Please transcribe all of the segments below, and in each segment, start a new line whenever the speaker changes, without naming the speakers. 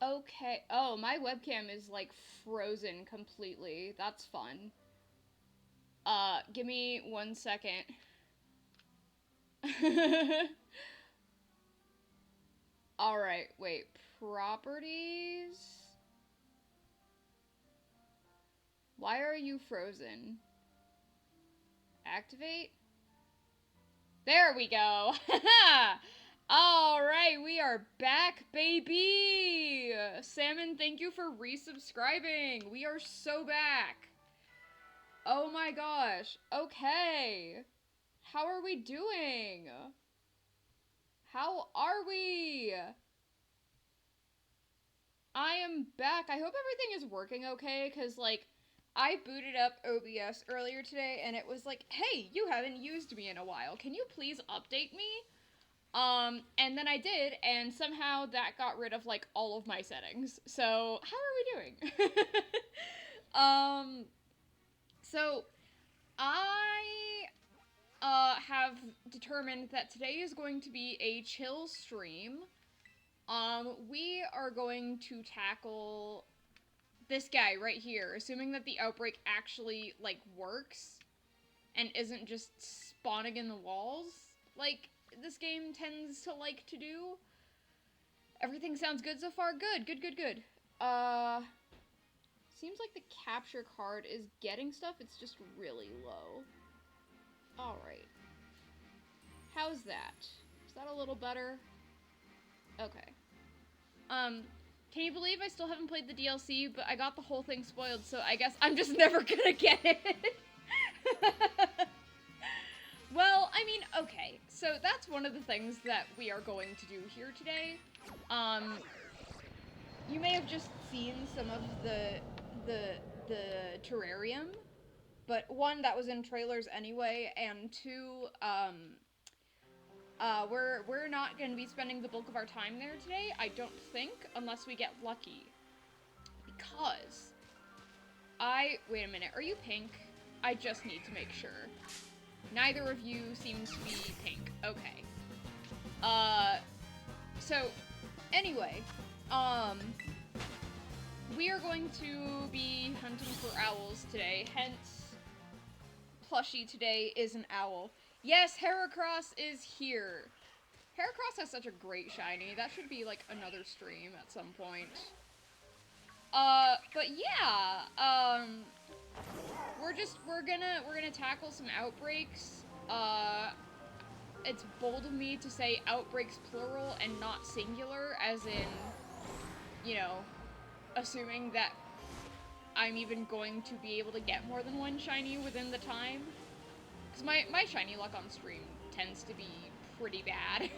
Okay. Oh, my webcam is like frozen completely. That's fun. Give me 1 second. Alright, wait. Properties? Why are you frozen? Activate? There we go! Alright, we are back, baby! Salmon, thank you for resubscribing! We are so back! Oh my gosh. Okay. How are we doing? How are we? I am back. I hope everything is working okay, because, like, I booted up OBS earlier today, and it was like, hey, you haven't used me in a while. Can you please update me? And then I did, and somehow that got rid of, like, all of my settings. So, how are we doing? um, so, I have determined that today is going to be a chill stream. We are going to tackle this guy right here, assuming that the outbreak actually, like, works and isn't just spawning in the walls, like this game tends to like to do. Everything sounds good so far? Good, good, good, good. Seems like the capture card is getting stuff, it's just really low. Alright. How's that? Is that a little better? Okay. Can you believe I still haven't played the DLC, but I got the whole thing spoiled, so I guess I'm just never gonna get it. Well, I mean, okay. So that's one of the things that we are going to do here today. You may have just seen some of the terrarium, but one, that was in trailers anyway, and two, we're not going to be spending the bulk of our time there today, I don't think, unless we get lucky. Because wait a minute, are you pink? I just need to make sure. Neither of you seems to be pink. Okay. So, anyway, we are going to be hunting for owls today, hence, plushie today is an owl. Yes, Heracross is here. Heracross has such a great shiny. That should be, like, another stream at some point. But yeah, we're gonna tackle some outbreaks. It's bold of me to say outbreaks plural and not singular, as in, you know, assuming that I'm even going to be able to get more than one shiny within the time. Because my shiny luck on stream tends to be pretty bad.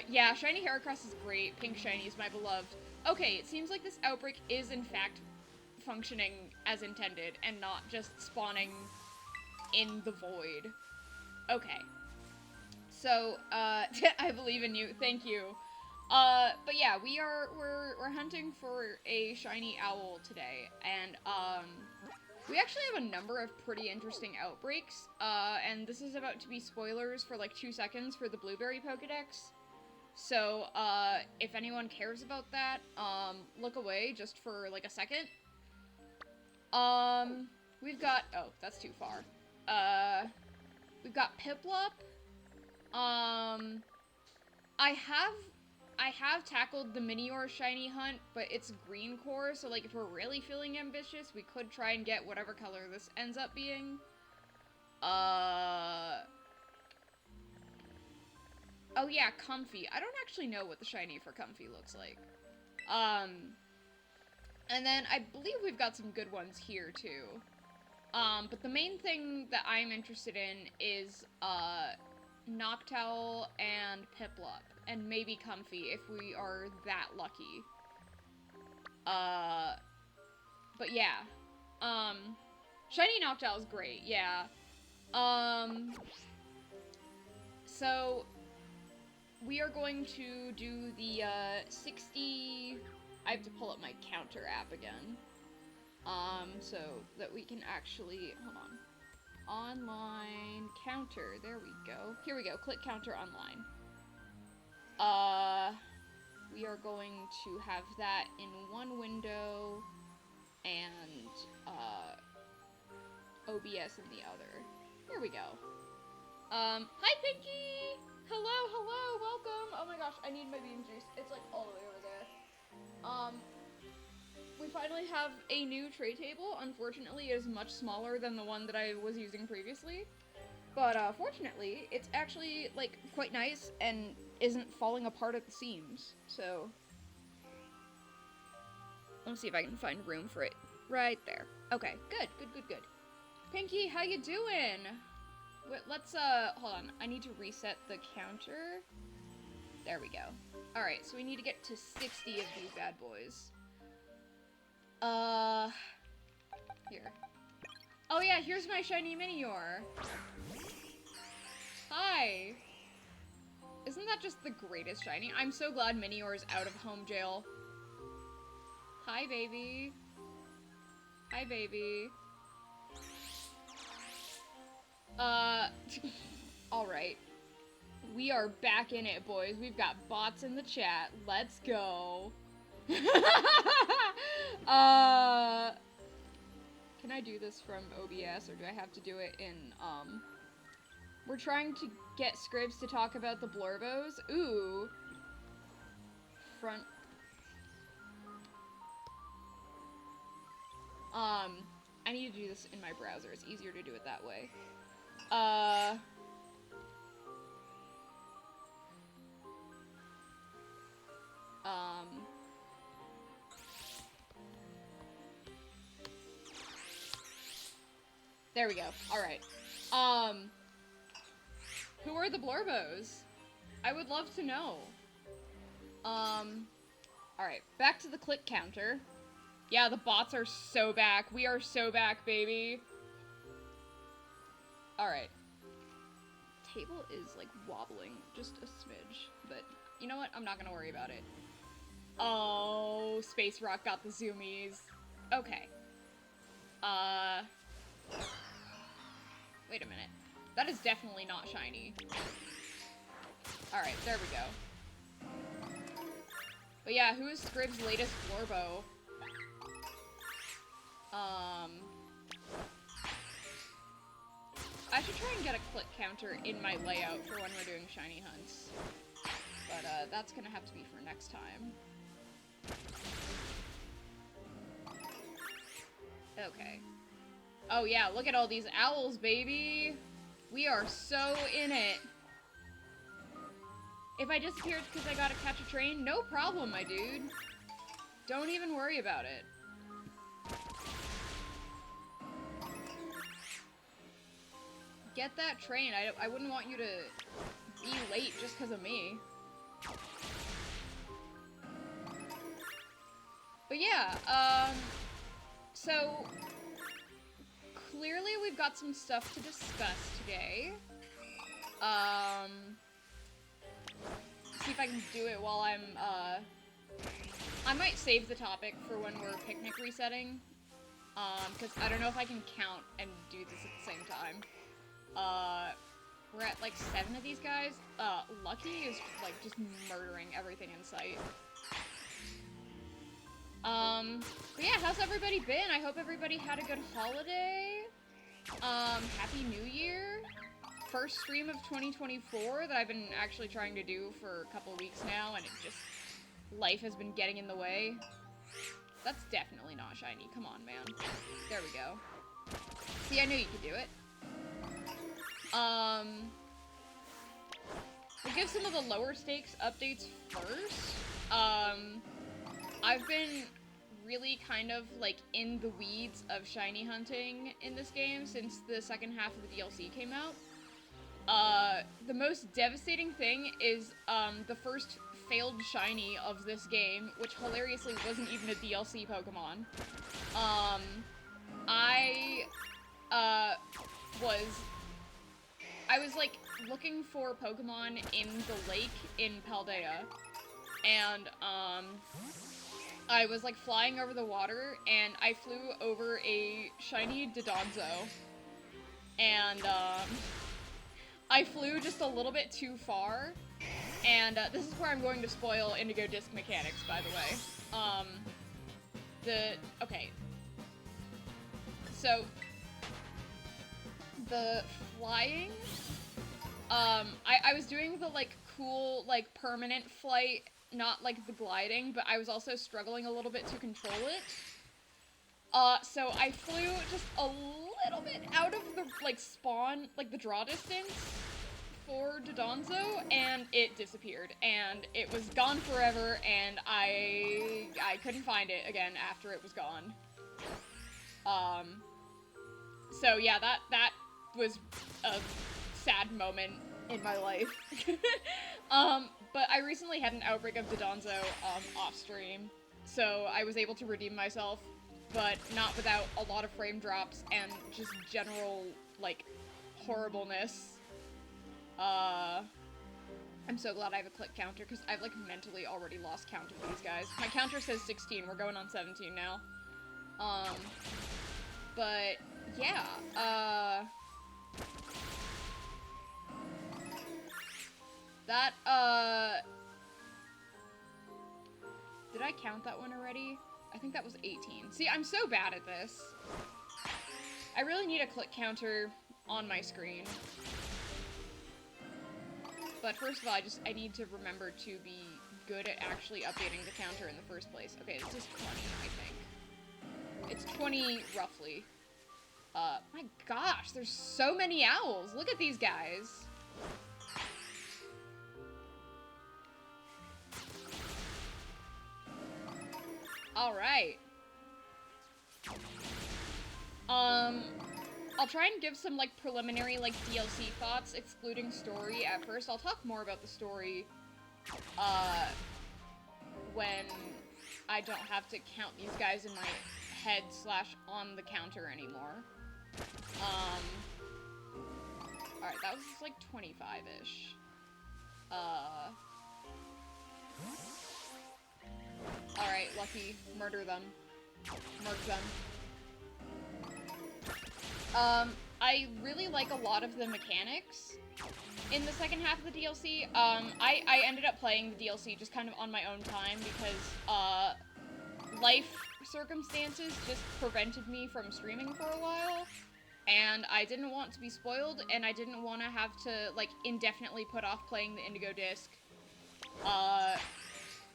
Yeah, shiny Heracross is great. Pink shiny is my beloved. Okay, it seems like this outbreak is in fact functioning as intended and not just spawning in the void. Okay. So, I believe in you. Thank you. But yeah, we're hunting for a shiny owl today, and, we actually have a number of pretty interesting outbreaks, and this is about to be spoilers for like 2 seconds for the Blueberry Pokedex. So, if anyone cares about that, look away just for like a second. We've got, oh, that's too far. We've got Piplup. I have tackled the Minior shiny hunt, but it's green core, so like if we're really feeling ambitious, we could try and get whatever color this ends up being. Oh yeah, Comfy. I don't actually know what the shiny for Comfy looks like. And then I believe we've got some good ones here too. But the main thing that I'm interested in is, Noctowl and Piplup, and maybe Comfy if we are that lucky. But yeah. Shiny Noctowl is great, yeah. So, we are going to do the, 60... I have to pull up my counter app again. So that we can actually, hold on. Online counter, there we go. Here we go, click counter online. we are going to have that in one window and OBS in the other. There we go. Hi Pinky! Hello, welcome! Oh my gosh, I need my bean juice. It's like all the way over there. We finally have a new tray table. Unfortunately, it is much smaller than the one that I was using previously. But fortunately, it's actually like quite nice and isn't falling apart at the seams. So let's see if I can find room for it right there. Okay, good. Pinky, how you doing? Let's hold on. I need to reset the counter. There we go. All right, so we need to get to 60 of these bad boys. Here. Oh yeah, here's my shiny Minior. Hi. Isn't that just the greatest shiny? I'm so glad Minior is out of home jail. Hi, baby. Hi, baby. Alright. We are back in it, boys. We've got bots in the chat. Let's go. Can I do this from OBS, or do I have to do it in, We're trying to get Scribs to talk about the Blorbos. Ooh. Front. I need to do this in my browser. It's easier to do it that way. There we go. Alright. Who are the Blorbos? I would love to know. Alright, back to the click counter. Yeah, the bots are so back. We are so back, baby. Alright. Table is, like, wobbling just a smidge. But, you know what? I'm not gonna worry about it. Oh, Space Rock got the zoomies. Okay. Wait a minute. That is definitely not shiny. Alright, there we go. But yeah, who is Scrib's latest Blorbo? I should try and get a click counter in my layout for when we're doing shiny hunts. But, that's gonna have to be for next time. Okay. Oh yeah, look at all these owls, baby! We are so in it! If I disappeared because I gotta catch a train, no problem, my dude. Don't even worry about it. Get that train. I wouldn't want you to be late just because of me. But yeah, so clearly we've got some stuff to discuss today. See if I can do it while I'm, I might save the topic for when we're picnic resetting, because I don't know if I can count and do this at the same time. We're at, like, 7 of these guys. Lucky is, like, just murdering everything in sight. But yeah, how's everybody been? I hope everybody had a good holiday. Happy New Year. First stream of 2024 that I've been actually trying to do for a couple weeks now, and it just, life has been getting in the way. That's definitely not shiny. Come on, man. There we go. See, I knew you could do it. We'll give some of the lower stakes updates first. I've been really kind of, like, in the weeds of shiny hunting in this game since the second half of the DLC came out. The most devastating thing is, the first failed shiny of this game, which hilariously wasn't even a DLC Pokemon. I was, like, looking for Pokemon in the lake in Paldea, and, I was, like, flying over the water, and I flew over a shiny Dodonzo, and, I flew just a little bit too far, And this is where I'm going to spoil Indigo Disc mechanics, by the way. Okay. So, the flying, I was doing the, like, cool, like, permanent flight, not, like, the gliding, but I was also struggling a little bit to control it. So I flew just a little bit out of the, like, spawn, like, the draw distance for Dodonzo, and it disappeared, and it was gone forever, and I couldn't find it again after it was gone. So yeah, that was a sad moment in my life. But I recently had an outbreak of Dodonzo, off stream, so I was able to redeem myself, but not without a lot of frame drops and just general, like, horribleness. I'm so glad I have a click counter, because I've, like, mentally already lost count of these guys. My counter says 16, we're going on 17 now. But, yeah, did I count that one already? I think that was 18. See, I'm so bad at this. I really need a click counter on my screen. But first of all, I need to remember to be good at actually updating the counter in the first place. Okay, this is 20, I think. It's 20, roughly. My gosh, there's so many owls! Look at these guys! Alright. I'll try and give some, like, preliminary, like, DLC thoughts, excluding story at first. I'll talk more about the story, when I don't have to count these guys in my head / on the counter anymore. Alright, that was, like, 25-ish. Alright, Lucky. Murder them. Murk them. I really like a lot of the mechanics in the second half of the DLC. I ended up playing the DLC just kind of on my own time because, life circumstances just prevented me from streaming for a while, and I didn't want to be spoiled, and I didn't want to have to, like, indefinitely put off playing the Indigo Disc,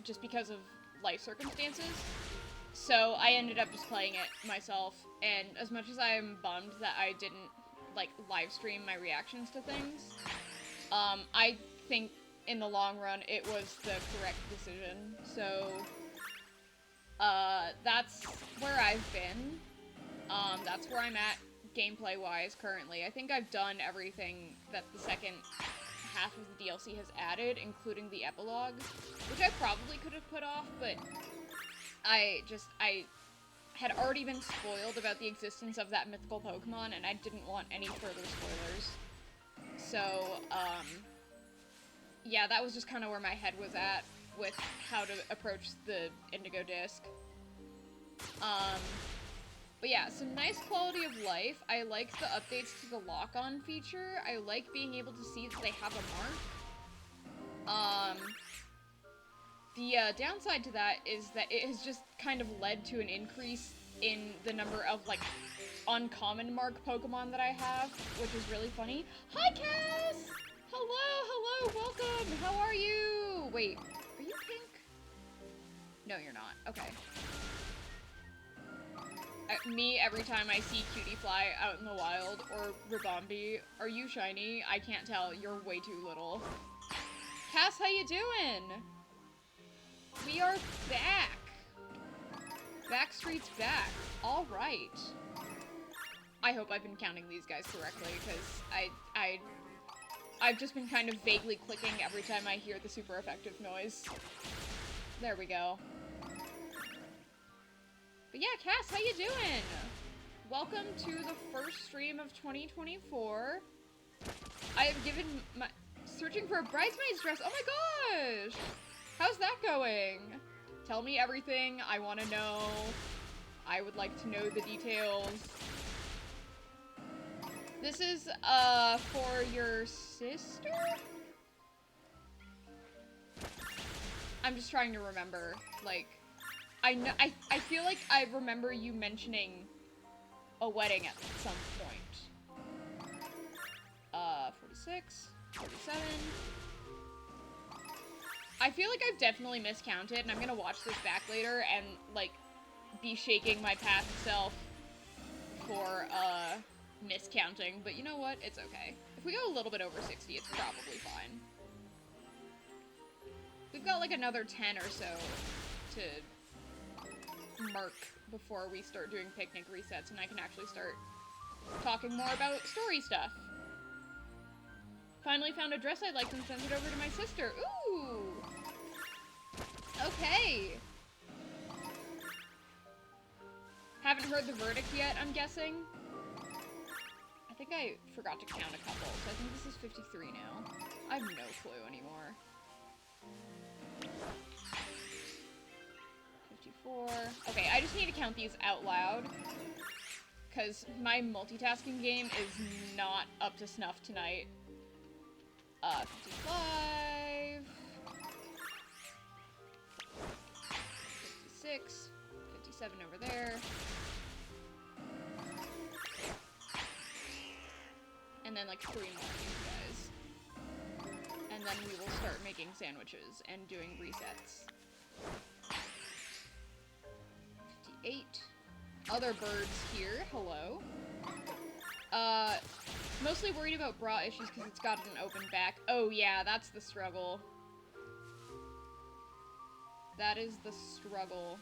just because of life circumstances. So I ended up just playing it myself, and as much as I'm bummed that I didn't, like, live stream my reactions to things, I think in the long run it was the correct decision. So, that's where I've been. That's where I'm at gameplay-wise currently. I think I've done everything that the second half of the DLC has added, including the epilogue, which I probably could have put off, but I had already been spoiled about the existence of that mythical Pokemon, and I didn't want any further spoilers. So, yeah, that was just kind of where my head was at with how to approach the Indigo Disc. But yeah, some nice quality of life. I like the updates to the lock-on feature. I like being able to see that they have a mark. The downside to that is that it has just kind of led to an increase in the number of, like, uncommon mark Pokemon that I have, which is really funny. Hi, Cass! Hello, welcome! How are you? Wait, are you pink? No, you're not. Okay. Me, every time I see Cutie Fly out in the wild, or Ribombi, are you shiny? I can't tell. You're way too little. Cass, how you doing? We are back. Backstreet's back. All right. I hope I've been counting these guys correctly, because I've just been kind of vaguely clicking every time I hear the super effective noise. There we go. But yeah, Cass, how you doing? Welcome to the first stream of 2024. I have given my... Searching for a bridesmaid's dress. Oh my gosh! How's that going? Tell me everything. I want to know. I would like to know the details. This is, for your sister? I'm just trying to remember, like, I feel like I remember you mentioning a wedding at some point. 46, 47. I feel like I've definitely miscounted, and I'm gonna watch this back later and, like, be shaking my past self for, miscounting. But you know what? It's okay. If we go a little bit over 60, it's probably fine. We've got, like, another 10 or so to mark before we start doing picnic resets, and I can actually start talking more about story stuff. Finally found a dress I liked and sent it over to my sister. Ooh! Okay. Haven't heard the verdict yet, I'm guessing. I think I forgot to count a couple, so I think this is 53 now. I have no clue anymore. 54. Okay, I just need to count these out loud, because my multitasking game is not up to snuff tonight. 55. 56. 57 over there. And then like 3 more of these guys. And then we will start making sandwiches and doing resets. 58. Other birds here. Hello. Mostly worried about bra issues because it's got an open back. Oh yeah, that's the struggle. That is the struggle.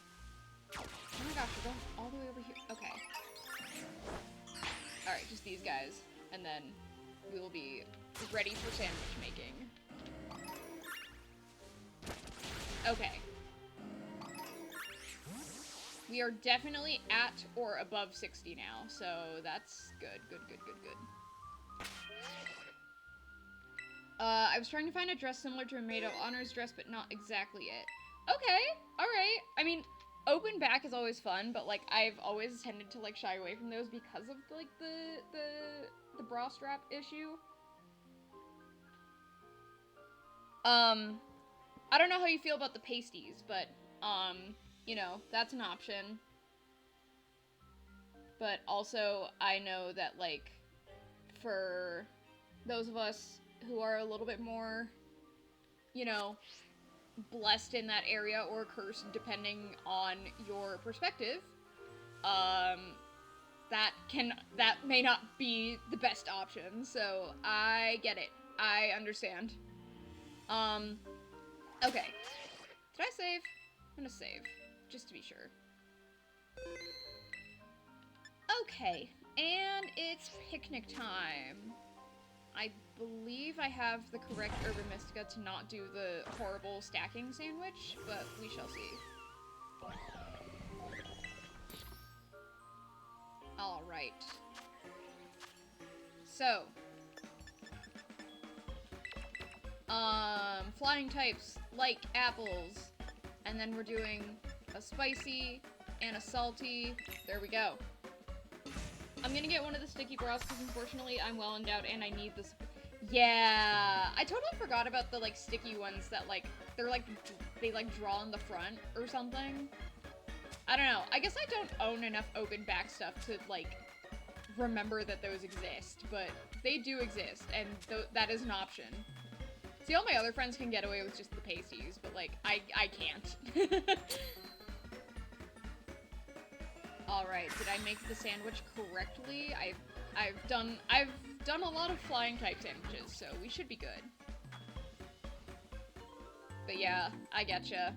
Oh my gosh, we're going all the way over here. Okay. Alright, just these guys. And then we will be ready for sandwich making. Okay. We are definitely at or above 60 now, so that's good, good, good, good, good. I was trying to find a dress similar to a maid of honor's dress, but not exactly it. Okay, alright. I mean, open back is always fun, but, like, I've always tended to, like, shy away from those because of, like, the bra strap issue. I don't know how you feel about the pasties, but, you know, that's an option. But also, I know that, like, for those of us who are a little bit more, you know, blessed in that area or cursed, depending on your perspective, that may not be the best option, so I get it. I understand. Okay. Did I save? I'm gonna save, just to be sure. Okay, and it's picnic time. I believe I have the correct Urban Mystica to not do the horrible stacking sandwich, but we shall see. Alright. So. Flying types like apples. And then we're doing a spicy and a salty. There we go. I'm gonna get one of the sticky bras because unfortunately I'm well endowed and I need this. Yeah, I totally forgot about the like sticky ones that like, they're like, they like draw on the front or something. I don't know. I guess I don't own enough open back stuff to like remember that those exist, but they do exist and that is an option. See, all my other friends can get away with just the pasties, but like, I can't. Alright, did I make the sandwich correctly? I've done a lot of flying type sandwiches, so we should be good. But yeah, I getcha.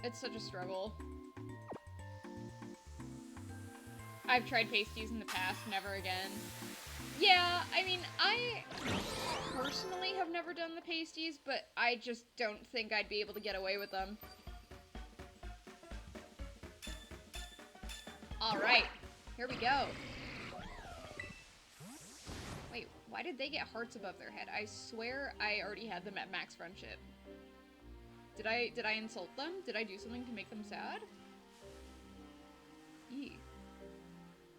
It's such a struggle. I've tried pasties in the past, never again. Yeah, I mean, I personally have never done the pasties, but I just don't think I'd be able to get away with them. Alright, here we go. Wait, why did they get hearts above their head? I swear I already had them at max friendship. Did I insult them? Did I do something to make them sad? Eee.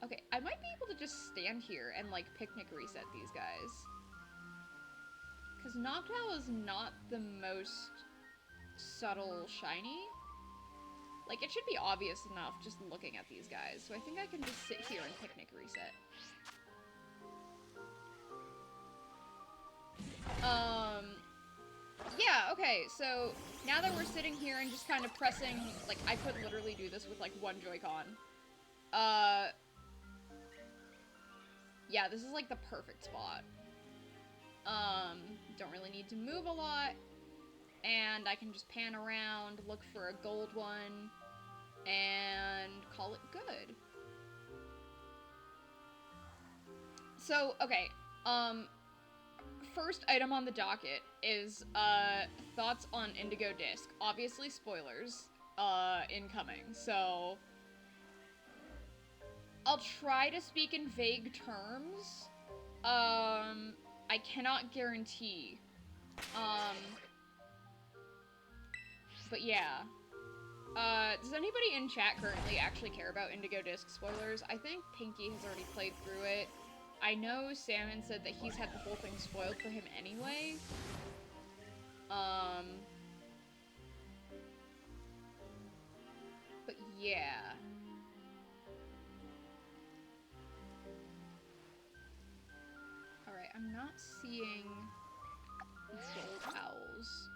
Okay, I might be able to just stand here and, like, picnic reset these guys. Because Noctowl is not the most subtle shiny. Like, it should be obvious enough just looking at these guys. So I think I can just sit here and Picnic Reset. Yeah, okay, so now that we're sitting here and just kind of pressing, like, I could literally do this with, like, one Joy-Con. Yeah, this is, like, the perfect spot. Don't really need to move a lot. And I can just pan around, look for a gold one, and call it good. So, okay, first item on the docket is, thoughts on Indigo Disc. Obviously spoilers, incoming, so I'll try to speak in vague terms. I cannot guarantee. But yeah. Does anybody in chat currently actually care about Indigo Disc spoilers? I think Pinky has already played through it. I know Salmon said that he's had the whole thing spoiled for him anyway. But yeah. Alright, I'm not seeing gold owls.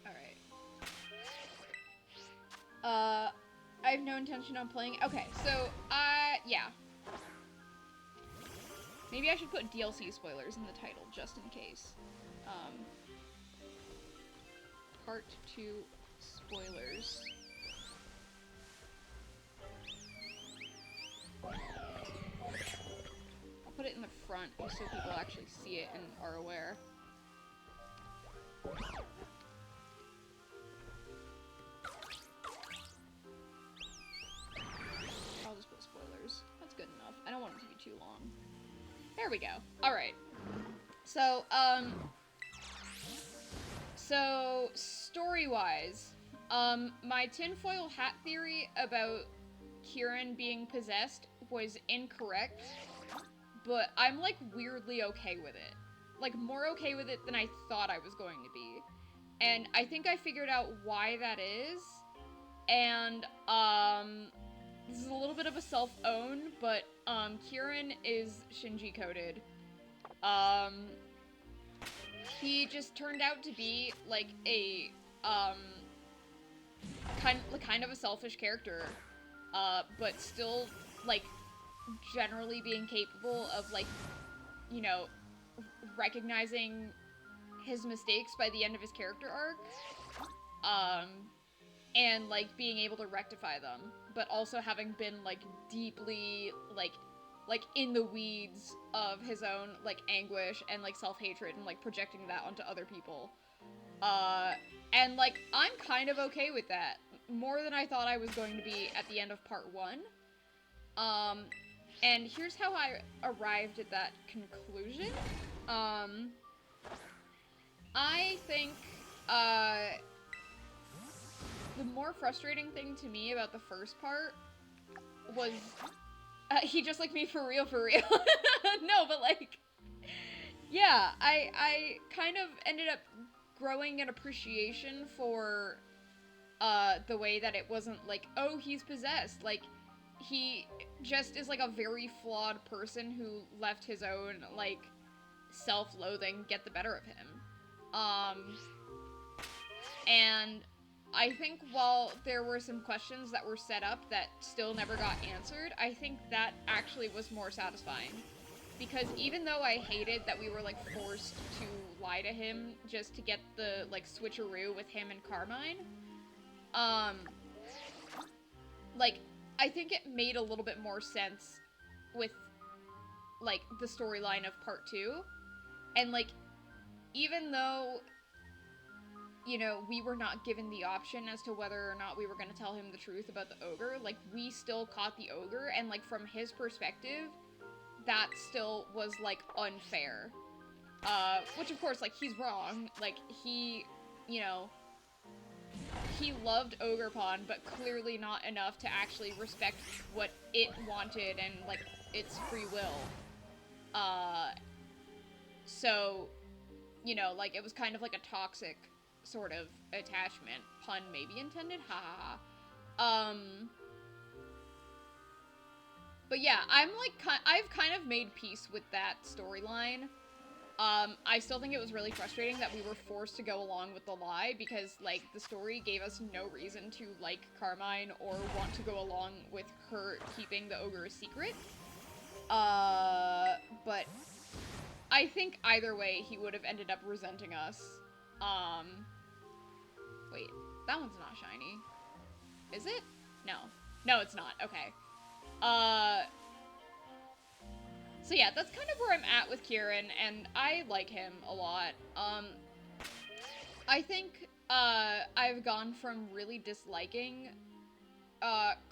Alright. I have no intention on playing. Okay, so, yeah. Maybe I should put DLC spoilers in the title, just in case. Part 2 spoilers. I'll put it in the front just so people actually see it and are aware. I'll just put spoilers. That's good enough. I don't want it to be too long. There we go. Alright. So, story-wise, my tinfoil hat theory about Kieran being possessed was incorrect, but I'm, like, weirdly okay with it. Like, more okay with it than I thought I was going to be. And I think I figured out why that is, and, this is a little bit of a self-own, but, Kieran is Shinji-coded. He just turned out to be, like, a, kind of a selfish character, but still, like, generally being capable of, like, you know, recognizing his mistakes by the end of his character arc, and, like, being able to rectify them, but also having been, like, deeply, like, in the weeds of his own, like, anguish and, like, self-hatred and, like, projecting that onto other people. And, like, I'm kind of okay with that. More than I thought I was going to be at the end of part 1. And here's how I arrived at that conclusion. I think, the more frustrating thing to me about the first part was, he just like me for real, no, but like, yeah, I kind of ended up growing an appreciation for, the way that it wasn't like, oh, he's possessed, like, he just is like a very flawed person who let his own, like, self-loathing get the better of him. And I think while there were some questions that were set up that still never got answered, I think that actually was more satisfying. Because even though I hated that we were, like, forced to lie to him just to get the, like, switcheroo with him and Carmine, like, I think it made a little bit more sense with, like, the storyline of part 2. And, like, even though, you know, we were not given the option as to whether or not we were going to tell him the truth about the ogre, like, we still caught the ogre, and, like, from his perspective, that still was, like, unfair. Which, of course, like, he's wrong. Like, he, you know, he loved Ogerpon, but clearly not enough to actually respect what it wanted and, like, its free will. Uh, so, you know, like, it was kind of like a toxic sort of attachment. Pun maybe intended, ha ha ha. But yeah, I've kind of made peace with that storyline. I still think it was really frustrating that we were forced to go along with the lie because, like, the story gave us no reason to like Carmine or want to go along with her keeping the ogre a secret. But I think either way he would have ended up resenting us. Wait, that one's not shiny. Is it? No. No, it's not. Okay. So yeah, that's kind of where I'm at with Kieran, and I like him a lot. I think, I've gone from really disliking,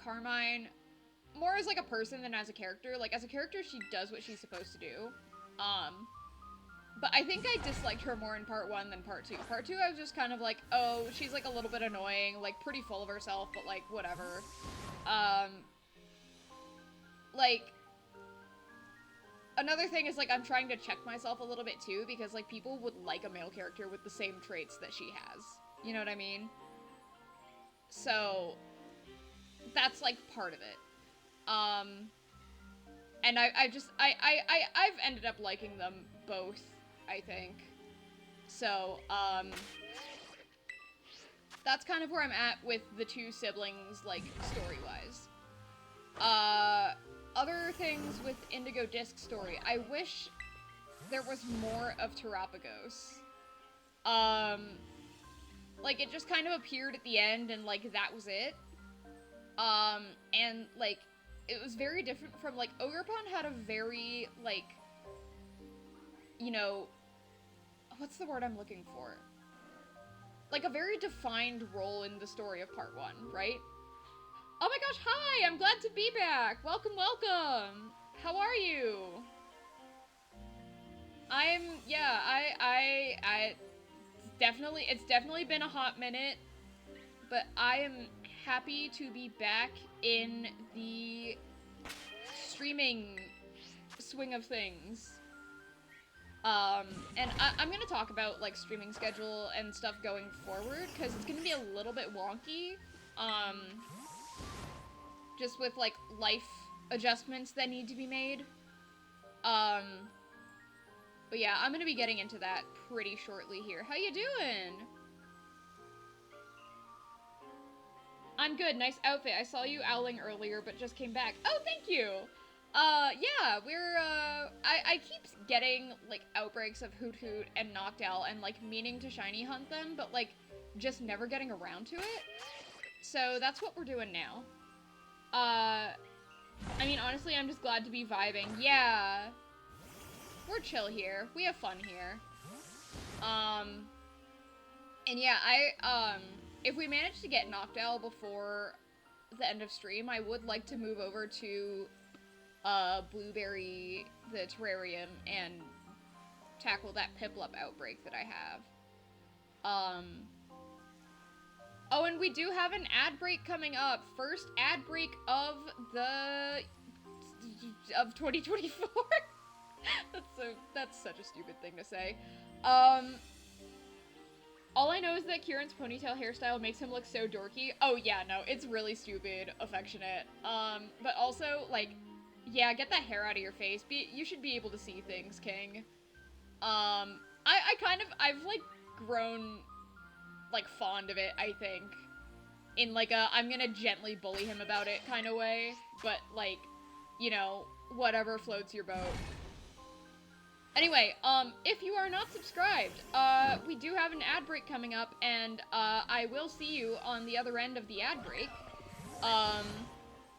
Carmine more as, like, a person than as a character. Like, as a character, she does what she's supposed to do. But I think I disliked her more in part 1 than part 2. Part 2, I was just kind of like, oh, she's, like, a little bit annoying, like, pretty full of herself, but, like, whatever. Like, another thing is, like, I'm trying to check myself a little bit, too, because, like, people would like a male character with the same traits that she has. You know what I mean? So, that's, like, part of it. And I've ended up liking them both, I think. So, that's kind of where I'm at with the two siblings, like, story-wise. Other things with Indigo Disc story. I wish there was more of Terapagos. Like, it just kind of appeared at the end, and, like, that was it. And, like, it was very different from, like, Ogerpon had a very, like, you know, what's the word I'm looking for? Like, a very defined role in the story of part 1, right? Oh my gosh, hi! I'm glad to be back! Welcome, welcome! How are you? It's definitely been a hot minute, but I am happy to be back in the streaming swing of things. And I'm gonna talk about, like, streaming schedule and stuff going forward, because it's gonna be a little bit wonky, just with, like, life adjustments that need to be made. But yeah, I'm gonna be getting into that pretty shortly here. How you doing? I'm good, nice outfit. I saw you owling earlier, but just came back. Oh, thank you! Yeah, I keep getting, like, outbreaks of Hoot Hoot and Noctowl and, like, meaning to shiny hunt them, but, like, just never getting around to it. So that's what we're doing now. I mean, honestly, I'm just glad to be vibing. Yeah. We're chill here. We have fun here. And yeah, if we manage to get Noctowl before the end of stream, I would like to move over to, Blueberry, the terrarium, and tackle that Piplup outbreak that I have. Oh, and we do have an ad break coming up. First ad break of 2024. That's such a stupid thing to say. All I know is that Kieran's ponytail hairstyle makes him look so dorky. Oh yeah, no, it's really stupid, affectionate. But also, like, yeah, get that hair out of your face. You should be able to see things, King. I've, like, grown, like, fond of it, I think. In, like, I'm gonna gently bully him about it kind of way. But, like, you know, whatever floats your boat. Anyway, if you are not subscribed, we do have an ad break coming up, and, I will see you on the other end of the ad break.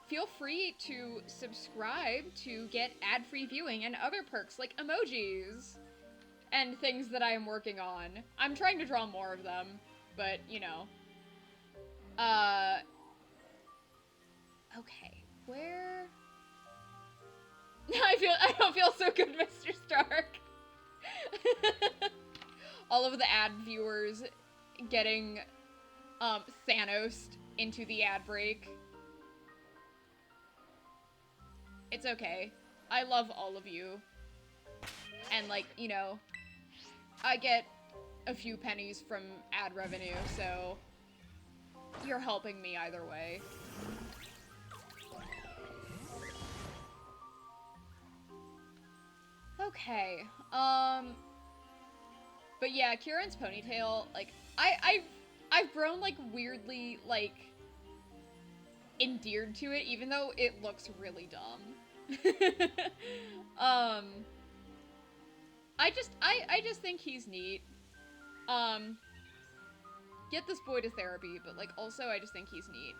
Feel free to subscribe to get ad-free viewing and other perks like emojis and things that I am working on. I'm trying to draw more of them, but, you know. Okay, where... I don't feel so good, Mr. Stark. All of the ad viewers getting, Thanos'd into the ad break. It's okay. I love all of you. And, like, you know, I get a few pennies from ad revenue, so you're helping me either way. Okay, but yeah, Kieran's ponytail, like, I've grown, like, weirdly, like, endeared to it, even though it looks really dumb. I just think he's neat. Get this boy to therapy, but, like, also I just think he's neat.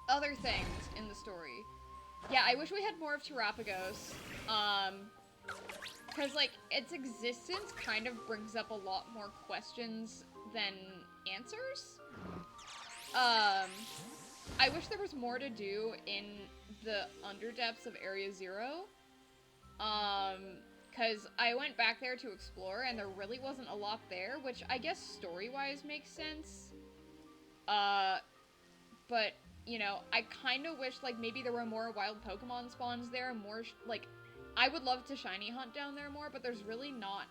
Other things in the story. Yeah, I wish we had more of Terapagos. Because, like, its existence kind of brings up a lot more questions than answers. I wish there was more to do in the underdepths of Area Zero. Because I went back there to explore, and there really wasn't a lot there, which I guess story-wise makes sense. But, you know, I kind of wish, like, maybe there were more wild Pokemon spawns there, more, like, I would love to shiny hunt down there more, but there's really not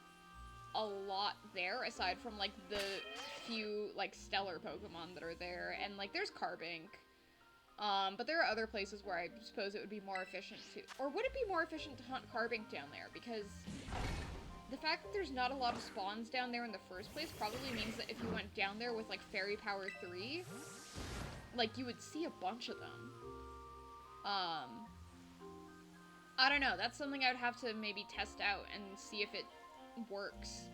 a lot there, aside from, like, the few, like, stellar Pokemon that are there, and, like, there's Carbink. But there are other places where I suppose it would be more efficient to, or would it be more efficient to hunt Carbink down there? Because the fact that there's not a lot of spawns down there in the first place probably means that if you went down there with, like, Fairy Power 3, like, you would see a bunch of them. I don't know, that's something I would have to maybe test out and see if it works.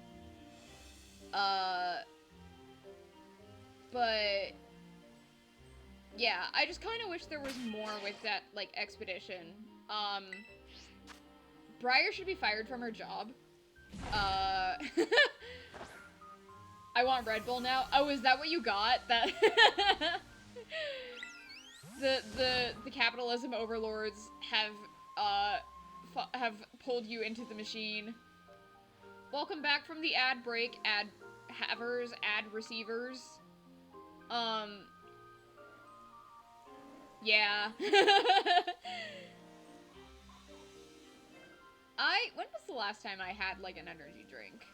But yeah, I just kind of wish there was more with that, like, expedition. Briar should be fired from her job. I want Red Bull now. Oh, is that what you got? That the capitalism overlords have pulled you into the machine. Welcome back from the ad break, ad havers, ad receivers. Yeah. When was the last time I had, like, an energy drink?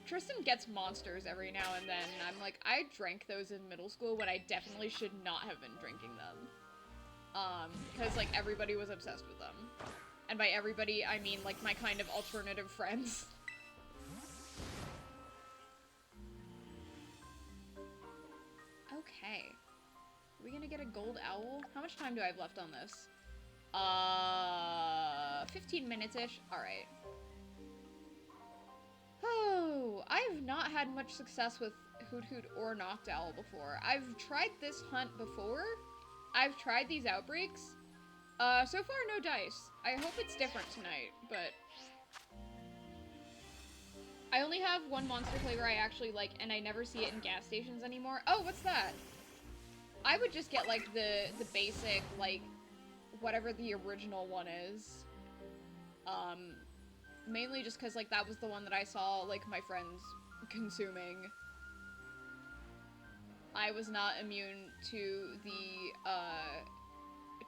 Tristan gets monsters every now and then, and I'm like, I drank those in middle school when I definitely should not have been drinking them. Because, like, everybody was obsessed with them. And by everybody, I mean, like, my kind of alternative friends. Okay. Are we gonna get a gold owl? How much time do I have left on this? 15 minutes-ish. Alright. Oh, I have not had much success with Hoot Hoot or Noctowl before. I've tried this hunt before. I've tried these outbreaks. So far, no dice. I hope it's different tonight, but I only have one monster flavor I actually like, and I never see it in gas stations anymore. Oh, what's that? I would just get, like, the basic, like, whatever the original one is. Mainly just because, like, that was the one that I saw, like, my friends consuming. I was not immune to the,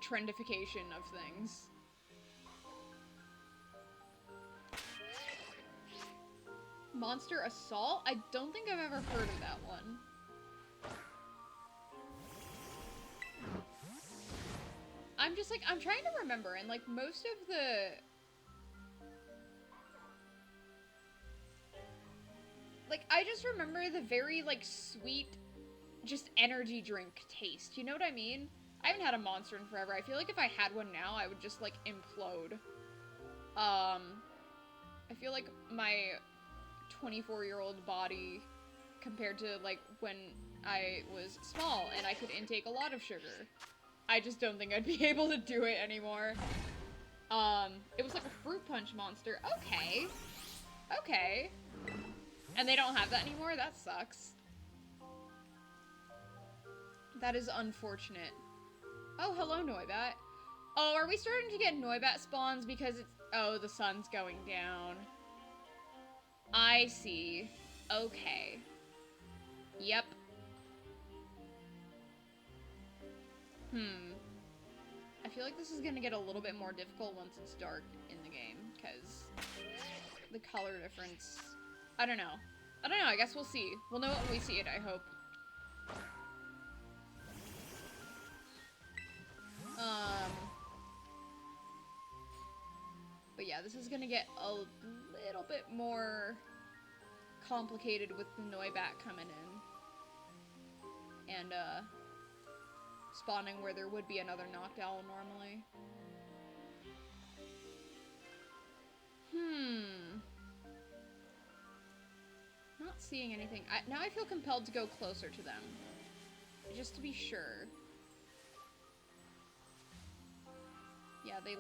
trendification of things. Monster Assault? I don't think I've ever heard of that one. I'm just, like, I'm trying to remember, and, like, most of the... Like, I just remember the very, like, sweet, just energy drink taste. You know what I mean? I haven't had a monster in forever. I feel like if I had one now, I would just, like, implode. I feel like my 24-year-old body compared to, like, when I was small and I could intake a lot of sugar. I just don't think I'd be able to do it anymore. It was like a fruit punch monster. Okay. Okay. And they don't have that anymore? That sucks. That is unfortunate. Oh, hello, Noibat. Oh, are we starting to get Noibat spawns because it's... Oh, the sun's going down. I see. Okay. Yep. I feel like this is gonna get a little bit more difficult once it's dark in the game, because the color difference... I don't know. I guess we'll see. We'll know when we see it, I hope. But yeah, this is gonna get a little bit more complicated with the Noibat coming in. And, spawning where there would be another Noctowl normally. Not seeing anything. Now I feel compelled to go closer to them. Just to be sure. Yeah, they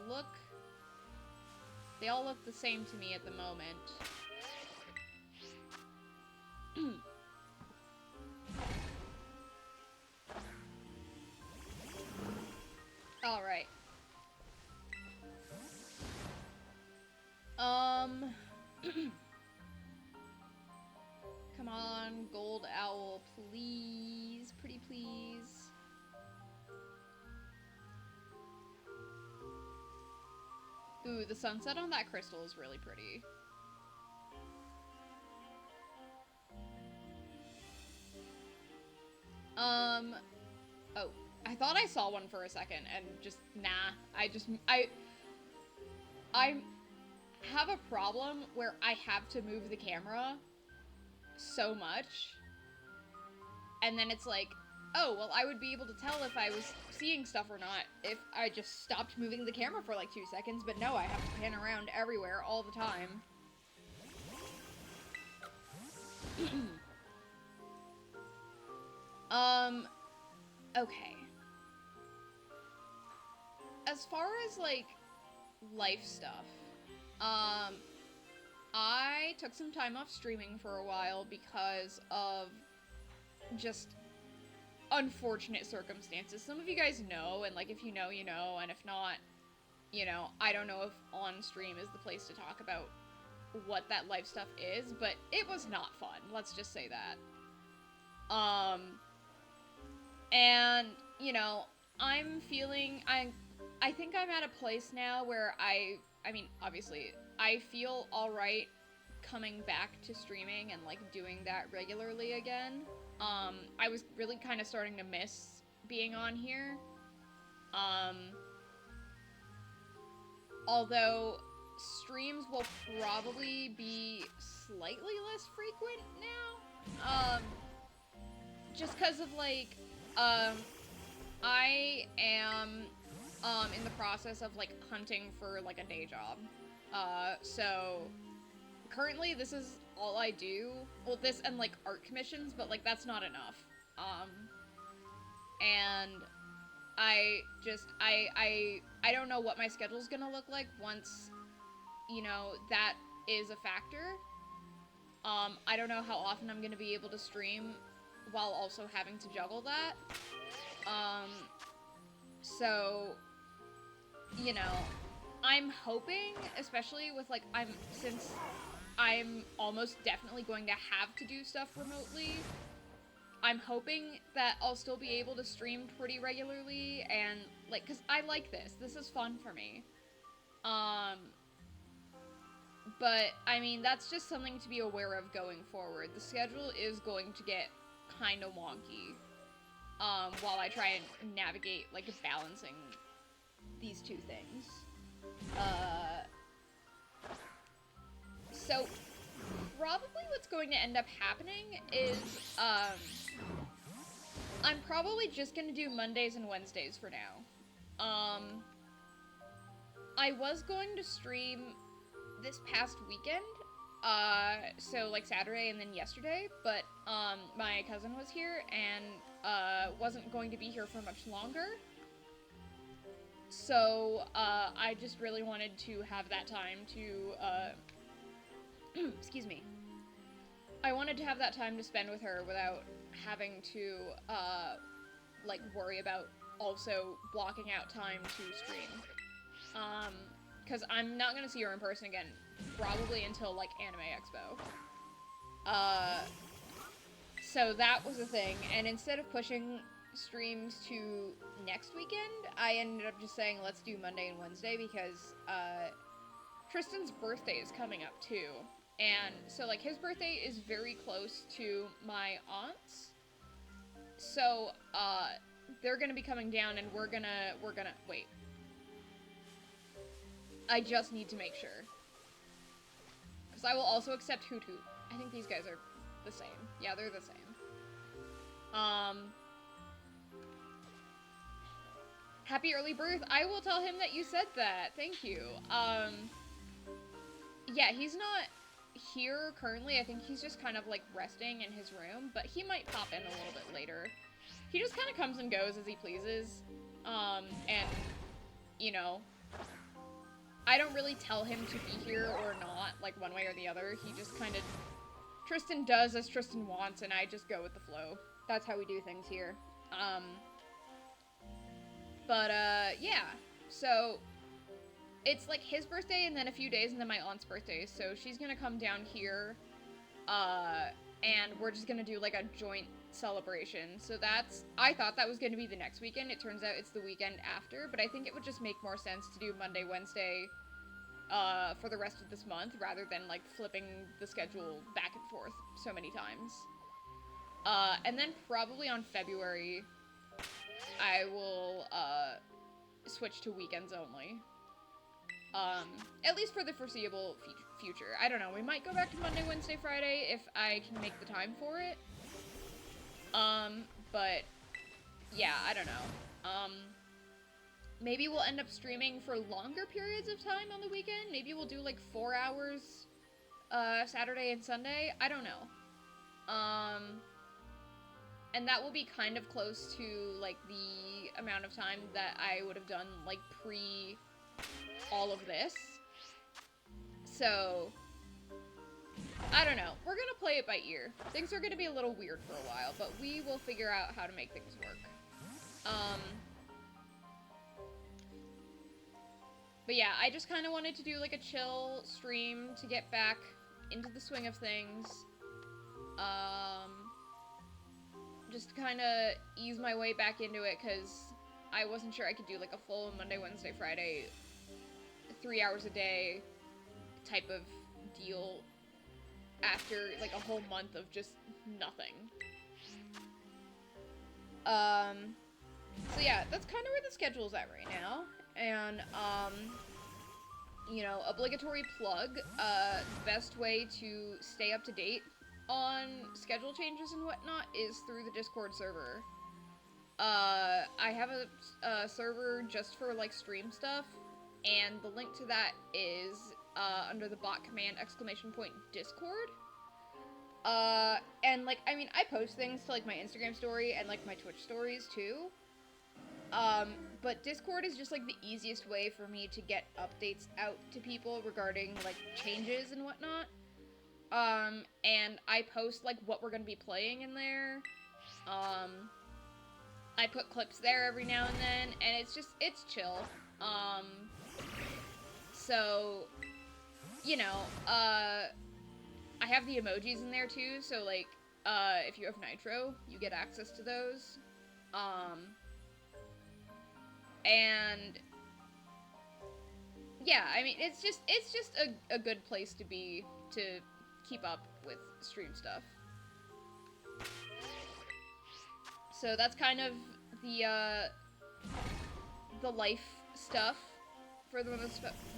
all look the same to me at the moment. Alright. Come on, Gold Owl, please. Pretty please. Ooh, the sunset on that crystal is really pretty. Oh, I thought I saw one for a second, and just, nah. I have a problem where I have to move the camera so much, and then it's like, oh, well, I would be able to tell if I was seeing stuff or not if I just stopped moving the camera for like 2 seconds, but no, I have to pan around everywhere all the time. Okay. As far as, like, life stuff, I took some time off streaming for a while because of just unfortunate circumstances. Some of you guys know, and, like, if you know, you know, and if not, you know, I don't know if on stream is the place to talk about what that life stuff is, but it was not fun, let's just say that. And, you know, I'm feeling, I think I'm at a place now where I mean, obviously, I feel alright coming back to streaming and, like, doing that regularly again. I was really kind of starting to miss being on here. Although, streams will probably be slightly less frequent now. Just because of, like, I am, in the process of, like, hunting for, like, a day job. So, currently, this is all I do. Well, this and, like, art commissions, but, like, that's not enough. And I just, I don't know what my schedule's gonna look like once, you know, that is a factor. I don't know how often I'm gonna be able to stream while also having to juggle that. So, you know, I'm hoping, especially with, like, since I'm almost definitely going to have to do stuff remotely, I'm hoping that I'll still be able to stream pretty regularly, and, like, because I like this. This is fun for me. But, I mean, that's just something to be aware of going forward. The schedule is going to get kind of wonky, while I try and navigate, like, balancing these two things. So, probably what's going to end up happening is, I'm probably just gonna do Mondays and Wednesdays for now. I was going to stream this past weekend, so, like, Saturday and then yesterday, but, my cousin was here and, wasn't going to be here for much longer. So, I just really wanted to have that time to, excuse me. I wanted to have that time to spend with her without having to, like, worry about also blocking out time to stream. Because I'm not gonna see her in person again, probably until, like, Anime Expo. So that was a thing, and instead of pushing streams to next weekend. I ended up just saying let's do Monday and Wednesday because Tristan's birthday is coming up too. And so like his birthday is very close to my aunt's. So they're gonna be coming down and we're gonna wait. I just need to make sure. Because I will also accept Hoot Hoot. I think these guys are the same. Yeah, they're the same. Happy early birth. I will tell him that you said that. Thank you. Yeah, he's not here currently. I think he's just kind of like resting in his room, but he might pop in a little bit later. He just kind of comes and goes as he pleases. And, you know, I don't really tell him to be here or not, like one way or the other. He just kind of, Tristan does as Tristan wants, and I just go with the flow. That's how we do things here. Yeah. So, it's like his birthday and then a few days and then my aunt's birthday. So she's gonna come down here, and we're just gonna do like a joint celebration. So that's, I thought that was gonna be the next weekend. It turns out it's the weekend after, but I think it would just make more sense to do Monday, Wednesday, for the rest of this month rather than like flipping the schedule back and forth so many times. And then probably on February, I will, switch to weekends only. At least for the foreseeable future. I don't know, we might go back to Monday, Wednesday, Friday if I can make the time for it. But, yeah, I don't know. Maybe we'll end up streaming for longer periods of time on the weekend. Maybe we'll do, like, 4 hours, Saturday and Sunday. I don't know. And that will be kind of close to, like, the amount of time that I would have done, like, pre all of this. So, I don't know. We're gonna play it by ear. Things are gonna be a little weird for a while, but we will figure out how to make things work. But yeah, I just kind of wanted to do, like, a chill stream to get back into the swing of things. Just kind of ease my way back into it, because I wasn't sure I could do, like, a full Monday, Wednesday, Friday, 3 hours a day type of deal after, like, a whole month of just nothing. So yeah, that's kind of where the schedule's at right now. And, you know, obligatory plug, the best way to stay up to date on schedule changes and whatnot is through the Discord server. I have a server just for, like, stream stuff, and the link to that is, under the bot command !Discord. And, like, I mean, I post things to, like, my Instagram story and, like, my Twitch stories, too. But Discord is just, like, the easiest way for me to get updates out to people regarding, like, changes and whatnot. And I post, like, what we're gonna be playing in there. I put clips there every now and then, and it's just, it's chill. So, you know, I have the emojis in there too, so, like, if you have Nitro, you get access to those. And, yeah, I mean, it's just a good place to be, to keep up with stream stuff. So that's kind of the life stuff for the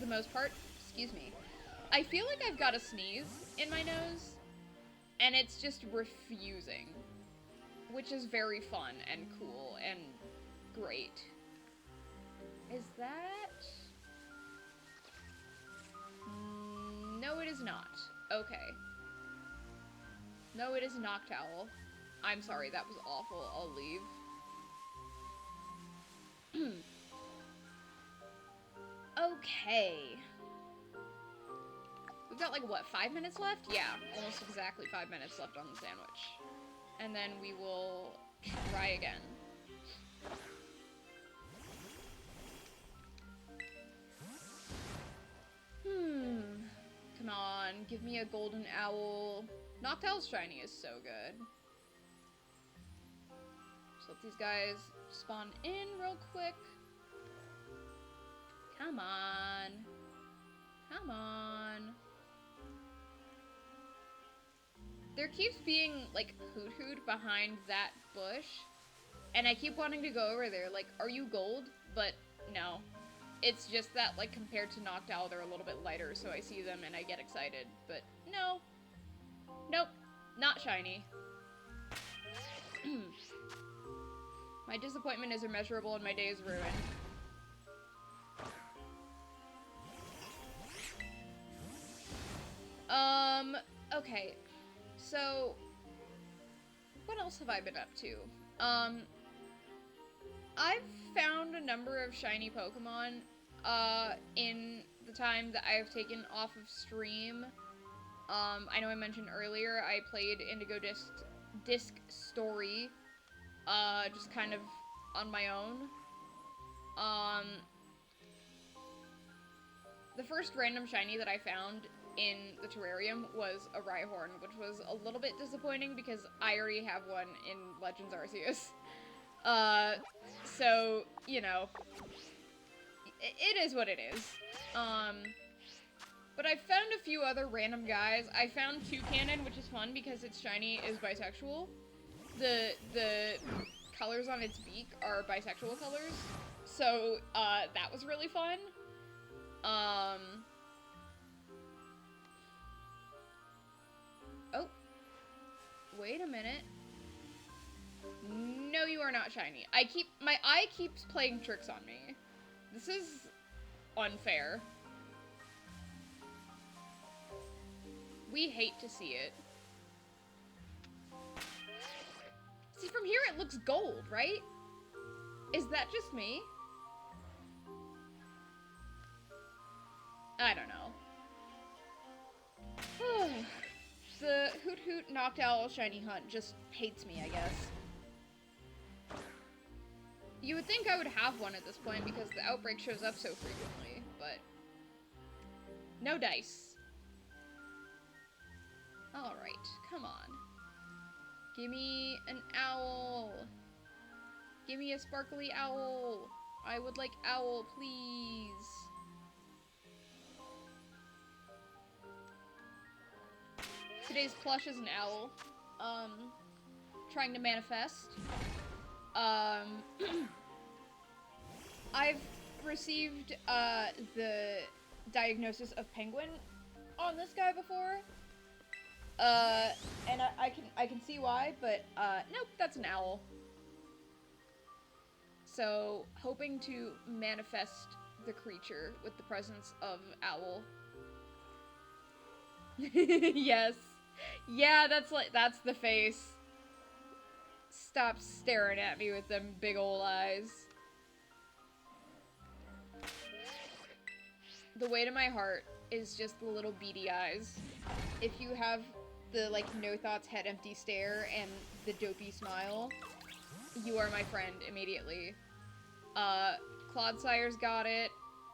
most part. Excuse me. I feel like I've got a sneeze in my nose, and it's just refusing, which is very fun and cool and great. Is that? No, it is not. Okay. No, it is Noctowl. I'm sorry, that was awful. I'll leave. Okay. We've got, like, what, 5 minutes left? Yeah, almost exactly 5 minutes left on the sandwich. And then we will try again. Come on, give me a golden owl. Noctowl's shiny is so good. Just let these guys spawn in real quick. Come on. Come on. There keeps being, like, hoot behind that bush. And I keep wanting to go over there, like, are you gold? But no. It's just that, like, compared to Noctowl, they're a little bit lighter, so I see them and I get excited. But no. Nope. Not shiny. My disappointment is immeasurable and my day is ruined. Okay. So, what else have I been up to? I've found a number of shiny Pokemon, in the time that I have taken off of stream. I know I mentioned earlier, I played Indigo Disc Story, just kind of on my own. The first random shiny that I found in the terrarium was a Rhyhorn, which was a little bit disappointing because I already have one in Legends Arceus. So, you know, it is what it is. But I found a few other random guys. I found Toucannon, which is fun because its shiny is bisexual. The colors on its beak are bisexual colors. So, that was really fun. Oh. Wait a minute. No, you are not shiny. My eye keeps playing tricks on me. This is unfair. We hate to see it. See, from here it looks gold, right? Is that just me? I don't know. The Hoot Noctowl shiny hunt just hates me, I guess. You would think I would have one at this point because the outbreak shows up so frequently, but no dice. Alright, come on. Give me an owl. Give me a sparkly owl. I would like owl, please. Today's plush is an owl. Trying to manifest. I've received, the diagnosis of penguin on this guy before. And I can see why, but, nope, that's an owl. So, hoping to manifest the creature with the presence of owl. Yes. Yeah, that's the face. Stop staring at me with them big ol' eyes. The way to my heart is just the little beady eyes. If you have the, like, no thoughts, head empty stare and the dopey smile, you are my friend immediately. Clodsire's got it.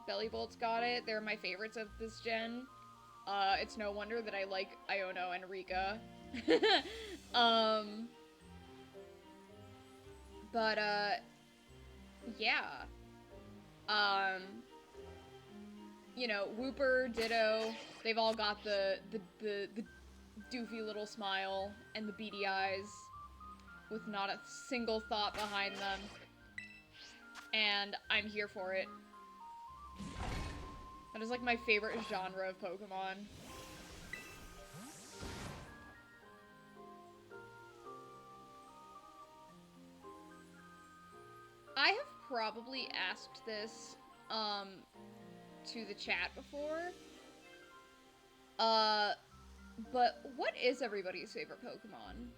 Bellybolt's got it. They're my favorites of this gen. It's no wonder that I like Iono and Rika. Yeah. You know, Wooper, Ditto, they've all got the doofy little smile and the beady eyes with not a single thought behind them. And I'm here for it. That is like my favorite genre of Pokemon. I have probably asked this, to the chat before. But what is everybody's favorite Pokemon?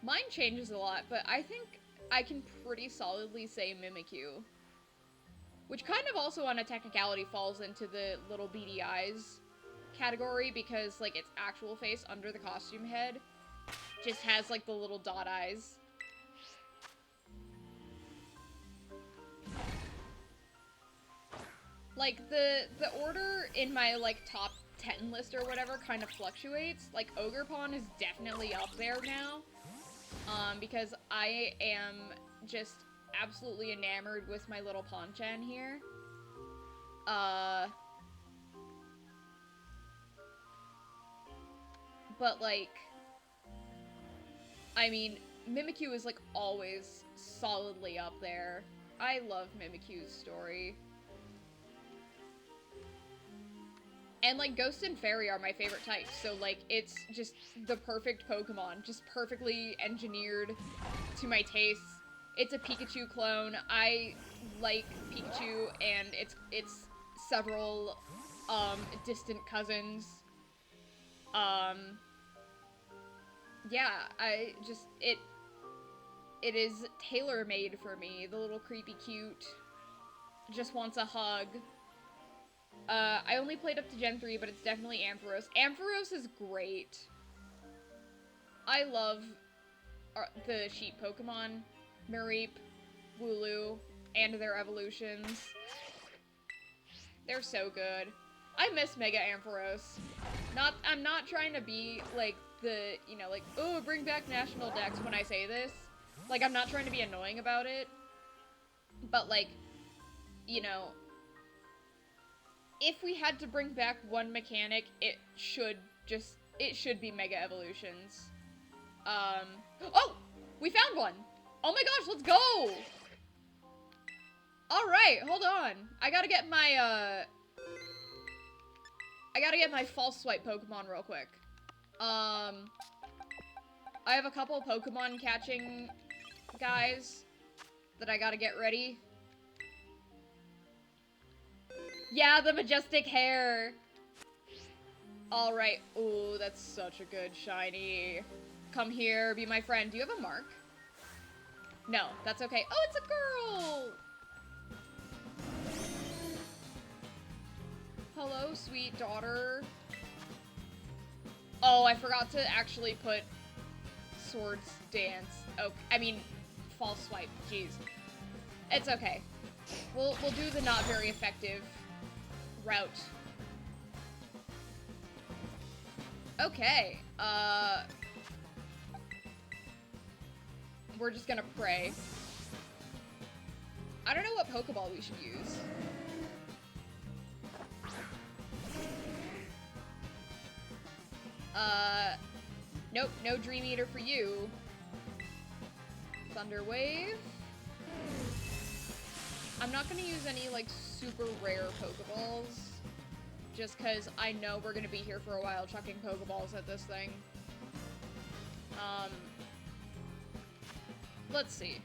Mine changes a lot, but I think I can pretty solidly say Mimikyu. Which kind of also on a technicality falls into the little beady eyes category because, like, its actual face under the costume head just has, like, the little dot eyes. Like, the order in my, like, top 10 list or whatever kind of fluctuates. Like, Ogerpon is definitely up there now. because I am just absolutely enamored with my little Ponchan here. But, like, I mean, Mimikyu is, like, always solidly up there. I love Mimikyu's story. And, like, Ghost and Fairy are my favorite types, so, like, it's just the perfect Pokemon. Just perfectly engineered to my tastes. It's a Pikachu clone. I like Pikachu and its several, distant cousins. Yeah, it is tailor-made for me. The little creepy cute just wants a hug. I only played up to Gen 3, but it's definitely Ampharos. Ampharos is great. I love the sheep Pokemon. Mareep, Wooloo, and their evolutions. They're so good. I miss Mega Ampharos. I'm not trying to be, like, the, you know, like, oh, bring back National Dex when I say this. Like, I'm not trying to be annoying about it. But, like, you know, if we had to bring back one mechanic, it should be Mega Evolutions. Oh! We found one! Oh my gosh, let's go! Alright, hold on. I gotta get my false swipe Pokemon real quick. I have a couple Pokemon catching guys that I gotta get ready. Yeah, the majestic hair. Alright. Ooh, that's such a good shiny. Come here, be my friend. Do you have a mark? No, that's okay. Oh, it's a girl! Hello, sweet daughter. Oh, I forgot to actually put Swords Dance. Oh, I mean, false swipe. Jeez. It's okay. We'll do the not very effective route. Okay. We're just gonna pray. I don't know what Pokeball we should use. Nope, no Dream Eater for you. Thunder Wave. I'm not gonna use any, like, super rare Pokeballs. Just because I know we're gonna be here for a while chucking Pokeballs at this thing. Let's see.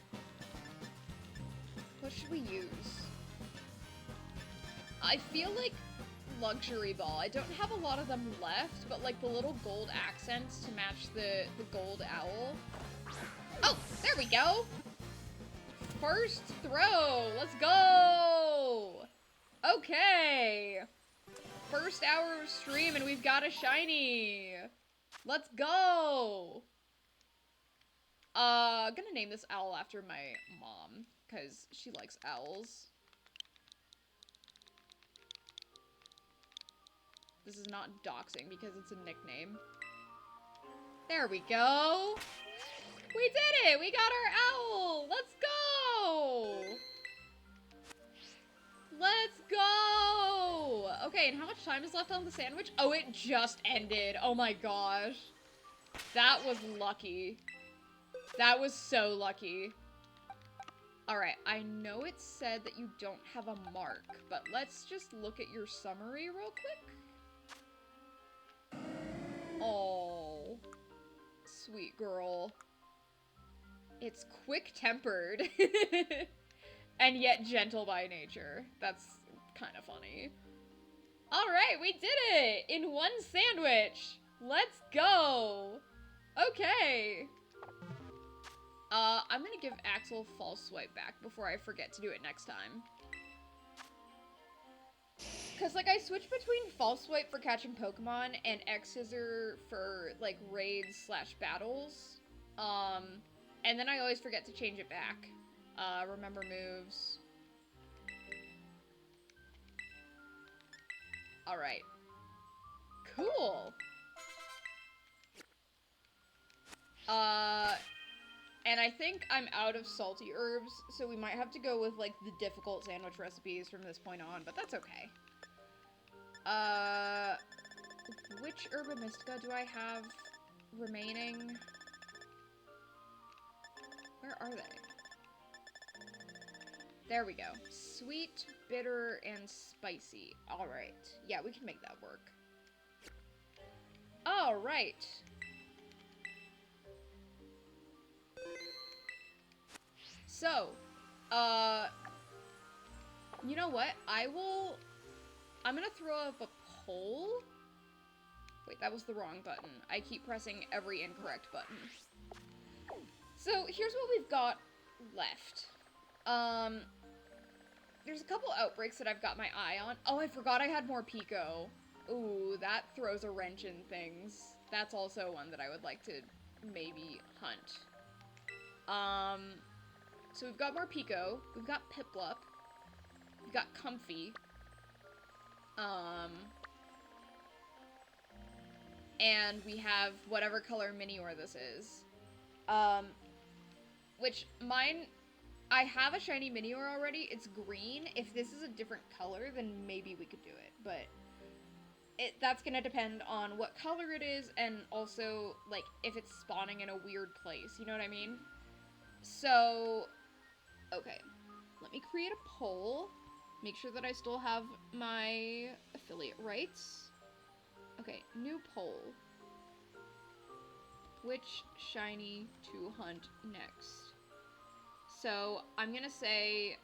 What should we use? I feel like Luxury Ball. I don't have a lot of them left, but like the little gold accents to match the gold owl. Oh, there we go! First throw! Let's go! Okay! First hour of stream and we've got a shiny! Let's go! Gonna name this owl after my mom, because she likes owls. This is not doxing because it's a nickname. There we go! We did it! We got our owl! Let's go! Let's go! Okay, and how much time is left on the sandwich? Oh, it just ended. Oh my gosh. That was lucky. That was so lucky. Alright, I know it said that you don't have a mark, but let's just look at your summary real quick. Oh, sweet girl. It's quick-tempered. And yet gentle by nature. That's kind of funny. Alright, we did it! In one sandwich! Let's go! Okay. I'm gonna give Axel false swipe back before I forget to do it next time. Cause, like, I switch between false swipe for catching Pokemon and X-Scissor for, like, raids / battles. And then I always forget to change it back. Remember moves. Alright. Cool! And I think I'm out of salty herbs, so we might have to go with, like, the difficult sandwich recipes from this point on, but that's okay. Which Herba Mystica do I have remaining? Where are they? There we go. Sweet, bitter, and spicy. Alright. Yeah, we can make that work. Alright. So, you know what? I'm gonna throw up a poll. Wait, that was the wrong button. I keep pressing every incorrect button. So, here's what we've got left. There's a couple outbreaks that I've got my eye on. Oh, I forgot I had more Pico. Ooh, that throws a wrench in things. That's also one that I would like to maybe hunt. So we've got more Pico. We've got Piplup. We've got Comfy. And we have whatever color Minior this is. Which mine, I have a shiny Minior already. It's green. If this is a different color, then maybe we could do it. But that's gonna depend on what color it is and also, like, if it's spawning in a weird place. You know what I mean? So, okay. Let me create a poll. Make sure that I still have my affiliate rights. Okay, new poll. Which shiny to hunt next? So, I'm gonna say,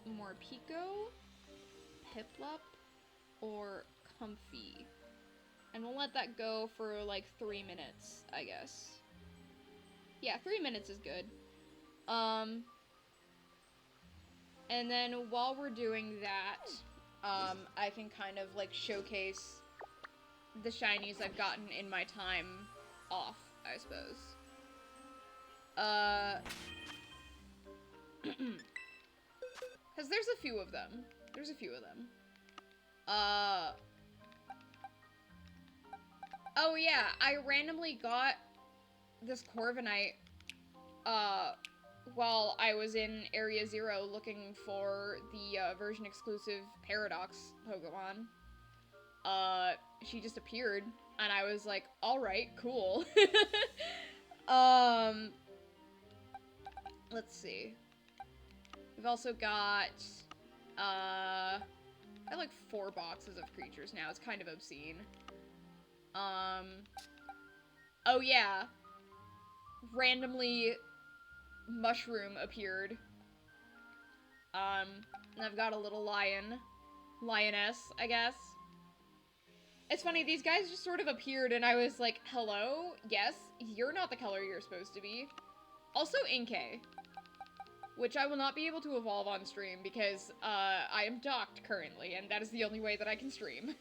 more Pico, Piplup, or Comfy. And we'll let that go for, like, 3 minutes, I guess. Yeah, 3 minutes is good. And then while we're doing that, I can kind of, like, showcase the shinies I've gotten in my time off, I suppose. Because there's a few of them. There's a few of them. Oh yeah, I randomly got this Corviknight, while I was in Area 0 looking for the, version-exclusive Paradox Pokemon. She just appeared, and I was like, alright, cool. Let's see. We've also got, I have like 4 boxes of creatures now. It's kind of obscene. Oh yeah. Randomly, Mushroom appeared. And I've got a little lioness, I guess. It's funny, these guys just sort of appeared and I was like, hello? Yes, you're not the color you're supposed to be. Also Inkay, which I will not be able to evolve on stream because, I am docked currently, and that is the only way that I can stream.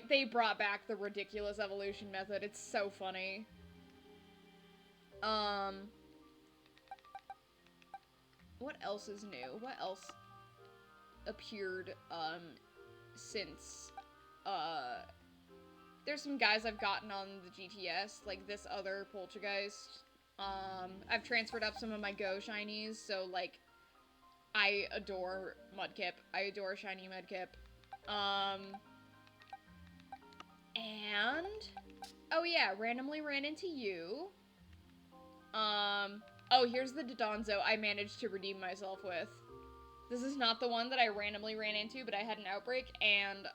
They brought back the ridiculous evolution method. It's so funny. What else is new? What else appeared, since, there's some guys I've gotten on the GTS, like this other Poltergeist. I've transferred up some of my Go shinies, so, like, I adore Mudkip. I adore shiny Mudkip. And, oh yeah, randomly ran into you. Oh, here's the Dodonzo I managed to redeem myself with. This is not the one that I randomly ran into, but I had an outbreak, and,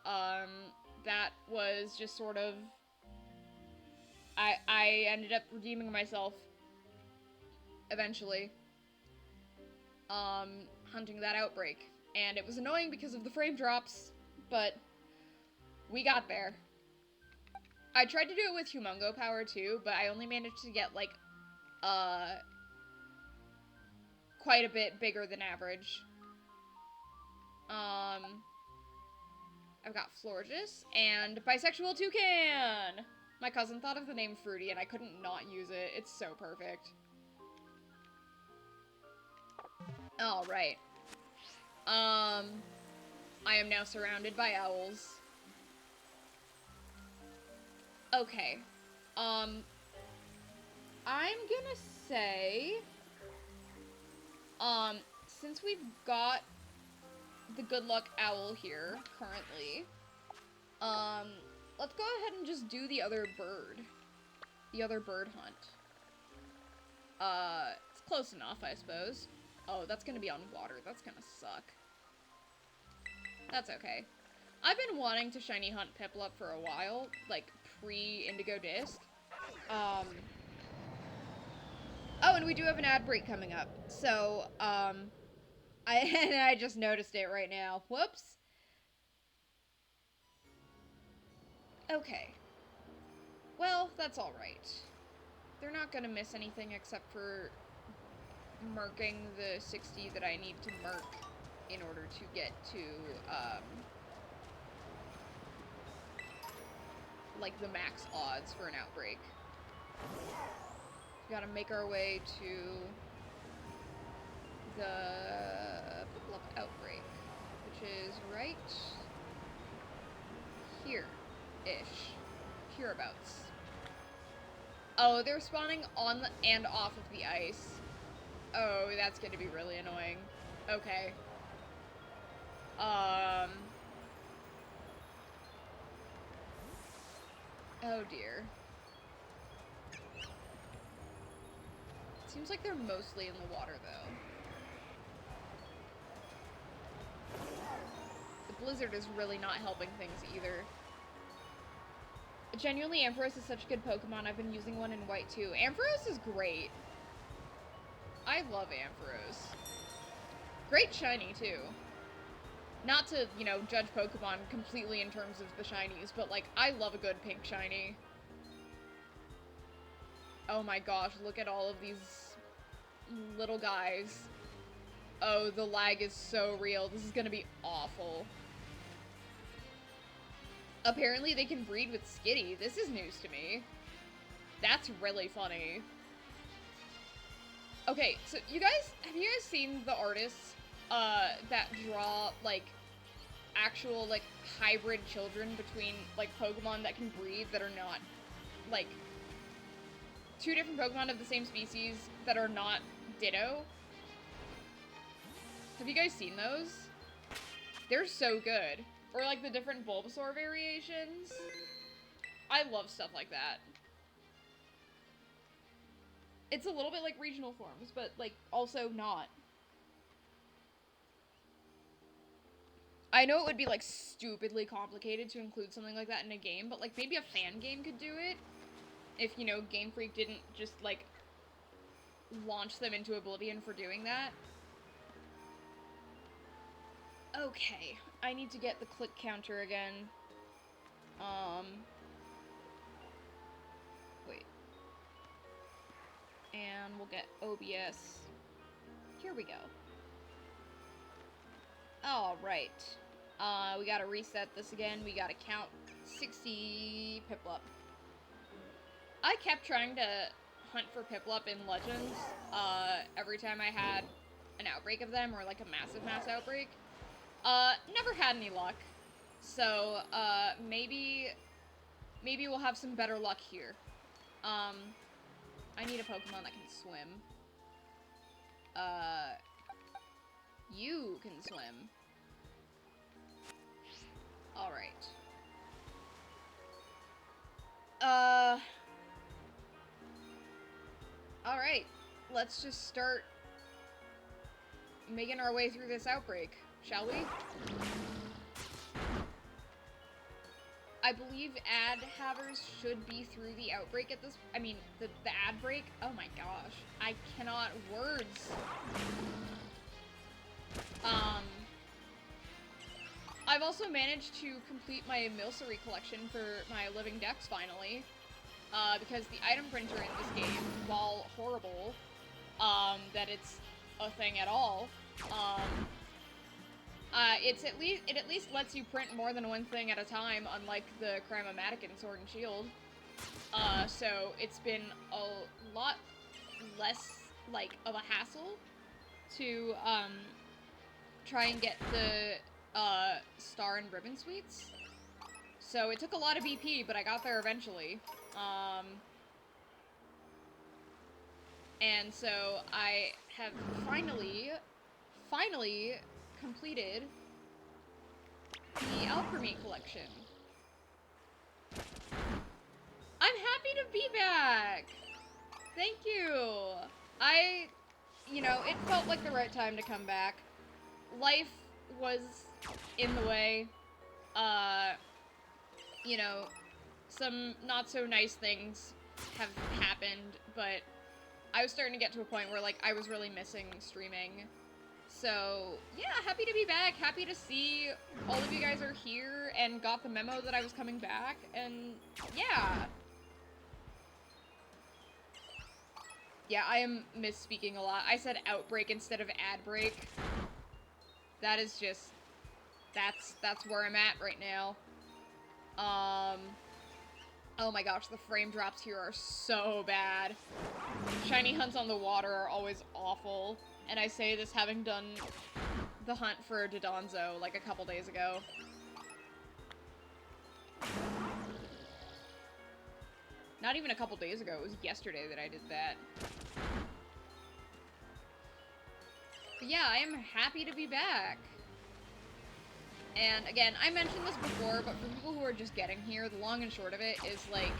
that was just sort of... I ended up redeeming myself, eventually, hunting that outbreak. And it was annoying because of the frame drops, but we got there. I tried to do it with Humongo Power, too, but I only managed to get, like, quite a bit bigger than average. I've got Florges and Bisexual Toucan! My cousin thought of the name Fruity and I couldn't not use it. It's so perfect. Alright. I am now surrounded by owls. Okay. I'm gonna say, since we've got the good luck owl here currently, let's go ahead and just do the other bird hunt. It's close enough, I suppose. Oh, that's gonna be on water. That's gonna suck. That's okay. I've been wanting to shiny hunt Piplup for a while, like pre-Indigo Disc. Oh, and we do have an ad break coming up. So, I just noticed it right now. Whoops. Okay. Well, that's alright. They're not gonna miss anything except for marking the 60 that I need to mark in order to get to, like the max odds for an outbreak. We gotta make our way to the Piplup outbreak, which is right here-ish. Hereabouts. Oh, they're spawning on and off of the ice. Oh, that's gonna be really annoying. Okay. Oh dear. Seems like they're mostly in the water, though. The blizzard is really not helping things either. Genuinely, Ampharos is such a good Pokemon. I've been using one in white, too. Ampharos is great. I love Ampharos. Great shiny, too. Not to, you know, judge Pokemon completely in terms of the shinies, but, like, I love a good pink shiny. Oh my gosh, look at all of these little guys. Oh, the lag is so real. This is gonna be awful. Apparently they can breed with Skitty. This is news to me. That's really funny. Okay, so have you guys seen the artists that draw like actual like hybrid children between like Pokemon that can breed that are not like two different Pokemon of the same species that are not Ditto? Have you guys seen those? They're so good. Or like the different Bulbasaur variations. I love stuff like that. It's a little bit like regional forms, but like also not. I know it would be like stupidly complicated to include something like that in a game, but like maybe a fan game could do it. If, you know, Game Freak didn't just like launch them into oblivion for doing that. Okay, I need to get the click counter again. Wait. And we'll get OBS. Here we go. Alright. We gotta reset this again. We gotta count 60 Piplup. I kept trying to hunt for Piplup in Legends, every time I had an outbreak of them, or like a mass outbreak. Never had any luck. So, maybe we'll have some better luck here. I need a Pokemon that can swim. You can swim. Alright. Alright. Let's just start making our way through this outbreak, shall we? I believe ad havers should be through the outbreak at this... I mean, the ad break? Oh my gosh. I cannot words. I've also managed to complete my Milcery collection for my Living Dex finally. Because the item printer in this game, while horrible, that it's a thing at all, it at least lets you print more than one thing at a time, unlike the Crymomatic in Sword and Shield. So it's been a lot less, like, of a hassle to, try and get the, Star and Ribbon Suites. So it took a lot of BP, but I got there eventually. And so I have finally completed the Alchemy collection. I'm happy to be back! Thank you! You know, it felt like the right time to come back. Life was in the way. You know, some not so nice things have happened, but I was starting to get to a point where, like, I was really missing streaming. So, yeah, happy to be back. Happy to see all of you guys are here and got the memo that I was coming back, and yeah. Yeah, I am misspeaking a lot. I said outbreak instead of ad break. That is just, that's where I'm at right now. Oh my gosh, the frame drops here are so bad. Shiny hunts on the water are always awful. And I say this having done the hunt for Dodonzo like a couple days ago. Not even a couple days ago, it was yesterday that I did that. But yeah, I am happy to be back. And again, I mentioned this before, but for people who are just getting here, the long and short of it is, like,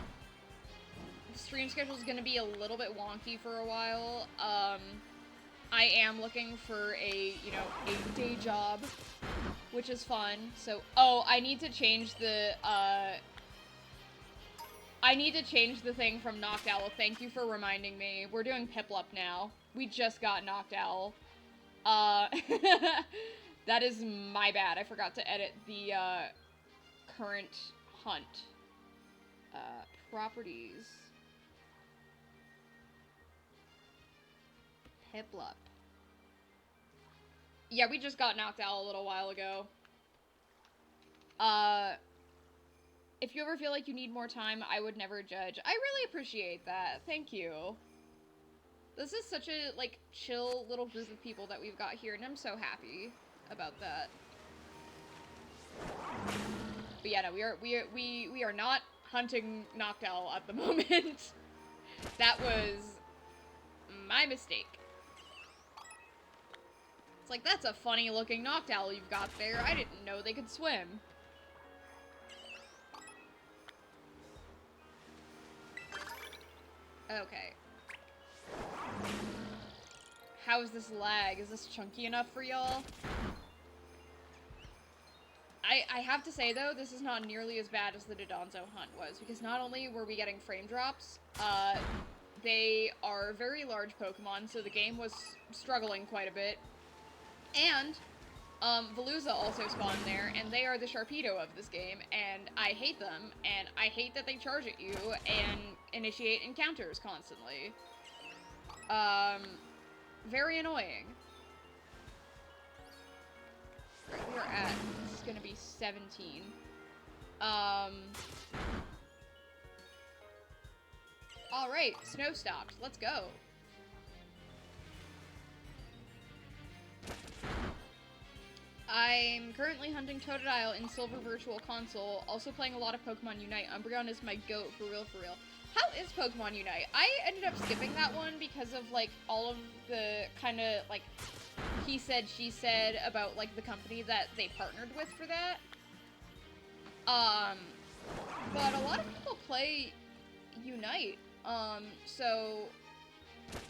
the stream schedule is going to be a little bit wonky for a while. I am looking for a, you know, a day job, which is fun. So, oh, I need to change the thing from Noctowl. Thank you for reminding me. We're doing Piplup now. We just got Noctowl. That is my bad. I forgot to edit the, current hunt. Properties. Piplup. Yeah, we just got Noctowl a little while ago. If you ever feel like you need more time, I would never judge. I really appreciate that. Thank you. This is such a, like, chill little group of people that we've got here, and I'm so happy about that. But yeah, no, we are not hunting Noctowl at the moment. That was my mistake. It's like, that's a funny looking Noctowl you've got there. I didn't know they could swim. Okay. How is this lag? Is this chunky enough for y'all? I have to say, though, this is not nearly as bad as the Dodonzo hunt was, because not only were we getting frame drops, they are very large Pokemon, so the game was struggling quite a bit. And, Veluza also spawned there, and they are the Sharpedo of this game, and I hate them, and I hate that they charge at you and initiate encounters constantly. Very annoying. Right, we are at, this is gonna be 17. Alright, snow stopped. Let's go. I'm currently hunting Totodile in Silver Virtual Console, also playing a lot of Pokemon Unite. Umbreon is my goat, for real, for real. How is Pokemon Unite? I ended up skipping that one because of, like, all of the kind of, like, he said, she said about, like, the company that they partnered with for that. But a lot of people play Unite. So,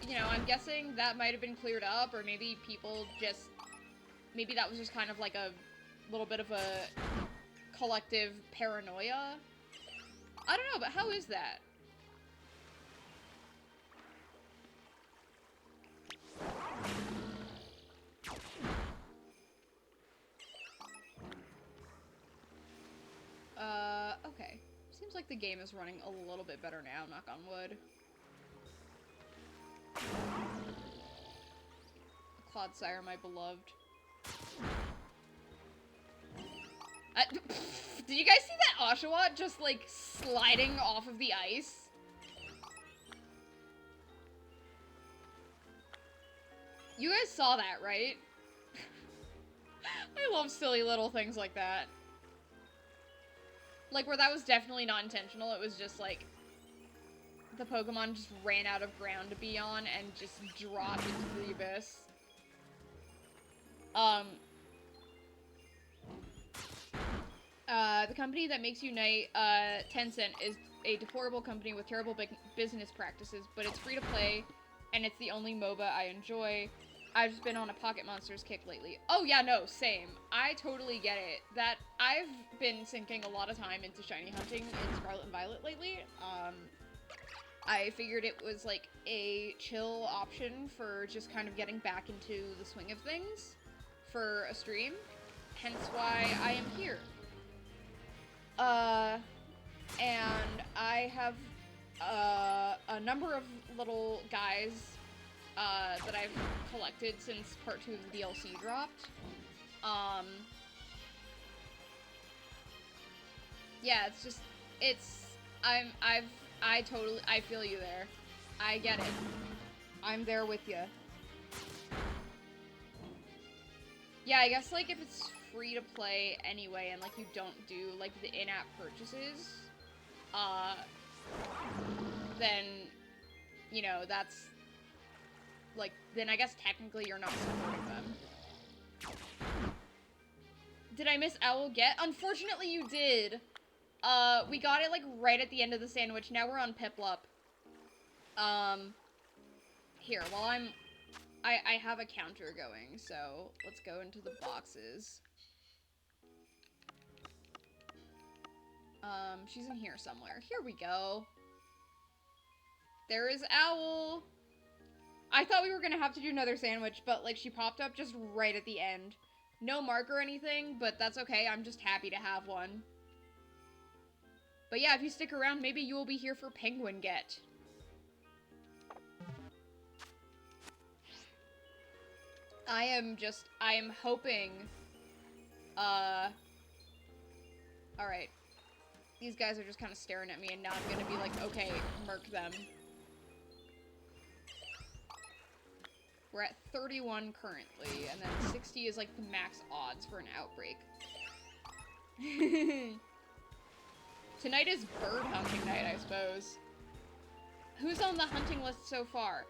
you know, I'm guessing that might have been cleared up, or maybe people just, maybe that was just kind of like a little bit of a collective paranoia. I don't know, but how is that? Okay. Seems like the game is running a little bit better now, knock on wood. Clodsire, my beloved. Did you guys see that Oshawott just, like, sliding off of the ice? You guys saw that, right? I love silly little things like that. Like, where that was definitely not intentional, it was just, like, the Pokemon just ran out of ground to be on and just dropped into the abyss. The company that makes Unite, Tencent, is a deplorable company with terrible business practices, but it's free to play, and it's the only MOBA I enjoy. I've just been on a Pocket Monsters kick lately. Oh yeah, no, same. I totally get it. That I've been sinking a lot of time into shiny hunting in Scarlet and Violet lately. I figured it was like a chill option for just kind of getting back into the swing of things for a stream, hence why I am here. And I have a number of little guys that I've collected since part 2 of the DLC dropped. Yeah, it's just, I feel you there. I get it. I'm there with you. Yeah, I guess, like, if it's free to play anyway, and, like, you don't do, like, the in-app purchases, then, you know, that's, like, then I guess technically you're not supporting them. Did I miss Owl Get? Unfortunately, you did. We got it, like, right at the end of the sandwich. Now we're on Piplup. Here, while I have a counter going, so let's go into the boxes. She's in here somewhere. Here we go. There is Owl. I thought we were gonna have to do another sandwich, but, like, she popped up just right at the end. No mark or anything, but that's okay. I'm just happy to have one. But yeah, if you stick around, maybe you will be here for Penguin Get. I am hoping, alright. These guys are just kind of staring at me, and now I'm gonna be like, okay, murk them. We're at 31 currently, and then 60 is, like, the max odds for an outbreak. Tonight is bird hunting night, I suppose. Who's on the hunting list so far?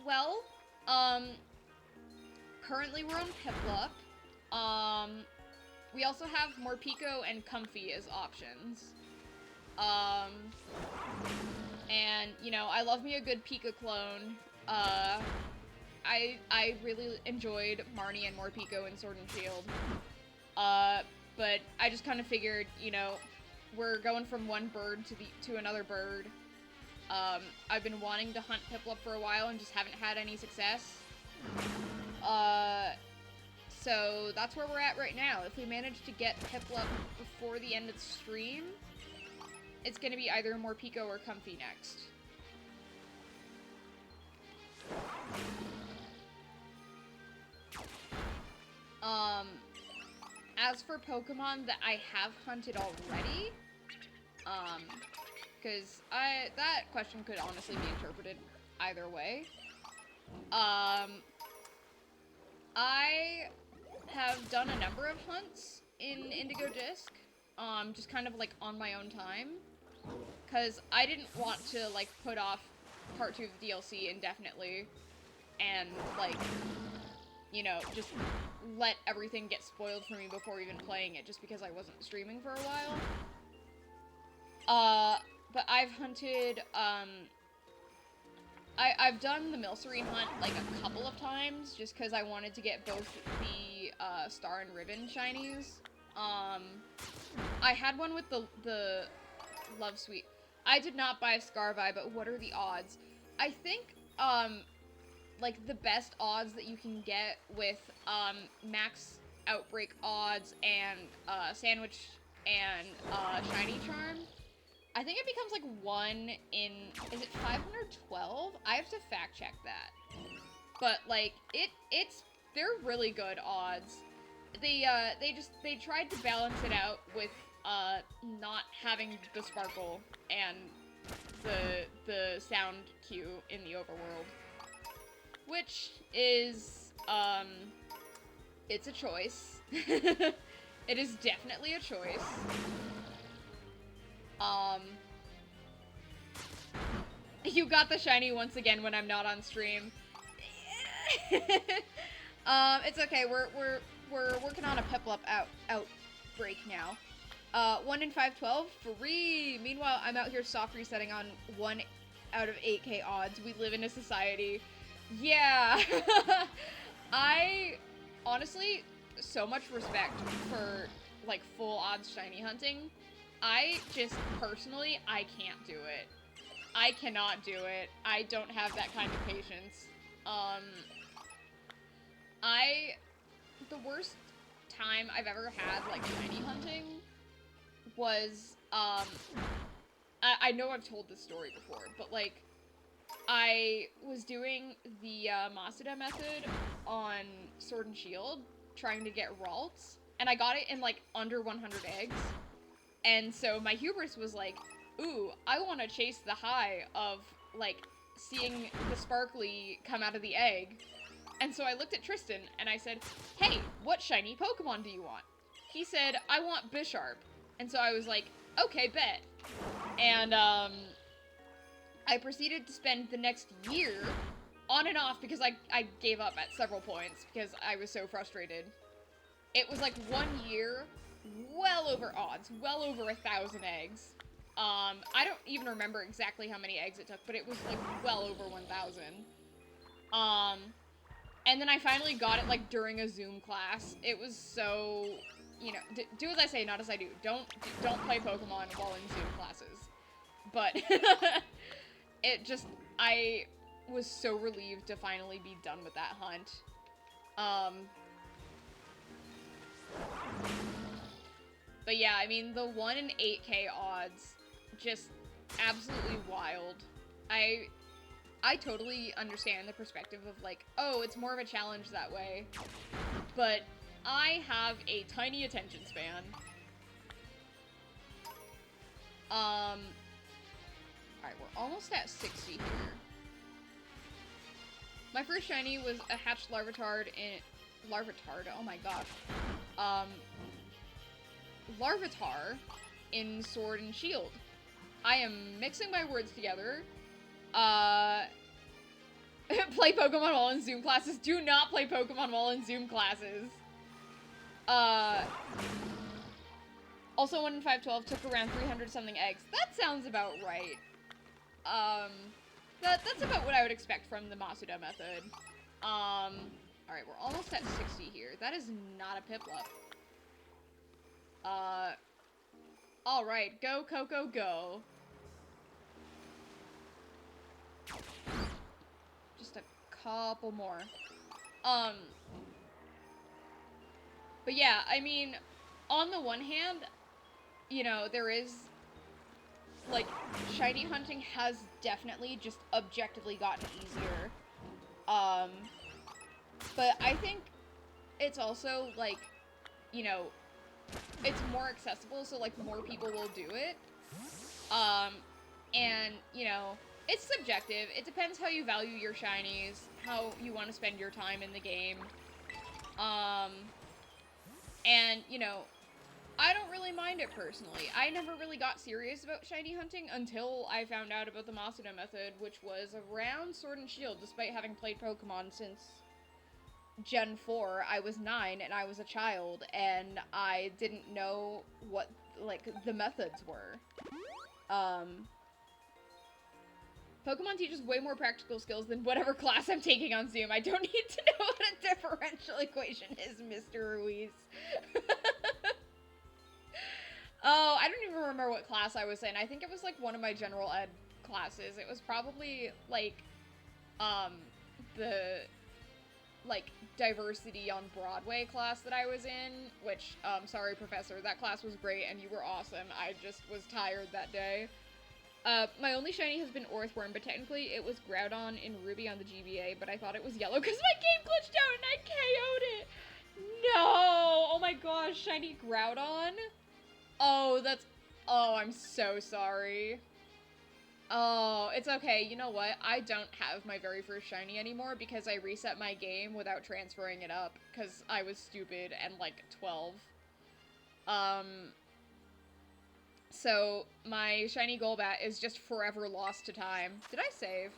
Well, currently we're on Piplup. We also have Morpeko and Comfy as options. And, you know, I love me a good Pika clone. I really enjoyed Marnie and Morpeko in Sword and Shield. But I just kind of figured, you know, we're going from one bird to another bird. I've been wanting to hunt Piplup for a while and just haven't had any success. So that's where we're at right now. If we manage to get Piplup before the end of the stream, it's gonna be either Morpeko or Comfy next. As for Pokemon that I have hunted already, because that question could honestly be interpreted either way. I have done a number of hunts in Indigo Disc, just kind of like on my own time, because I didn't want to like put off part 2 of the DLC indefinitely, and like, you know, just let everything get spoiled for me before even playing it, just because I wasn't streaming for a while. But I've hunted, I've done the Milcery hunt, like, a couple of times, just because I wanted to get both the, Star and Ribbon shinies. I had one with the Love Sweet. I did not buy a Scarvi, but what are the odds? I think, like, the best odds that you can get with, max Outbreak odds and, Sandwich and, Shiny Charm, I think it becomes, like, 1 in, is it 512? I have to fact check that. But, like, they're really good odds. They tried to balance it out with, not having the sparkle and the sound cue in the overworld. Which is, it's a choice. It is definitely a choice. You got the shiny once again when I'm not on stream. It's okay. We're working on a Piplup outbreak now. 1 in 512, free. Meanwhile, I'm out here soft resetting on 1 out of 8k odds. We live in a society. Yeah. I honestly so much respect for like full odds shiny hunting. I just personally I can't do it. I cannot do it. I don't have that kind of patience. The worst time I've ever had like shiny hunting was I know I've told this story before, but like I was doing the Masuda method on Sword and Shield, trying to get Ralts, and I got it in like under 100 eggs. And so my hubris was like, ooh, I want to chase the high of like seeing the sparkly come out of the egg. And so I looked at Tristan and I said, hey, what shiny Pokemon do you want? He said, I want Bisharp. And so I was like, okay, bet. And I proceeded to spend the next year on and off because I gave up at several points because I was so frustrated. It was like 1 year, well over odds, well over 1,000 eggs. I don't even remember exactly how many eggs it took, but it was like well over 1,000. And then I finally got it like during a Zoom class. It was so, you know, do as I say, not as I do. Don't play Pokemon while in Zoom classes. But it just, I was so relieved to finally be done with that hunt. But yeah, I mean, the 1 in 8k odds, just absolutely wild. I totally understand the perspective of like, oh, it's more of a challenge that way. But I have a tiny attention span. Alright, we're almost at 60 here. My first shiny was a hatched Larvitar in... Larvitar? Oh my gosh. Larvitar in Sword and Shield. I am mixing my words together. Play Pokemon while in Zoom classes. Do not play Pokemon while in Zoom classes. Also 1 in 512 took around 300 something eggs. That sounds about right. That's about what I would expect from the Masuda method. Alright, we're almost at 60 here. That is not a Piplup. Alright, go, Coco, go. Just a couple more. But yeah, I mean, on the one hand, you know, there is, like, shiny hunting has definitely just objectively gotten easier. But I think it's also, like, you know, it's more accessible, so, like, more people will do it. And, you know, it's subjective. It depends how you value your shinies, how you want to spend your time in the game. And, you know, I don't really mind it personally. I never really got serious about shiny hunting until I found out about the Masuda method, which was around Sword and Shield, despite having played Pokemon since Gen 4. I was 9 and I was a child, and I didn't know what, like, the methods were. Pokemon teaches way more practical skills than whatever class I'm taking on Zoom. I don't need to know what a differential equation is, Mr. Ruiz. Oh, I don't even remember what class I was in. I think it was, like, one of my general ed classes. It was probably, like, the, like, diversity on Broadway class that I was in, which, sorry, professor, that class was great and you were awesome. I just was tired that day. My only shiny has been Orthworm, but technically it was Groudon in Ruby on the GBA, but I thought it was yellow because my game glitched out and I KO'd it! No! Oh my gosh, shiny Groudon? Oh, that's... Oh, I'm so sorry. Oh, it's okay. You know what? I don't have my very first shiny anymore because I reset my game without transferring it up because I was stupid and, like, 12. So, my shiny Golbat is just forever lost to time. Did I save?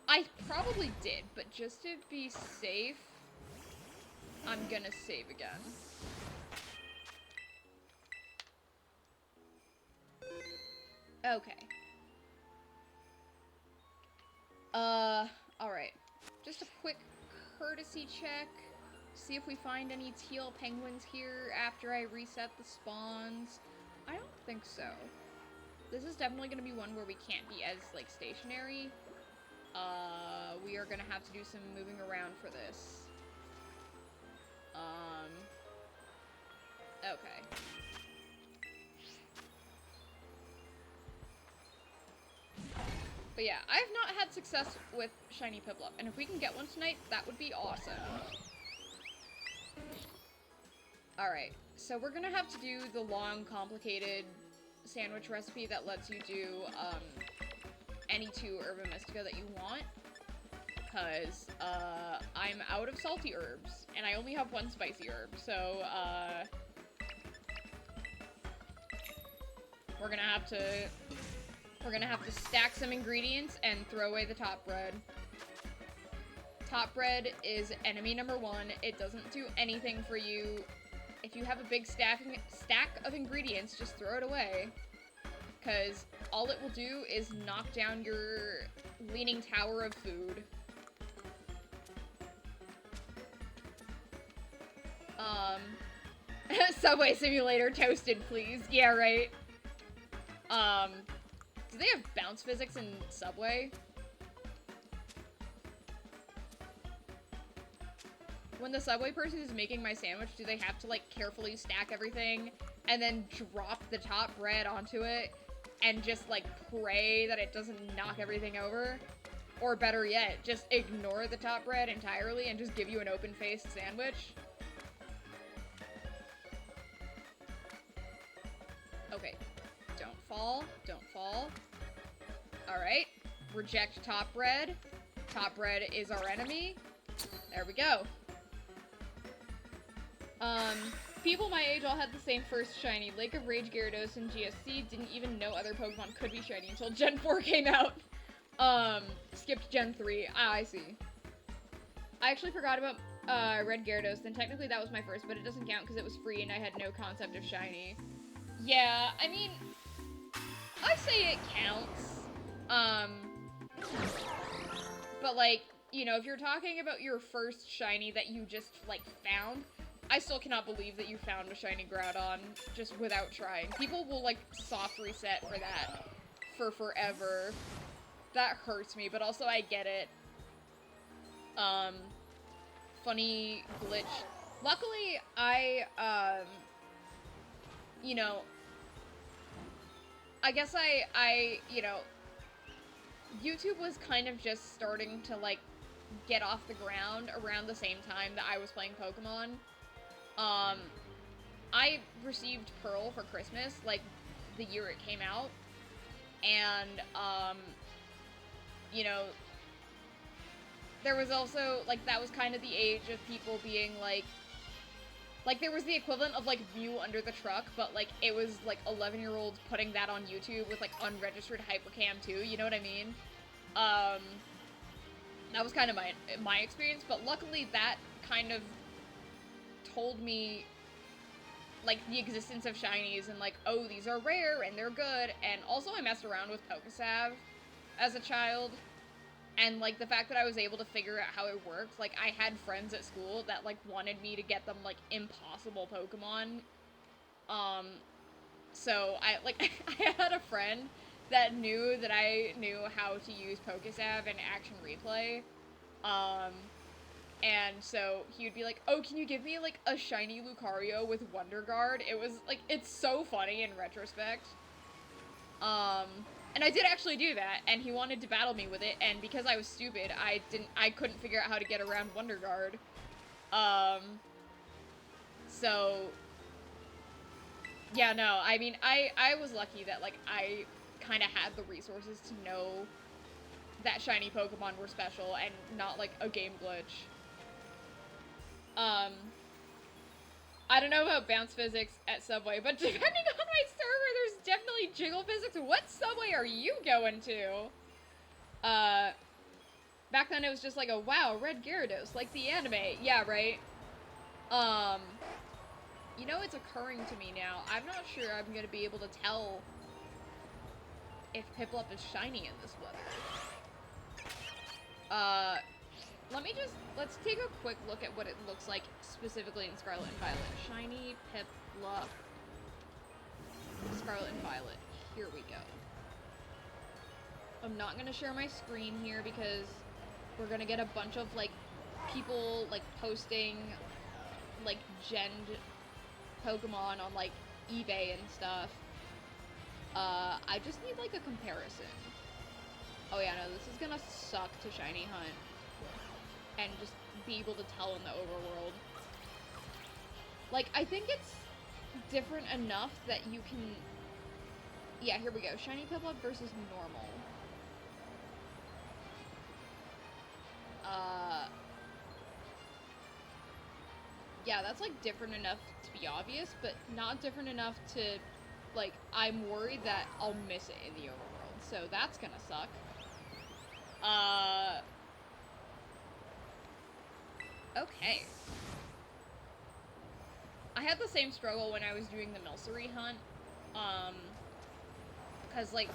I probably did, but just to be safe, I'm gonna save again. Okay. Alright. Just a quick courtesy check. See if we find any teal penguins here after I reset the spawns. I don't think so. This is definitely gonna be one where we can't be as, like, stationary. We are gonna have to do some moving around for this. Okay. But yeah, I have not had success with shiny Piplup, and if we can get one tonight, that would be awesome. Alright, so we're gonna have to do the long, complicated sandwich recipe that lets you do, any 2 Herba Mystica that you want. Because, I'm out of salty herbs, and I only have 1 spicy herb, so, we're gonna have to stack some ingredients and throw away the top bread. Top bread is enemy number 1. It doesn't do anything for you. If you have a big stack of ingredients, just throw it away. Because all it will do is knock down your leaning tower of food. Subway Simulator toasted, please. Yeah, right. Do they have bounce physics in Subway? When the Subway person is making my sandwich, do they have to, like, carefully stack everything and then drop the top bread onto it and just, like, pray that it doesn't knock everything over? Or better yet, just ignore the top bread entirely and just give you an open-faced sandwich? Okay. Don't fall. Don't fall. Alright. Reject top bread. Top bread is our enemy. There we go. People my age all had the same first shiny. Lake of Rage Gyarados and GSC didn't even know other Pokemon could be shiny until Gen 4 came out. Skipped Gen 3. Ah, I see. I actually forgot about, Red Gyarados, then technically that was my first, but it doesn't count because it was free and I had no concept of shiny. Yeah, I mean, I say it counts. But like, you know, if you're talking about your first shiny that you just, like, found, I still cannot believe that you found a shiny Groudon just without trying. People will, like, soft reset for that for forever. That hurts me, but also I get it. Funny glitch. Luckily, you know, I guess you know, YouTube was kind of just starting to, like, get off the ground around the same time that I was playing Pokemon. I received Pearl for Christmas, like, the year it came out, and, you know, there was also, like, that was kind of the age of people being, like, there was the equivalent of, like, View Under the Truck, but, like, it was, like, 11-year-olds putting that on YouTube with, like, unregistered hypercam, too, you know what I mean? That was kind of my experience, but luckily that kind of told me, like, the existence of shinies, and, like, oh, these are rare, and they're good, and also I messed around with Pokesav as a child, and, like, the fact that I was able to figure out how it worked, like, I had friends at school that, like, wanted me to get them, like, impossible Pokemon, so I had a friend that knew that I knew how to use Pokesav and Action Replay, and so he would be like, oh, can you give me, like, a shiny Lucario with Wonder Guard? It was, like, it's so funny in retrospect. And I did actually do that, and he wanted to battle me with it, and because I was stupid, I couldn't figure out how to get around Wonder Guard. So, yeah, no, I mean, I was lucky that, like, I kind of had the resources to know that shiny Pokemon were special and not, like, a game glitch. I don't know about bounce physics at Subway, but depending on my server, there's definitely jiggle physics. What Subway are you going to? Back then it was just like a, wow, red Gyarados, like the anime. Yeah, right? You know, it's occurring to me now. I'm not sure I'm gonna be able to tell if Piplup is shiny in this weather. Let's take a quick look at what it looks like specifically in Scarlet and Violet. Shiny Piplup. Scarlet and Violet. Here we go. I'm not gonna share my screen here because we're gonna get a bunch of, like, people, like, posting, like, genned Pokemon on, like, eBay and stuff. I just need, like, a comparison. Oh yeah, no, this is gonna suck to shiny hunt. And just be able to tell in the overworld. Like, I think it's different enough that you can... Yeah, here we go. Shiny Piplup versus normal. Yeah, that's, like, different enough to be obvious, but not different enough to, like, I'm worried that I'll miss it in the overworld, so that's gonna suck. Okay. I had the same struggle when I was doing the Milcery hunt, because, like,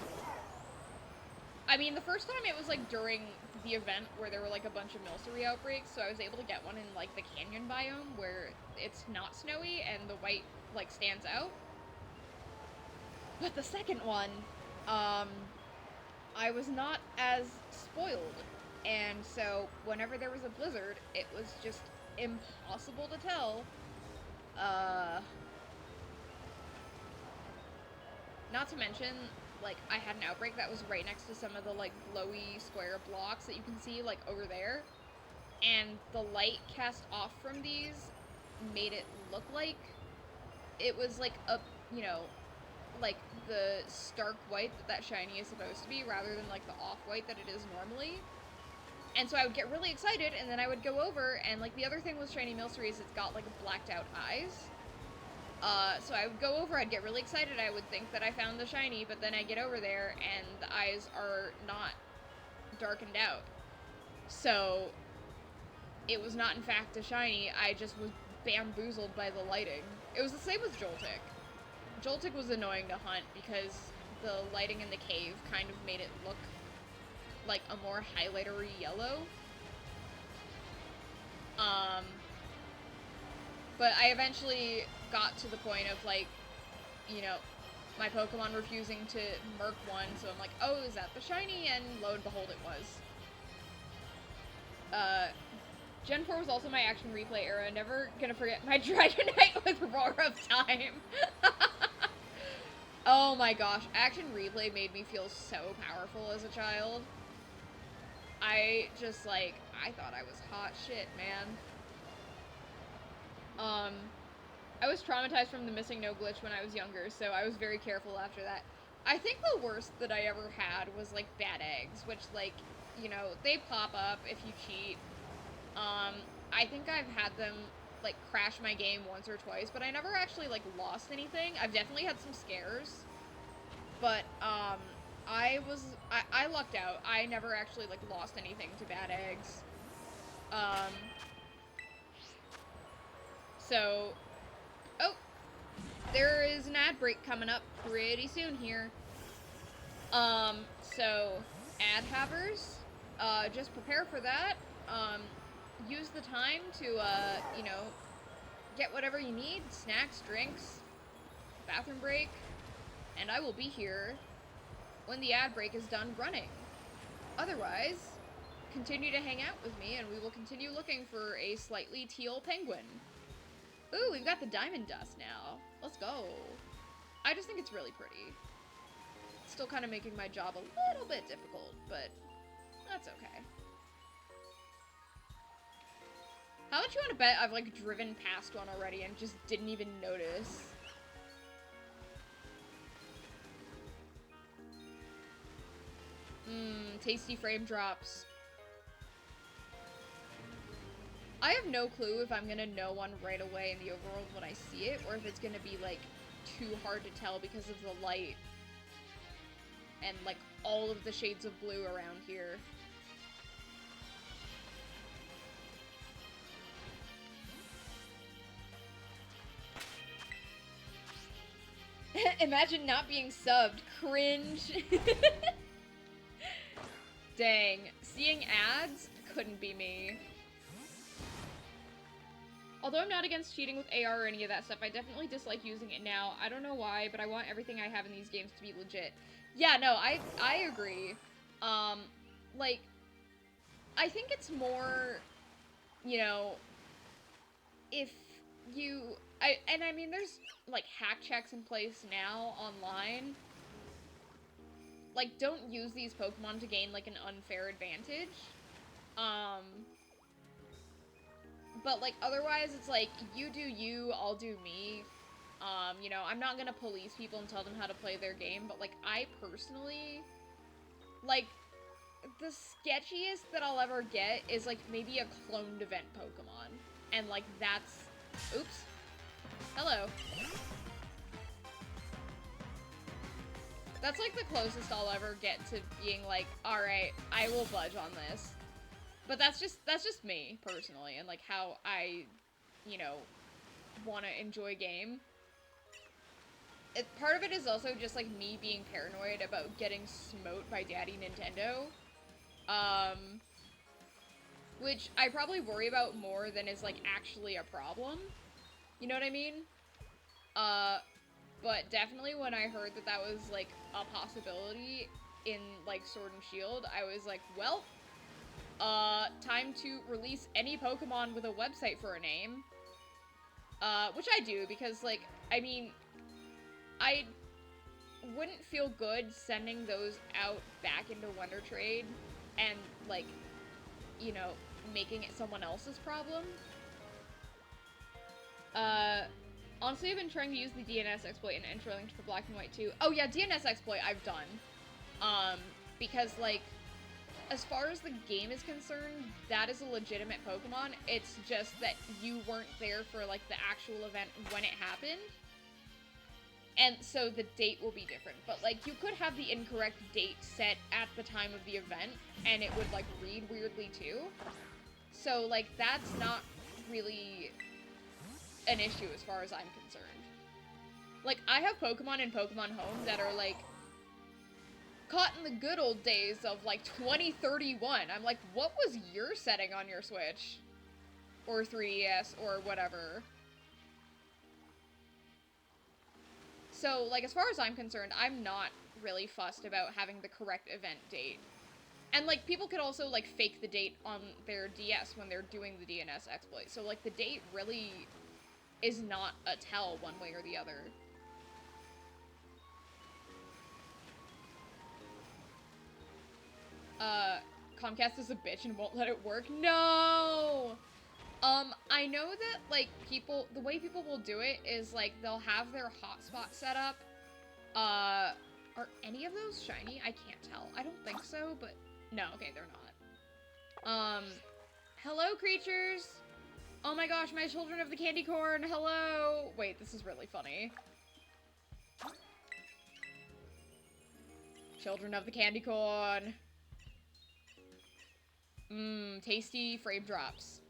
I mean, the first time it was, like, during the event where there were, like, a bunch of Milcery outbreaks, so I was able to get one in, like, the canyon biome where it's not snowy and the white, like, stands out. But the second one, I was not as spoiled, and so whenever there was a blizzard, it was just impossible to tell. Not to mention, like, I had an outbreak that was right next to some of the, like, glowy square blocks that you can see, like, over there. And the light cast off from these made it look like it was, like, a, you know, like, the stark white that shiny is supposed to be, rather than, like, the off-white that it is normally. And so I would get really excited, and then I would go over, and, like, the other thing with shiny Milcery is it's got, like, blacked-out eyes. So I would go over, I'd get really excited, I would think that I found the shiny, but then I get over there, and the eyes are not darkened out. So, it was not in fact a shiny, I just was bamboozled by the lighting. It was the same with Joltik. Joltik was annoying to hunt because the lighting in the cave kind of made it look like a more highlightery yellow. But I eventually got to the point of, like, you know, my Pokemon refusing to murk one, so I'm like, oh, is that the shiny? And lo and behold, it was. Gen 4 was also my action replay era. Never gonna forget my Dragonite with Roar of Time. Oh my gosh, action replay made me feel so powerful as a child. I just, like, I thought I was hot shit, man. I was traumatized from the missing no glitch when I was younger, so I was very careful after that. I think the worst that I ever had was, like, bad eggs, which, like, you know, they pop up if you cheat. I think I've had them, like, crash my game once or twice, but I never actually, like, lost anything. I've definitely had some scares, but, I lucked out. I never actually, like, lost anything to bad eggs. So, oh, there is an ad break coming up pretty soon here. So, ad havers, just prepare for that. Use the time to, you know, get whatever you need, snacks, drinks, bathroom break, and I will be here when the ad break is done running. Otherwise, continue to hang out with me and we will continue looking for a slightly teal penguin. Ooh, we've got the diamond dust now. Let's go. I just think it's really pretty. It's still kind of making my job a little bit difficult, but that's okay. How much you want to bet I've, like, driven past one already and just didn't even notice? Tasty frame drops. I have no clue if I'm gonna know one right away in the overworld when I see it, or if it's gonna be, like, too hard to tell because of the light. And, like, all of the shades of blue around here. Imagine not being subbed. Cringe. Dang. Seeing ads? Couldn't be me. Although I'm not against cheating with AR or any of that stuff, I definitely dislike using it now. I don't know why, but I want everything I have in these games to be legit. Yeah, no, I agree. Like, I think it's more, you know, if you... I mean, there's, like, hack checks in place now online. Like, don't use these Pokemon to gain, like, an unfair advantage. But, like, otherwise, it's like, you do you, I'll do me. You know, I'm not gonna police people and tell them how to play their game, but, like, I personally, like, the sketchiest that I'll ever get is, like, maybe a cloned event Pokemon. And, like, that's... Oops. Hello. That's, like, the closest I'll ever get to being like, alright, I will budge on this. But that's just me, personally, and, like, how I, you know, want to enjoy game. Part of it is also just, like, me being paranoid about getting smote by Daddy Nintendo. Which I probably worry about more than is, like, actually a problem. You know what I mean? But definitely when I heard that that was, like, a possibility in, like, Sword and Shield, I was like, well, time to release any Pokemon with a website for a name. Which I do, because, like, I mean, I wouldn't feel good sending those out back into Wonder Trade and, like, you know, making it someone else's problem. Honestly, I've been trying to use the DNS exploit in Interlinked for Black and White too. Oh yeah, DNS exploit I've done. Because, like, as far as the game is concerned, that is a legitimate Pokemon. It's just that you weren't there for, like, the actual event when it happened. And so the date will be different. But, like, you could have the incorrect date set at the time of the event, and it would, like, read weirdly too. So, like, that's not really an issue as far as I'm concerned. Like, I have Pokemon in Pokemon Home that are, like, caught in the good old days of, like, 2031. I'm like, what was your setting on your Switch? Or 3DS, or whatever. So, like, as far as I'm concerned, I'm not really fussed about having the correct event date. And, like, people could also, like, fake the date on their DS when they're doing the DNS exploit. So, like, the date really is not a tell one way or the other. Comcast is a bitch and won't let it work. No! I know that, like, the way people will do it is, like, they'll have their hotspot set up. Are any of those shiny? I can't tell. I don't think so, but no, okay, they're not. Hello, creatures! Oh my gosh, my children of the candy corn, hello! Wait, this is really funny. Children of the candy corn. Mmm, tasty frame drops.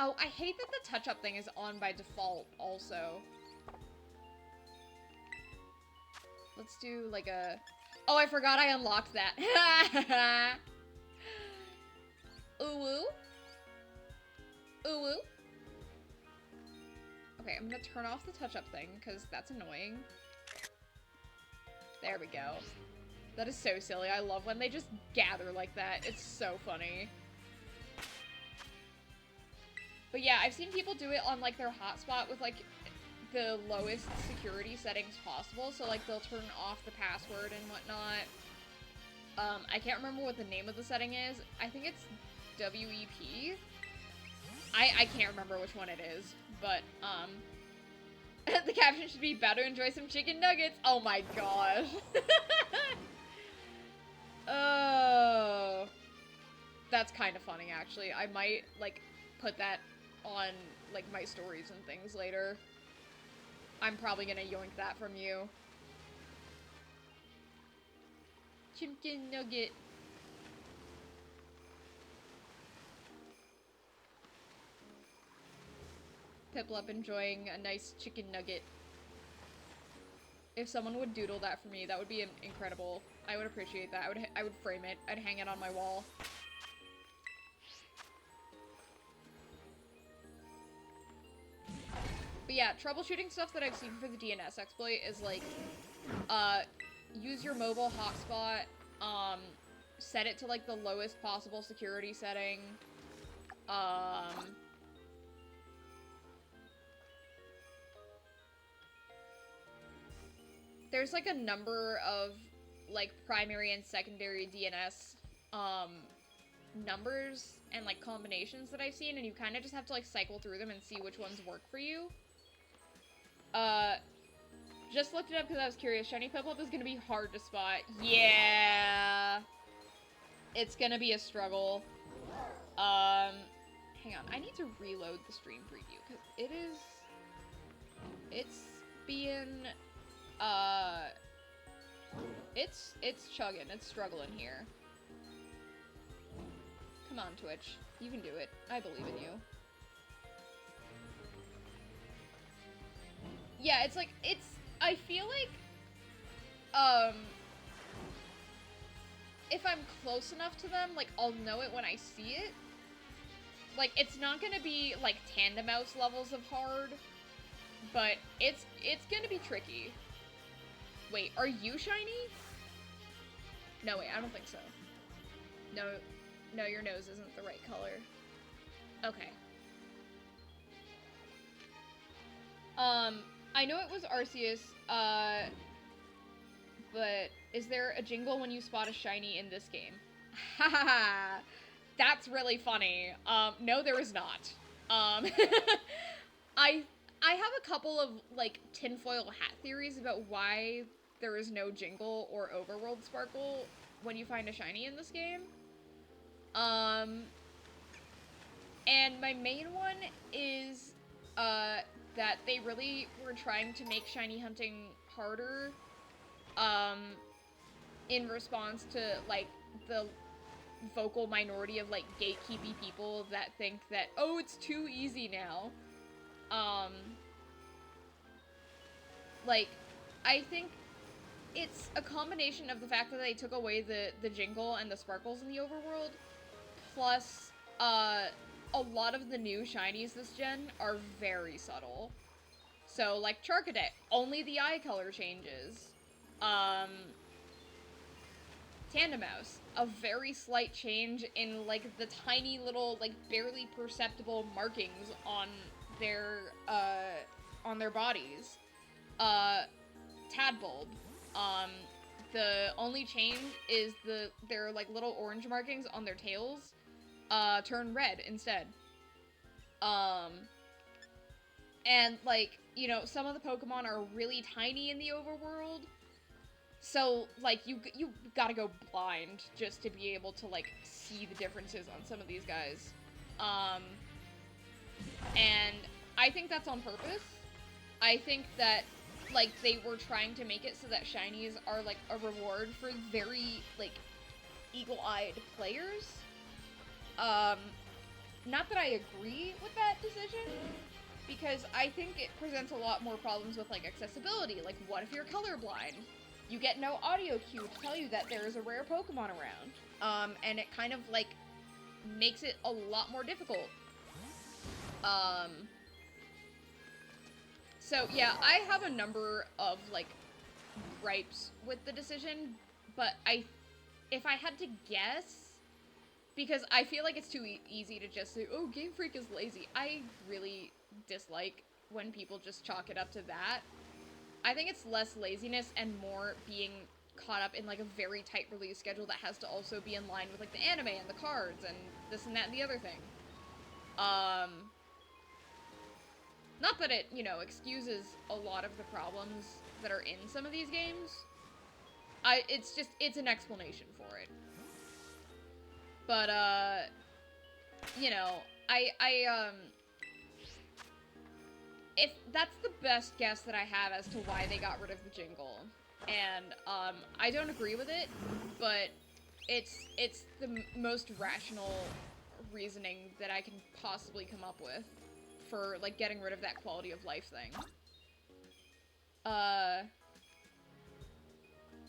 Oh, I hate that the touch-up thing is on by default, also. Let's do, like, a... Oh, I forgot I unlocked that. Ooh-woo. Ooh-woo. Okay, I'm gonna turn off the touch-up thing, because that's annoying. There we go. That is so silly. I love when they just gather like that. It's so funny. But yeah, I've seen people do it on, like, their hotspot with, like, the lowest security settings possible. So, like, they'll turn off the password and whatnot. I can't remember what the name of the setting is. I think it's WEP. I can't remember which one it is. But, the caption should be, "About to enjoy some chicken nuggets." Oh my gosh. Oh. That's kind of funny, actually. I might, like, put that on, like, my stories and things later. I'm probably gonna yoink that from you. Chicken nugget. Piplup enjoying a nice chicken nugget. If someone would doodle that for me, that would be incredible. I would appreciate that. I would frame it. I'd hang it on my wall. But yeah, troubleshooting stuff that I've seen for the DNS exploit is like, use your mobile hotspot, set it to like the lowest possible security setting, there's like a number of like primary and secondary DNS, numbers and like combinations that I've seen, and you kind of just have to like cycle through them and see which ones work for you. Just looked it up because I was curious. Shiny Piplup is gonna be hard to spot. Yeah. It's gonna be a struggle. Hang on. I need to reload the stream preview because it's being, it's chugging. It's struggling here. Come on, Twitch. You can do it. I believe in you. Yeah, it's like, I feel like, if I'm close enough to them, like, I'll know it when I see it. Like, it's not gonna be, like, Tandem Mouse levels of hard, but it's gonna be tricky. Wait, are you shiny? No, wait, I don't think so. No, your nose isn't the right color. Okay. I know it was Arceus, but is there a jingle when you spot a shiny in this game? Haha, that's really funny. No, there is not. I have a couple of, like, tinfoil hat theories about why there is no jingle or overworld sparkle when you find a shiny in this game. And my main one is, that they really were trying to make shiny hunting harder, in response to, like, the vocal minority of, like, gatekeepy people that think that, oh, it's too easy now. Like, I think it's a combination of the fact that they took away the jingle and the sparkles in the overworld, plus, a lot of the new shinies this gen are very subtle. So, like, Charcadet, only the eye color changes. Tandemouse, a very slight change in, like, the tiny little, like, barely perceptible markings on their bodies. Tadbulb, the only change is their, like, little orange markings on their tails, turn red instead. And, like, you know, some of the Pokemon are really tiny in the overworld, so, like, you gotta go blind just to be able to, like, see the differences on some of these guys. And I think that's on purpose. I think that, like, they were trying to make it so that shinies are, like, a reward for very, like, eagle-eyed players. Not that I agree with that decision, because I think it presents a lot more problems with, like, accessibility. Like, what if you're colorblind? You get no audio cue to tell you that there is a rare Pokemon around. And it kind of, like, makes it a lot more difficult. So, yeah, I have a number of, like, gripes with the decision, but if I had to guess, because I feel like it's too easy to just say, oh, Game Freak is lazy. I really dislike when people just chalk it up to that. I think it's less laziness and more being caught up in, like, a very tight release schedule that has to also be in line with, like, the anime and the cards and this and that and the other thing. Not that it, you know, excuses a lot of the problems that are in some of these games. It's an explanation for it. But, you know, if that's the best guess that I have as to why they got rid of the jingle. And, I don't agree with it, but it's the most rational reasoning that I can possibly come up with for, like, getting rid of that quality of life thing. I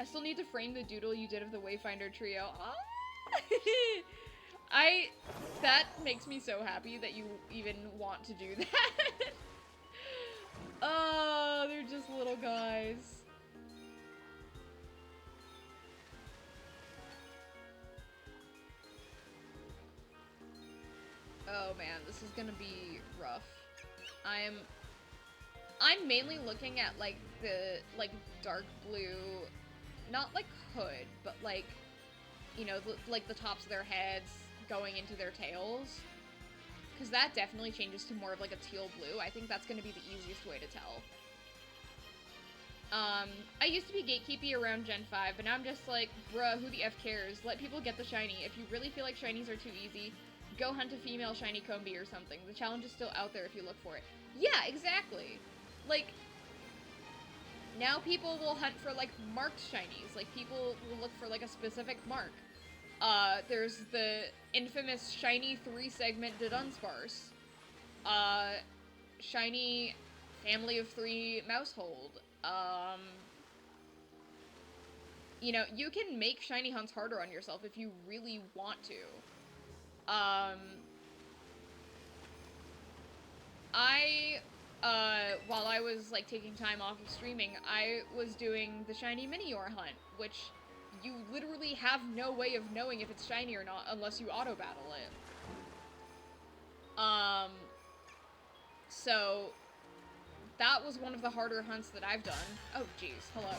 still need to frame the doodle you did of the Wayfinder trio. That makes me so happy that you even want to do that. Oh, they're just little guys. Oh man, this is gonna be rough. I'm mainly looking at, like, the, like, dark blue, not, like, hood, but, like, you know, like, the tops of their heads going into their tails. Because that definitely changes to more of, like, a teal blue. I think that's gonna be the easiest way to tell. I used to be gatekeepy around Gen 5, but now I'm just like, bruh, who the F cares? Let people get the shiny. If you really feel like shinies are too easy, go hunt a female shiny Combi or something. The challenge is still out there if you look for it. Yeah, exactly. Like, now people will hunt for, like, marked shinies. Like, people will look for, like, a specific mark. There's the infamous shiny 3-segment Dunsparce. Shiny family of 3 Mousehold. You know, you can make shiny hunts harder on yourself if you really want to. While I was, like, taking time off of streaming, I was doing the shiny Minior hunt, which you literally have no way of knowing if it's shiny or not unless you auto-battle it. So that was one of the harder hunts that I've done. Oh, jeez. Hello.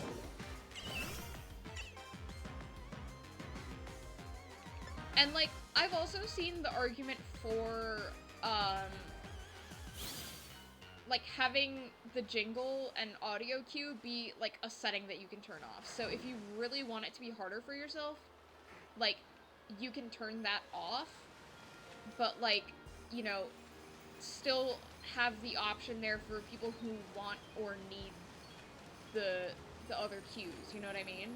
And, like, I've also seen the argument for, like, having the jingle and audio cue be, like, a setting that you can turn off. So if you really want it to be harder for yourself, like, you can turn that off, but, like, you know, still have the option there for people who want or need the other cues, you know what I mean?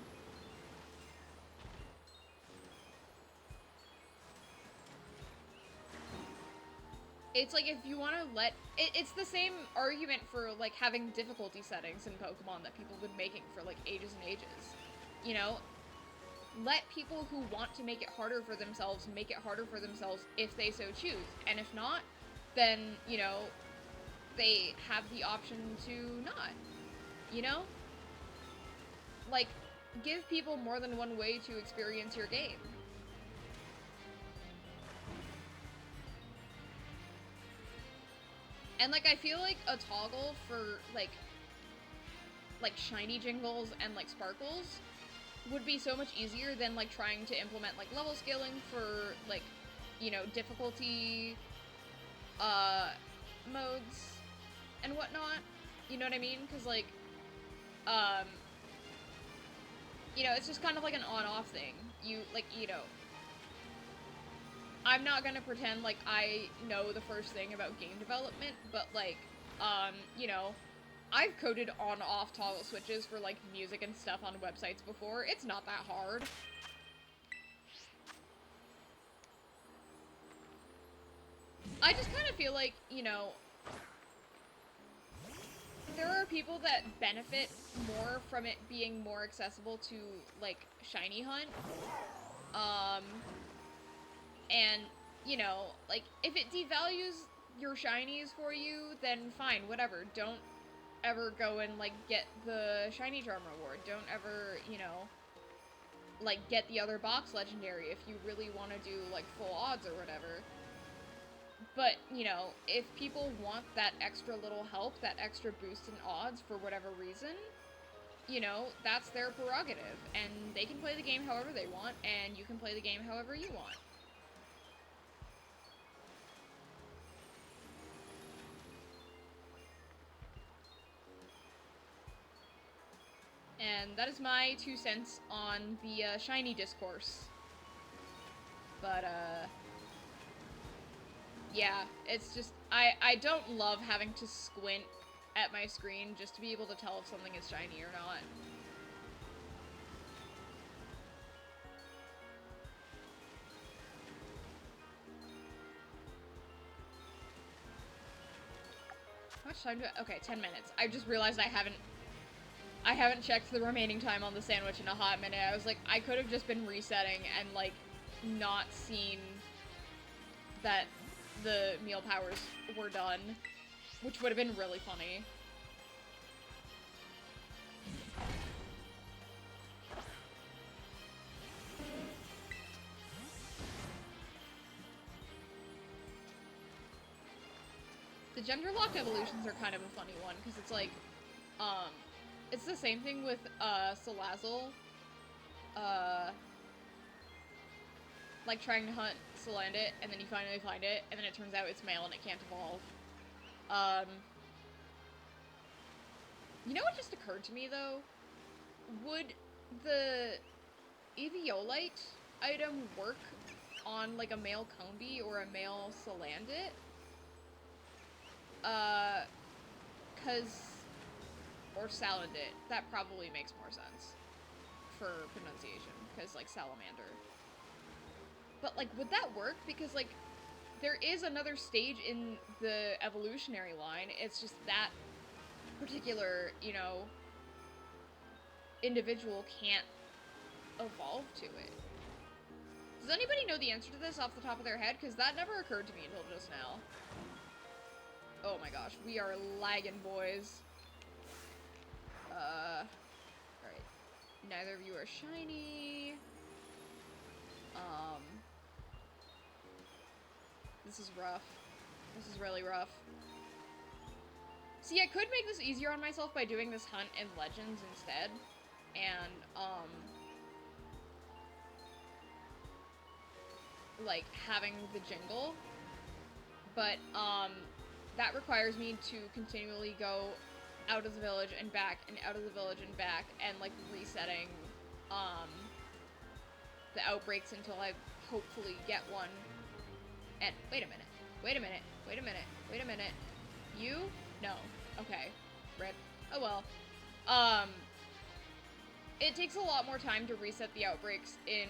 It's like if you want to let... It's the same argument for, like, having difficulty settings in Pokemon that people have been making for, like, ages and ages. You know? Let people who want to make it harder for themselves make it harder for themselves if they so choose. And if not, then, you know, they have the option to not. You know? Like, give people more than one way to experience your game. And, like, I feel like a toggle for, like, shiny jingles and, like, sparkles would be so much easier than, like, trying to implement, like, level scaling for, like, you know, difficulty, modes and whatnot. You know what I mean? Because, like, you know, it's just kind of like an on-off thing. You, like, you know, I'm not gonna pretend like I know the first thing about game development, but, like, you know, I've coded on-off toggle switches for, like, music and stuff on websites before. It's not that hard. I just kind of feel like, you know, there are people that benefit more from it being more accessible to, like, shiny hunt. And, you know, like, if it devalues your shinies for you, then fine, whatever. Don't ever go and, like, get the shiny charm reward. Don't ever, you know, like, get the other box legendary if you really want to do, like, full odds or whatever. But, you know, if people want that extra little help, that extra boost in odds for whatever reason, you know, that's their prerogative. And they can play the game however they want, and you can play the game however you want. And that is my 2 cents on the shiny discourse. But, yeah, it's just, I don't love having to squint at my screen just to be able to tell if something is shiny or not. How much time do I, okay, 10 minutes. I just realized I haven't checked the remaining time on the sandwich in a hot minute. I was like, I could have just been resetting and, like, not seen that the meal powers were done, which would have been really funny. The gender-locked evolutions are kind of a funny one, because it's like, it's the same thing with, Salazzle. Like, trying to hunt Salandit, and then you finally find it, and then it turns out it's male and it can't evolve. You know what just occurred to me, though? Would the Eviolite item work on, like, a male Combi or a male Salandit? Or Salandit. That probably makes more sense for pronunciation, because, like, salamander. But, like, would that work? Because, like, there is another stage in the evolutionary line. It's just that particular, you know, individual can't evolve to it. Does anybody know the answer to this off the top of their head? Because that never occurred to me until just now. Oh my gosh, we are lagging, boys. Alright. Neither of you are shiny. This is rough. This is really rough. See, I could make this easier on myself by doing this hunt in Legends instead. And, like, having the jingle. But, that requires me to continually go out of the village and back, and out of the village and back, and, like, resetting, the outbreaks until I hopefully get one. And, wait a minute. Wait a minute. Wait a minute. Wait a minute. You? No. Okay. Rip. Oh well. It takes a lot more time to reset the outbreaks in,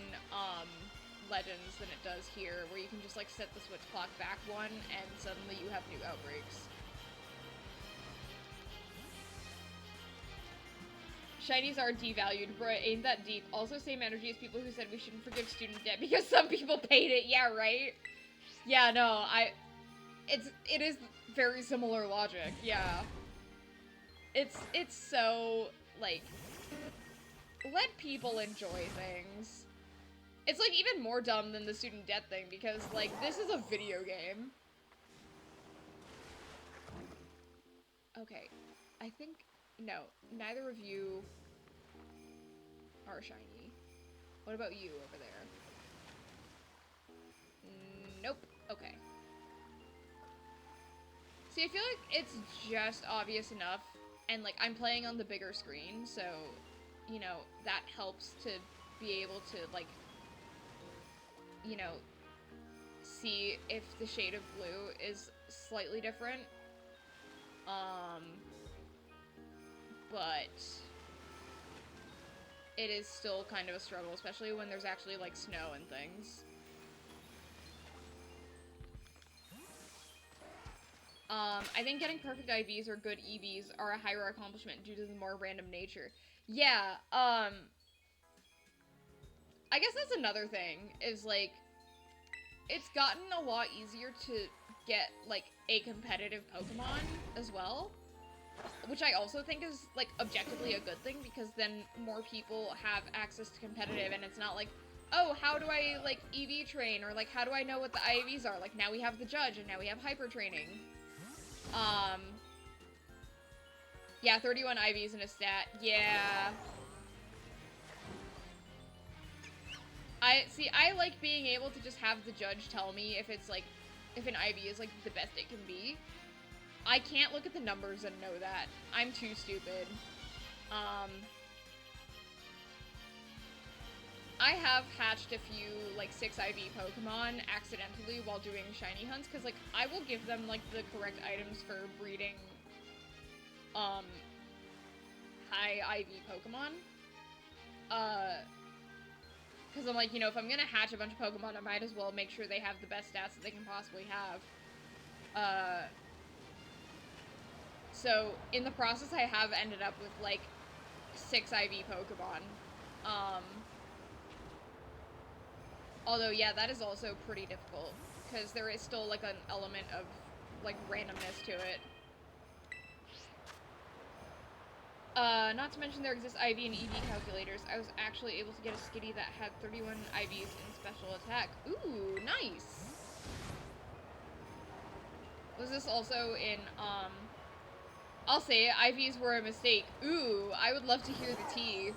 Legends than it does here, where you can just, like, set the switch clock back one, and suddenly you have new outbreaks. Shinies are devalued, bruh, ain't that deep. Also same energy as people who said we shouldn't forgive student debt because some people paid it, yeah, right? Yeah, no, it is very similar logic, yeah. It's so, like, let people enjoy things. It's, like, even more dumb than the student debt thing, because, like, this is a video game. Okay, I think, no, neither of you are shiny. What about you over there? Nope. Okay. See, I feel like it's just obvious enough, and, like, I'm playing on the bigger screen, so, you know, that helps to be able to, like, you know, see if the shade of blue is slightly different. But it is still kind of a struggle, especially when there's actually, like, snow and things. I think getting perfect IVs or good EVs are a higher accomplishment due to the more random nature. Yeah, I guess that's another thing, is, like, it's gotten a lot easier to get, like, a competitive Pokemon as well. Which I also think is, like, objectively a good thing, because then more people have access to competitive, and it's not like, oh, how do I, like, EV train, or, like, how do I know what the IVs are? Like, now we have the judge, and now we have hyper training. Yeah, 31 IVs in a stat. Yeah. I like being able to just have the judge tell me if it's, like, if an IV is, like, the best it can be. I can't look at the numbers and know that. I'm too stupid. I have hatched a few, like, 6 IV Pokemon accidentally while doing shiny hunts, because, like, I will give them, like, the correct items for breeding, high IV Pokemon. Because I'm like, you know, if I'm gonna hatch a bunch of Pokemon, I might as well make sure they have the best stats that they can possibly have. So, in the process, I have ended up with, like, 6 IV Pokemon. Although, yeah, that is also pretty difficult, because there is still, like, an element of, like, randomness to it. Not to mention there exists IV and EV calculators. I was actually able to get a skitty that had 31 IVs in special attack. Ooh, nice! Was this also in, I'll say it, IVs were a mistake. Ooh, I would love to hear the tea.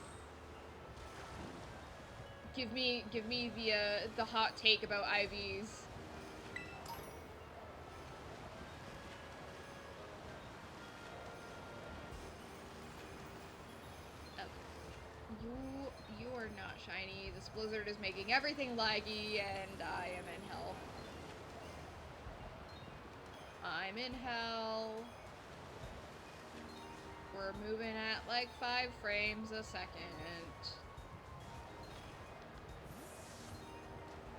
Give me the hot take about IVs. You are not shiny. This blizzard is making everything laggy, and I am in hell. I'm in hell. We're moving at like 5 frames a second.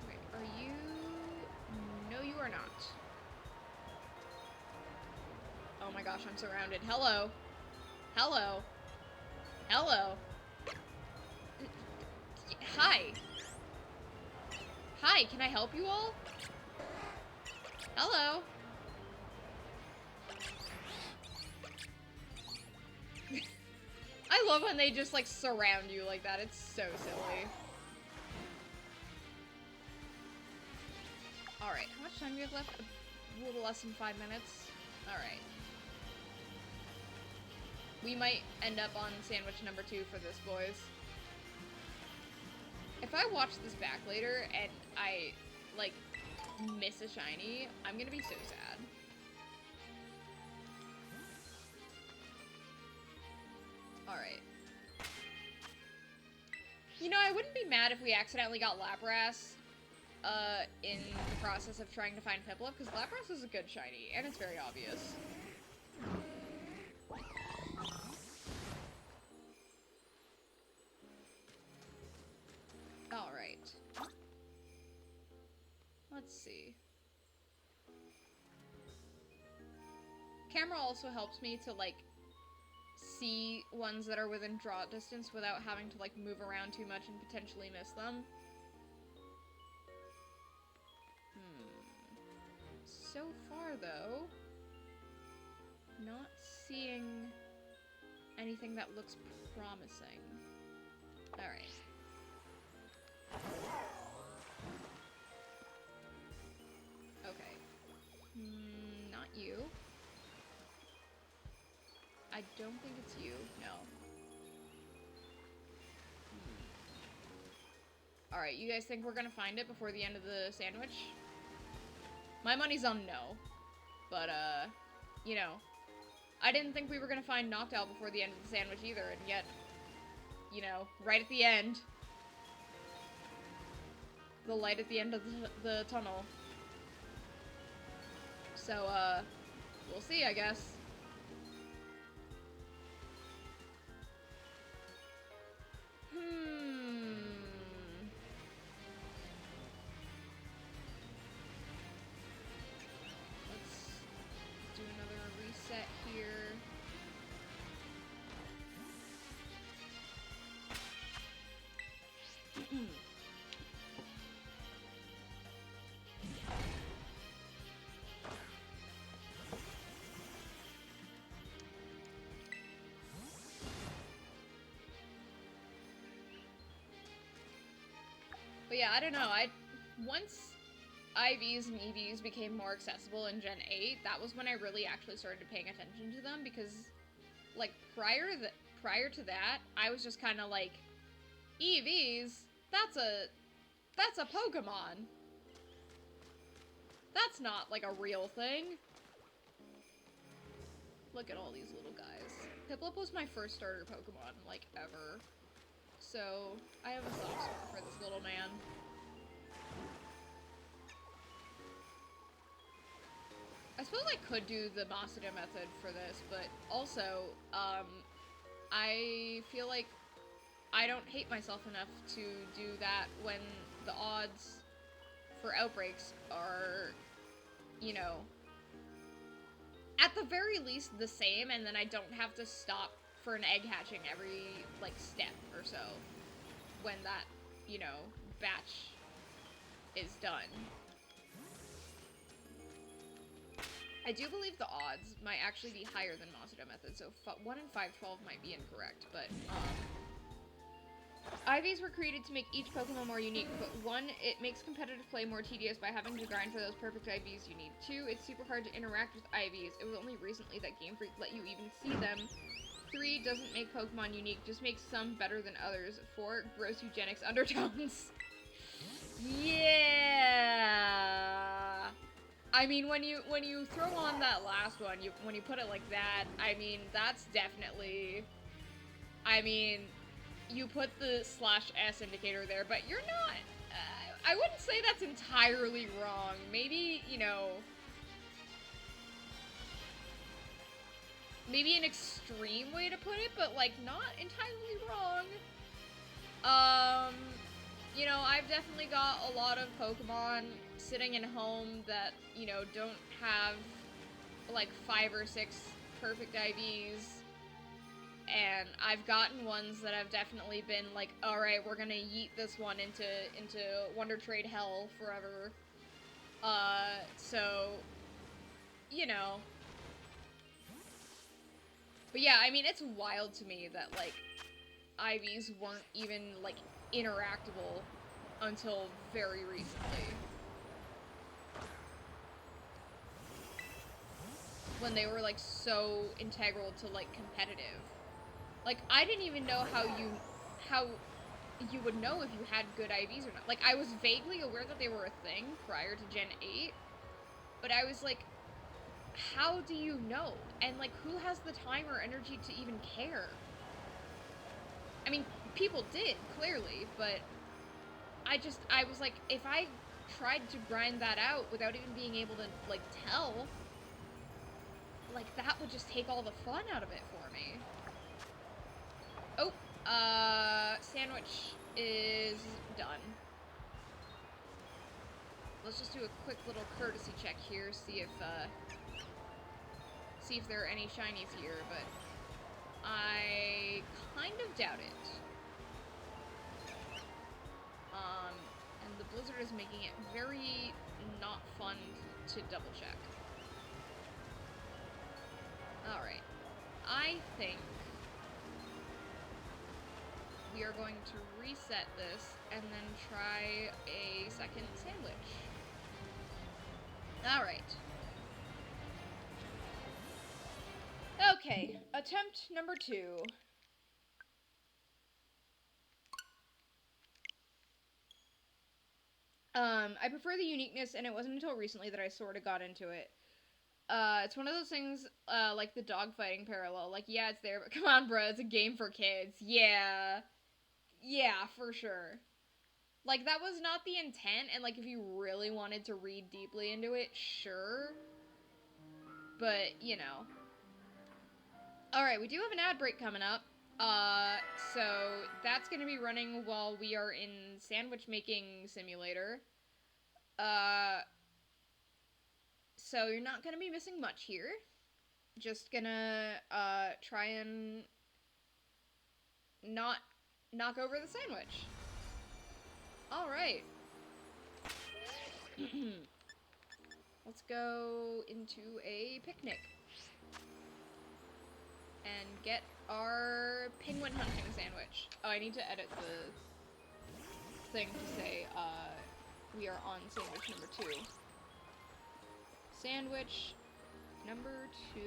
Wait, are you? No, you are not. Oh my gosh, I'm surrounded. Hello. Hello. Hello. Hi. Hi, can I help you all? Hello. I love when they just, like, surround you like that. It's so silly. Alright, how much time do we have left? A little less than 5 minutes. Alright. We might end up on sandwich number 2 for this, boys. If I watch this back later and I, like, miss a shiny, I'm gonna be so sad. Alright. You know, I wouldn't be mad if we accidentally got Lapras, in the process of trying to find Piplup, because Lapras is a good shiny, and it's very obvious. Alright. Let's see. Camera also helps me to, like, see ones that are within draw distance without having to, like, move around too much and potentially miss them. So far, though, not seeing anything that looks promising. Alright. Okay. Not you. I don't think it's you. No. Alright, you guys think we're gonna find it before the end of the sandwich? My money's on no. But, you know, I didn't think we were gonna find Noctowl before the end of the sandwich either, and yet, you know, right at the end, the light at the end of the tunnel. So, we'll see, I guess. Let's do another reset here. But yeah, I don't know. Once IVs and EVs became more accessible in Gen 8, that was when I really actually started paying attention to them, because, like, prior to that, I was just kind of like, EVs? That's a Pokemon. That's not, like, a real thing. Look at all these little guys. Piplup was my first starter Pokemon, like, ever. so I have a soft spot for this little man. I suppose I could do the Masada method for this, but also, I feel like I don't hate myself enough to do that when the odds for outbreaks are, you know, at the very least the same, and then I don't have to stop for an egg hatching every, like, step or so when that, you know, batch is done. I do believe the odds might actually be higher than Masada method, so 1 in 512 might be incorrect, but, IVs were created to make each Pokemon more unique, but 1, it makes competitive play more tedious by having to grind for those perfect IVs you need. 2, it's super hard to interact with IVs. It was only recently that Game Freak let you even see them. 3, doesn't make Pokemon unique, just makes some better than others. 4, gross eugenics undertones. Yeah. I mean, when you throw on that last one, when you put it like that, I mean, that's definitely, I mean, you put the /S indicator there, but you're not, I wouldn't say that's entirely wrong. Maybe, you know, maybe an extreme way to put it, but, like, not entirely wrong. You know, I've definitely got a lot of Pokemon sitting in home that, you know, don't have, like, 5 or 6 perfect IVs. And I've gotten ones that have definitely been like, alright, we're gonna yeet this one into Wonder Trade hell forever. So, you know. But yeah, I mean, it's wild to me that, like, IVs weren't even, like, interactable until very recently. When they were, like, so integral to, like, competitive. Like, I didn't even know how you would know if you had good IVs or not. Like, I was vaguely aware that they were a thing prior to Gen 8, but I was like, how do you know? And, like, who has the time or energy to even care? I mean, people did, clearly, but I was like, if I tried to grind that out without even being able to, like, tell, like, that would just take all the fun out of it for me. Oh, sandwich is done. Let's just do a quick little courtesy check here, see if there are any shinies here, but I kind of doubt it. And the blizzard is making it very not fun to double check. Alright. I think we are going to reset this and then try a second sandwich. Alright. Okay, attempt number 2. I prefer the uniqueness, and it wasn't until recently that I sort of got into it. It's one of those things, like the dogfighting parallel. Like, yeah, it's there, but come on, bro, it's a game for kids. Yeah. Yeah, for sure. Like, that was not the intent, and, like, if you really wanted to read deeply into it, sure. But, you know. Alright, we do have an ad break coming up. So that's gonna be running while we are in Sandwich Making Simulator. So you're not gonna be missing much here. Just gonna, try and not knock over the sandwich. Alright. Let's go into a picnic. And get our penguin hunting sandwich. Oh, I need to edit the thing to say, we are on sandwich number 2. Sandwich number 2.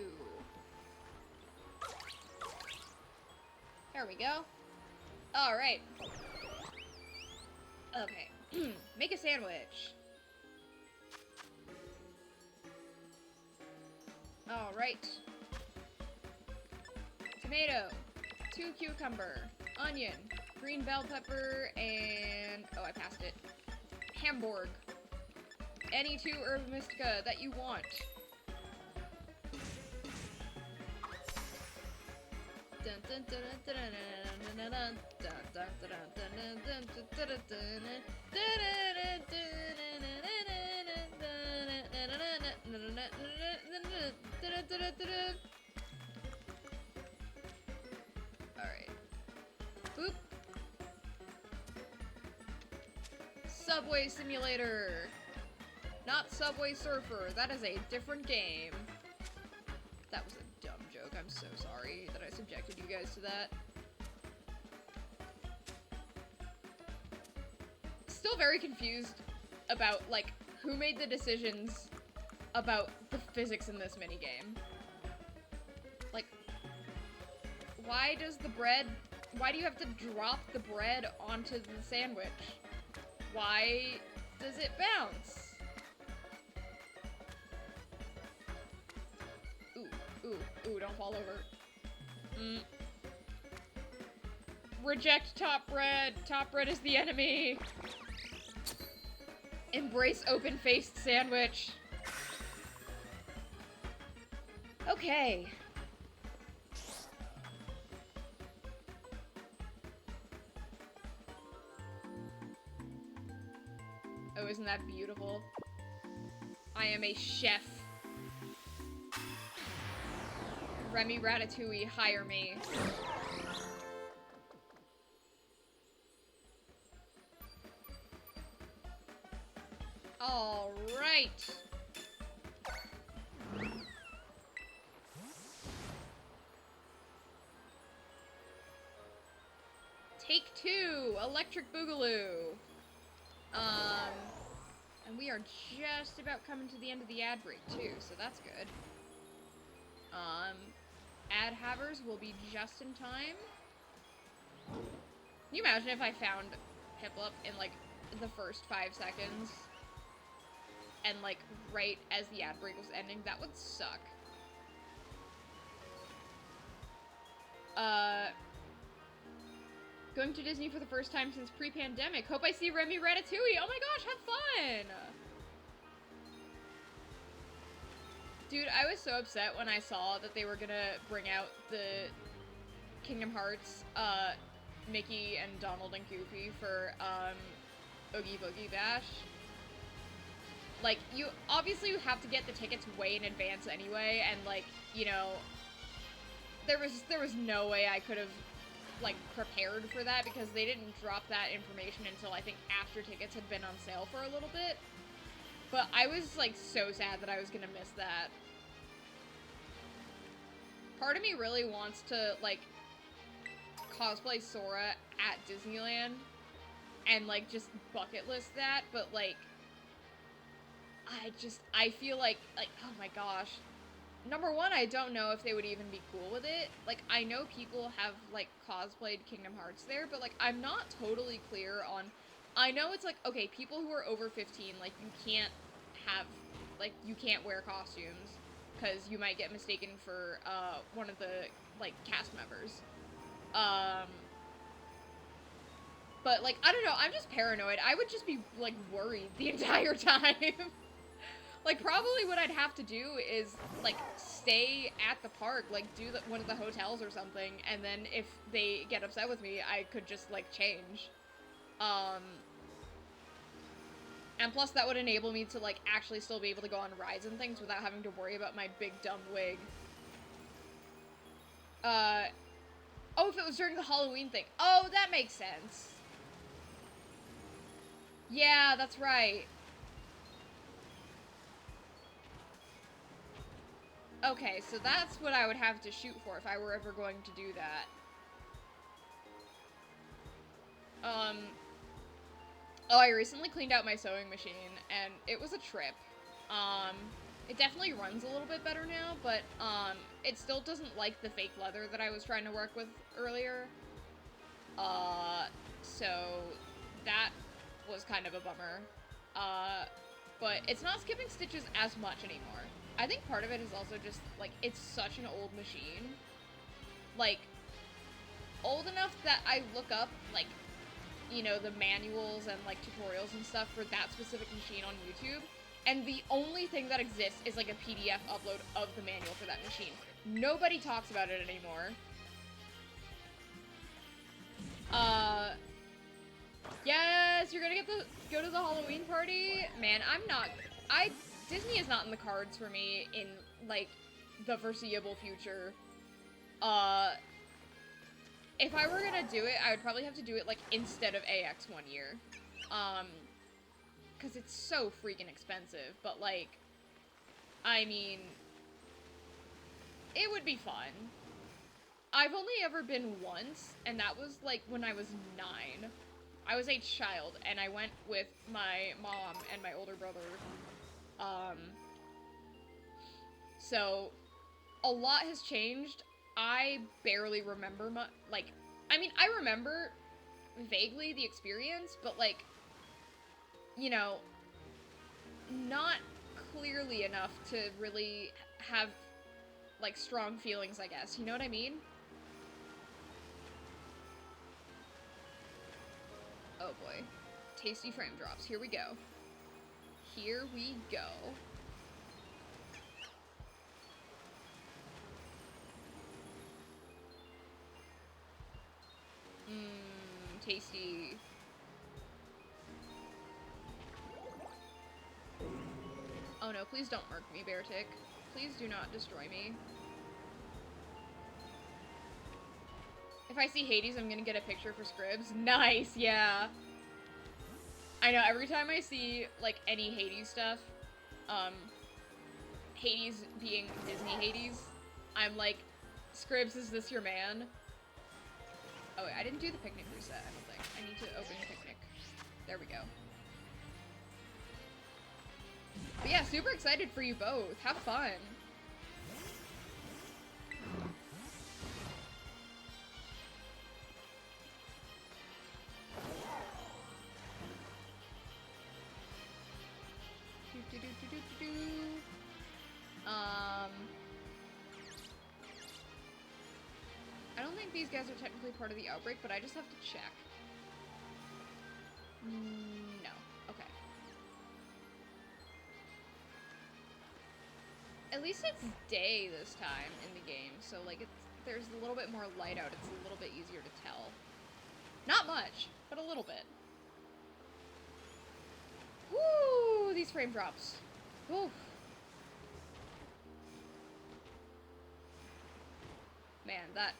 There we go. Alright. Okay. Make a sandwich. Alright. Tomato. 2 cucumber. Onion. green bell pepper, and... oh, I passed it. Hamburg. Any 2 herb mystica that you want. Alright. Boop. Subway Simulator. Not Subway Surfer. That is a different game. That was a dumb joke. I'm so sorry that I subjected you guys to that. Still very confused about, like, who made the decisions about the physics in this minigame. Like, why does the bread... why do you have to drop the bread onto the sandwich? Why does it bounce? Ooh, don't fall over. Reject top bread. Top bread is the enemy. Embrace open-faced sandwich. Okay. Oh, isn't that beautiful? I am a chef. Remy Ratatouille, hire me. All right. Take 2, Electric Boogaloo. And we are just about coming to the end of the ad break too, so that's good. Ad havers will be just in time. Can you imagine if I found Piplup in, like, the first 5 seconds? And, like, right as the ad break was ending? That would suck. Going to Disney for the first time since pre-pandemic. Hope I see Remy Ratatouille. Oh my gosh, have fun! Dude, I was so upset when I saw that they were gonna bring out the Kingdom Hearts, Mickey and Donald and Goofy for, Oogie Boogie Bash. Like, you have to get the tickets way in advance anyway, and, like, you know, there was no way I could have, like, prepared for that, because they didn't drop that information until, I think, after tickets had been on sale for a little bit. But I was, like, so sad that I was gonna miss that. Part of me really wants to, like, cosplay Sora at Disneyland and, like, just bucket list that, but, like, I feel like, oh my gosh. Number one, I don't know if they would even be cool with it. Like, I know people have, like, cosplayed Kingdom Hearts there, but, like, I'm not totally clear on... I know it's, like, okay, people who are over 15, like, you can't have, like, you can't wear costumes, because you might get mistaken for, one of the, like, cast members. But, like, I don't know, I'm just paranoid. I would just be, like, worried the entire time. Like, probably what I'd have to do is, like, stay at the park, like, do one of the hotels or something, and then if they get upset with me, I could just, like, change. And plus that would enable me to, like, actually still be able to go on rides and things without having to worry about my big dumb wig. Oh, if it was during the Halloween thing. Oh, that makes sense. Yeah, that's right. Okay, so that's what I would have to shoot for if I were ever going to do that. Oh, I recently cleaned out my sewing machine, and it was a trip. It definitely runs a little bit better now, but, it still doesn't like the fake leather that I was trying to work with earlier. So that was kind of a bummer. But it's not skipping stitches as much anymore. I think part of it is also just, like, it's such an old machine. Like, old enough that I look up, like, you know, the manuals and, like, tutorials and stuff for that specific machine on YouTube, and the only thing that exists is, like, a PDF upload of the manual for that machine. Nobody talks about it anymore. Yes, you're gonna go to the Halloween party? Man, Disney is not in the cards for me in, like, the foreseeable future. If I were gonna do it, I would probably have to do it, like, instead of AX one year. Because it's so freaking expensive, but, like, I mean, it would be fun. I've only ever been once, and that was, like, when I was 9. I was a child, and I went with my mom and my older brother. So, a lot has changed. I barely remember like, I mean, I remember vaguely the experience, but, like, you know, not clearly enough to really have, like, strong feelings, I guess. You know what I mean? Oh boy. Tasty frame drops. Here we go. Here we go. Tasty. Oh no, please don't murk me, Beartick. Please do not destroy me. If I see Hades, I'm gonna get a picture for Scribs. Nice, yeah. I know, every time I see, like, any Hades stuff, Hades being Disney Hades, I'm like, Scribs, is this your man? Oh wait, I didn't do the picnic reset, I don't think. I need to open the picnic. There we go. But yeah, super excited for you both. Have fun. I don't think these guys are technically part of the outbreak, but I just have to check. No. Okay. At least it's day this time in the game, so, like, there's a little bit more light out. It's a little bit easier to tell. Not much, but a little bit. Woo! These frame drops. Oof. Man, that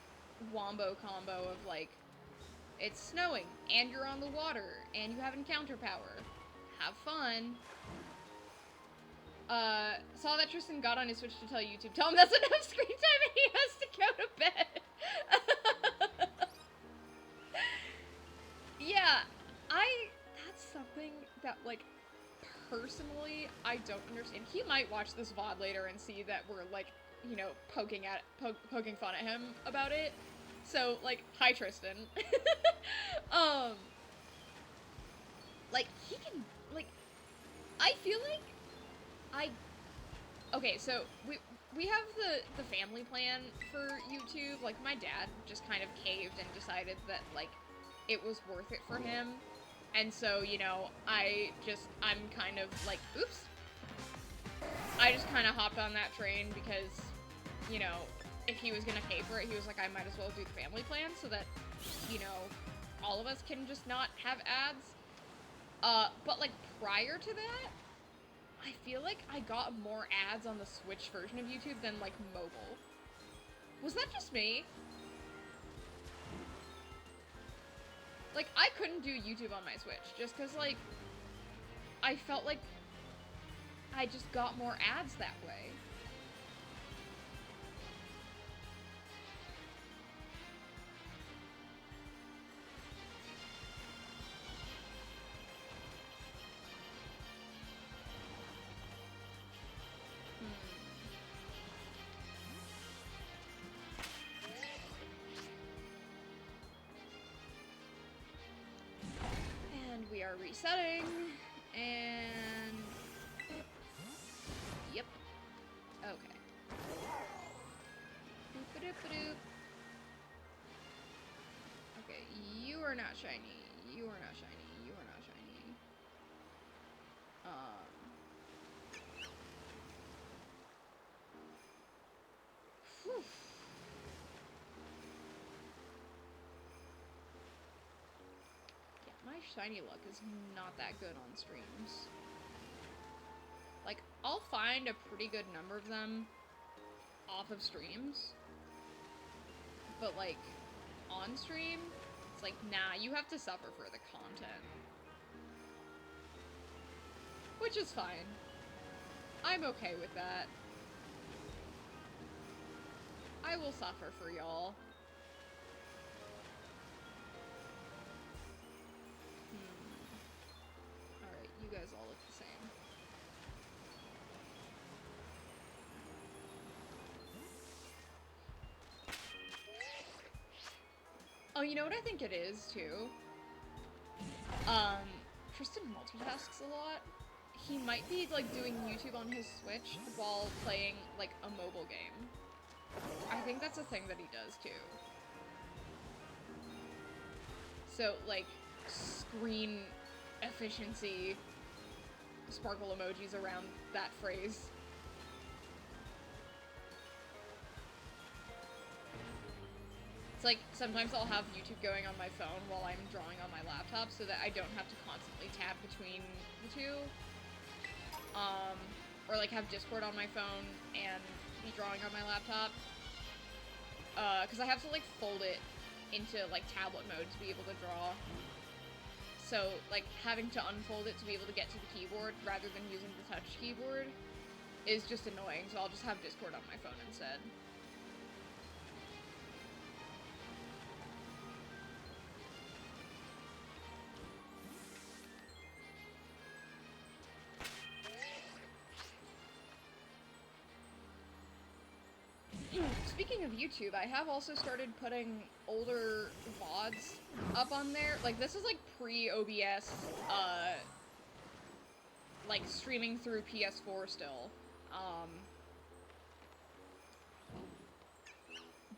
wombo combo of, like, it's snowing, and you're on the water, and you have encounter power. Have fun. Saw that Tristan got on his Switch to tell YouTube. Tell him that's enough screen time and he has to go to bed. Yeah, that's something that, like, personally, I don't understand. He might watch this VOD later and see that we're, like, you know, poking fun at him about it. So, like, hi, Tristan. Like, he can, like, I feel like okay, so we have the family plan for YouTube. Like, my dad just kind of caved and decided that, like, it was worth it for him. And so, you know, I'm kind of like, oops. I just kind of hopped on that train because, you know, if he was gonna pay for it, he was like, I might as well do the family plan so that, you know, all of us can just not have ads. But, like, prior to that, I feel like I got more ads on the Switch version of YouTube than, like, mobile. Was that just me? Like, I couldn't do YouTube on my Switch just because, like, I felt like I just got more ads that way. And we are resetting, and yep. Okay. Boop-a-doop-a-doop. are not shiny. You are not shiny. You are not shiny. Whew. Yeah, my shiny luck is not that good on streams. Like, I'll find a pretty good number of them off of streams. But, like, on stream, it's like, nah, you have to suffer for the content. Which is fine. I'm okay with that. I will suffer for y'all. Alright, you guys all look the same. Oh, you know what I think it is, too? Tristan multitasks a lot. He might be, like, doing YouTube on his Switch while playing, like, a mobile game. I think that's a thing that he does, too. So, like, screen efficiency sparkle emojis around that phrase. It's like, sometimes I'll have YouTube going on my phone while I'm drawing on my laptop so that I don't have to constantly tab between the two. Or like have Discord on my phone and be drawing on my laptop. Cause I have to like fold it into like tablet mode to be able to draw. So like having to unfold it to be able to get to the keyboard rather than using the touch keyboard is just annoying, so I'll just have Discord on my phone instead. Speaking of YouTube, I have also started putting older VODs up on there. Like, this is like pre-OBS, like streaming through PS4 still.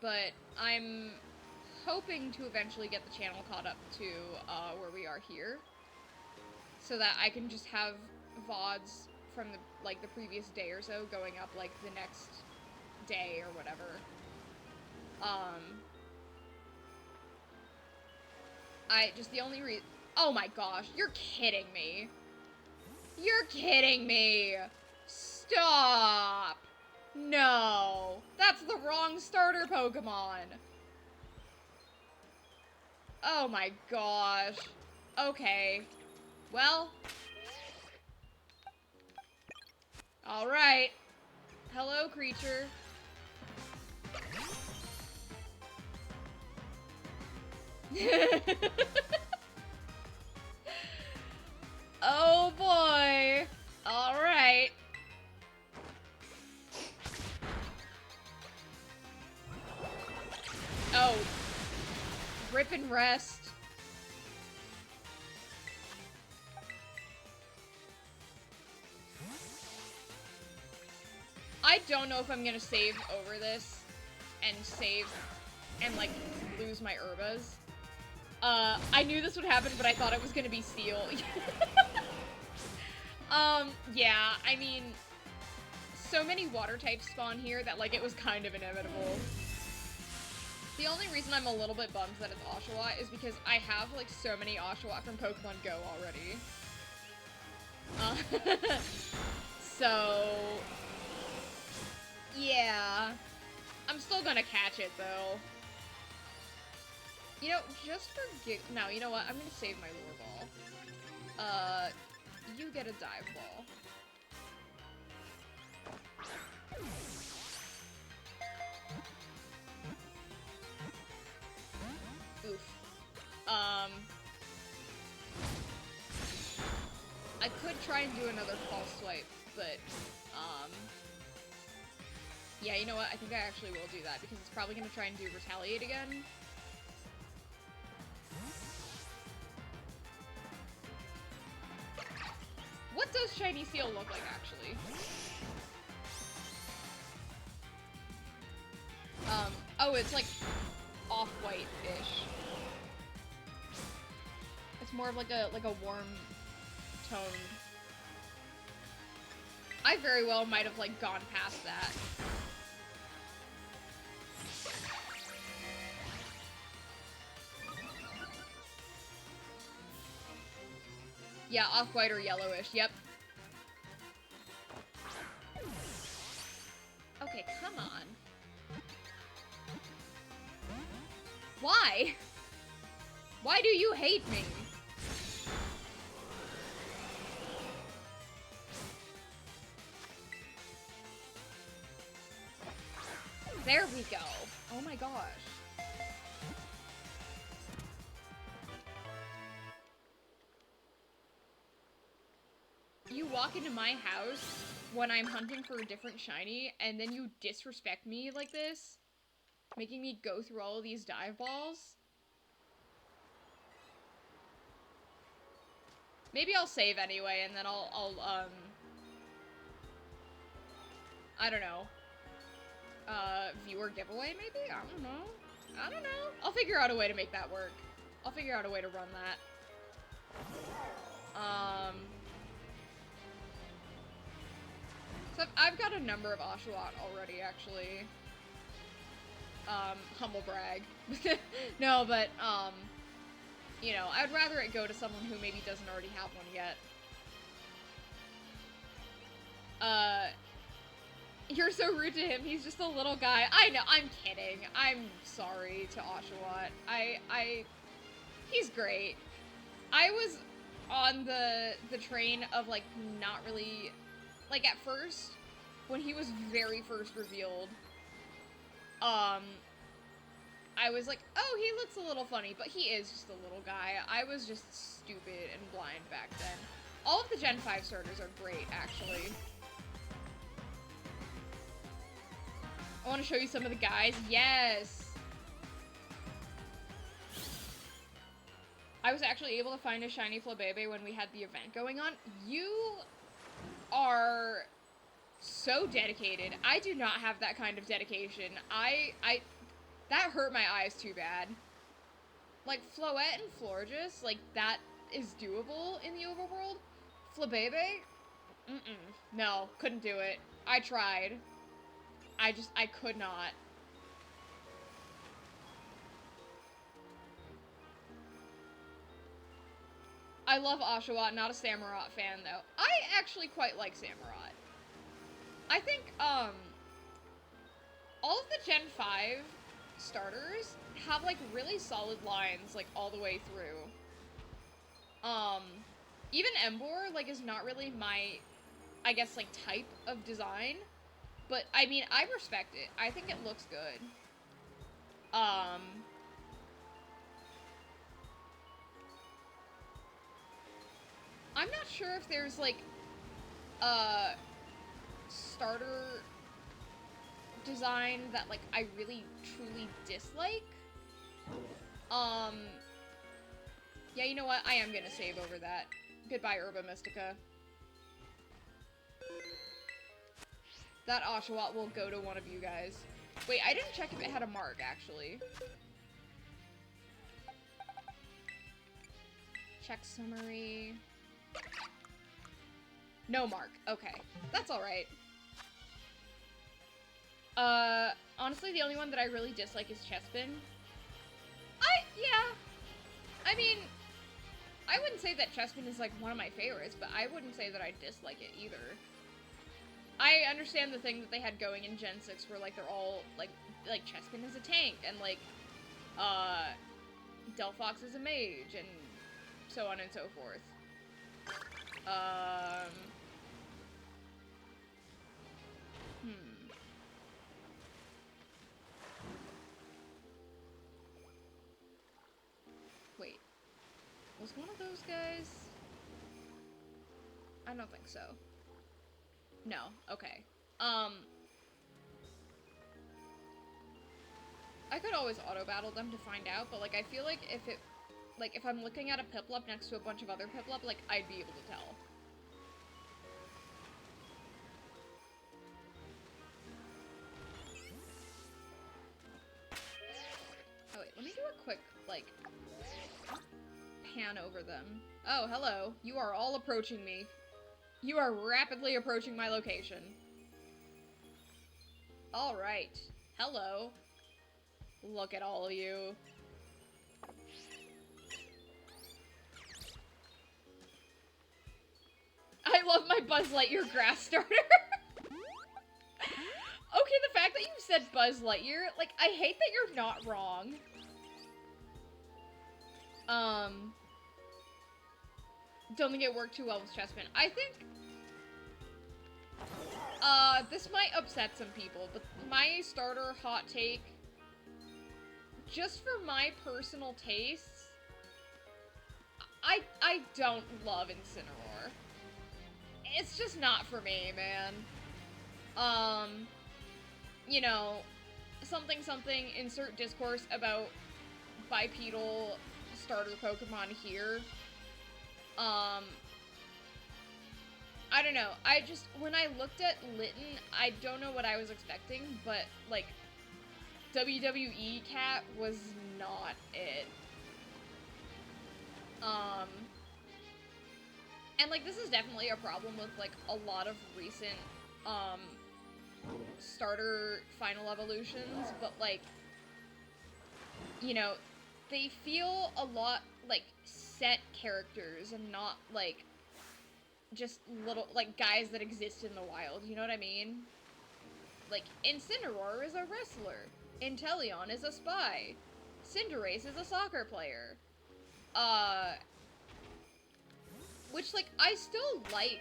But I'm hoping to eventually get the channel caught up to where we are here, so that I can just have VODs from the previous day or so going up like the next day or whatever. The only reason— oh my gosh, you're kidding me. You're kidding me. Stop. No. That's the wrong starter Pokemon. Oh my gosh. Okay. Well. Alright. Hello, creature. Oh boy. Alright. Oh. Rip and rest. I don't know if I'm gonna save over this and save and like lose my Urbas. I knew this would happen, but I thought it was gonna be Steel. Yeah, I mean, so many water types spawn here that like it was kind of inevitable. The only reason I'm a little bit bummed that it's Oshawott is because I have like so many Oshawott from Pokemon Go already. So yeah, I'm still gonna catch it though. You know, just for no, you know what? I'm gonna save my Lure Ball. You get a Dive Ball. Oof. I could try and do another False Swipe, but, yeah, you know what? I think I actually will do that, because it's probably gonna try and do Retaliate again. What does Shiny Seal look like, actually? Oh, it's like off-white-ish. It's more of like a warm tone. I very well might have like gone past that. Yeah, off-white or yellowish, yep. Okay, come on. Why? Why do you hate me? There we go. Oh my gosh. You walk into my house when I'm hunting for a different shiny, and then you disrespect me like this, making me go through all of these dive balls. Maybe I'll save anyway, and then I don't know. Viewer giveaway, maybe? I don't know. I don't know. I'll figure out a way to make that work. I'll figure out a way to run that. So I've got a number of Oshawott already, actually. Humble brag. No, but, you know, I'd rather it go to someone who maybe doesn't already have one yet. You're so rude to him, he's just a little guy. I know, I'm kidding. I'm sorry to Oshawott. He's great. I was on the train of, like, not really, like, at first, when he was very first revealed, I was like, oh, he looks a little funny, but he is just a little guy. I was just stupid and blind back then. All of the Gen 5 starters are great, actually. I want to show you some of the guys. Yes! I was actually able to find a shiny Flabébé when we had the event going on. You are so dedicated. I do not have that kind of dedication. That hurt my eyes too bad. Like, Floette and Florges, like, that is doable in the overworld. Flabébé? No, couldn't do it. I tried. I could not. I love Oshawott, not a Samurott fan, though. I actually quite like Samurott. I think, all of the Gen 5 starters have, like, really solid lines, like, all the way through. Even Emboar, like, is not really my, I guess, like, type of design. But, I mean, I respect it. I think it looks good. I'm not sure if there's, like, a starter design that, like, I really, truly dislike. Yeah, you know what? I am gonna save over that. Goodbye, Herba Mystica. That Oshawott will go to one of you guys. Wait, I didn't check if it had a mark, actually. Check summary. No mark. Okay. That's alright. Honestly, the only one that I really dislike is Chespin. Yeah. I mean, I wouldn't say that Chespin is, like, one of my favorites, but I wouldn't say that I dislike it either. I understand the thing that they had going in Gen 6 where, like, they're all, like Chespin is a tank, and, like, Delphox is a mage, and so on and so forth. Wait. Was one of those guys? I don't think so. No. Okay. I could always auto-battle them to find out, but, like, I feel like if I'm looking at a Piplup next to a bunch of other Piplup, like, I'd be able to tell. Oh, wait, let me do a quick, like, can over them. Oh, hello. You are all approaching me. You are rapidly approaching my location. Alright. Hello. Look at all of you. I love my Buzz Lightyear grass starter. Okay, the fact that you said Buzz Lightyear, like, I hate that you're not wrong. Don't think it worked too well with Chessman. I think, this might upset some people, but my starter hot take, just for my personal tastes, I don't love Incineroar. It's just not for me, man. You know, something, insert discourse about bipedal starter Pokemon here. I don't know. When I looked at Litten, I don't know what I was expecting, but, like, WWE Cat was not it. And, like, this is definitely a problem with, like, a lot of recent, starter final evolutions, but, like, you know, they feel a lot like set characters and not, like, just little, like, guys that exist in the wild, you know what I mean? Like, Incineroar is a wrestler. Inteleon is a spy. Cinderace is a soccer player. Which, like, I still like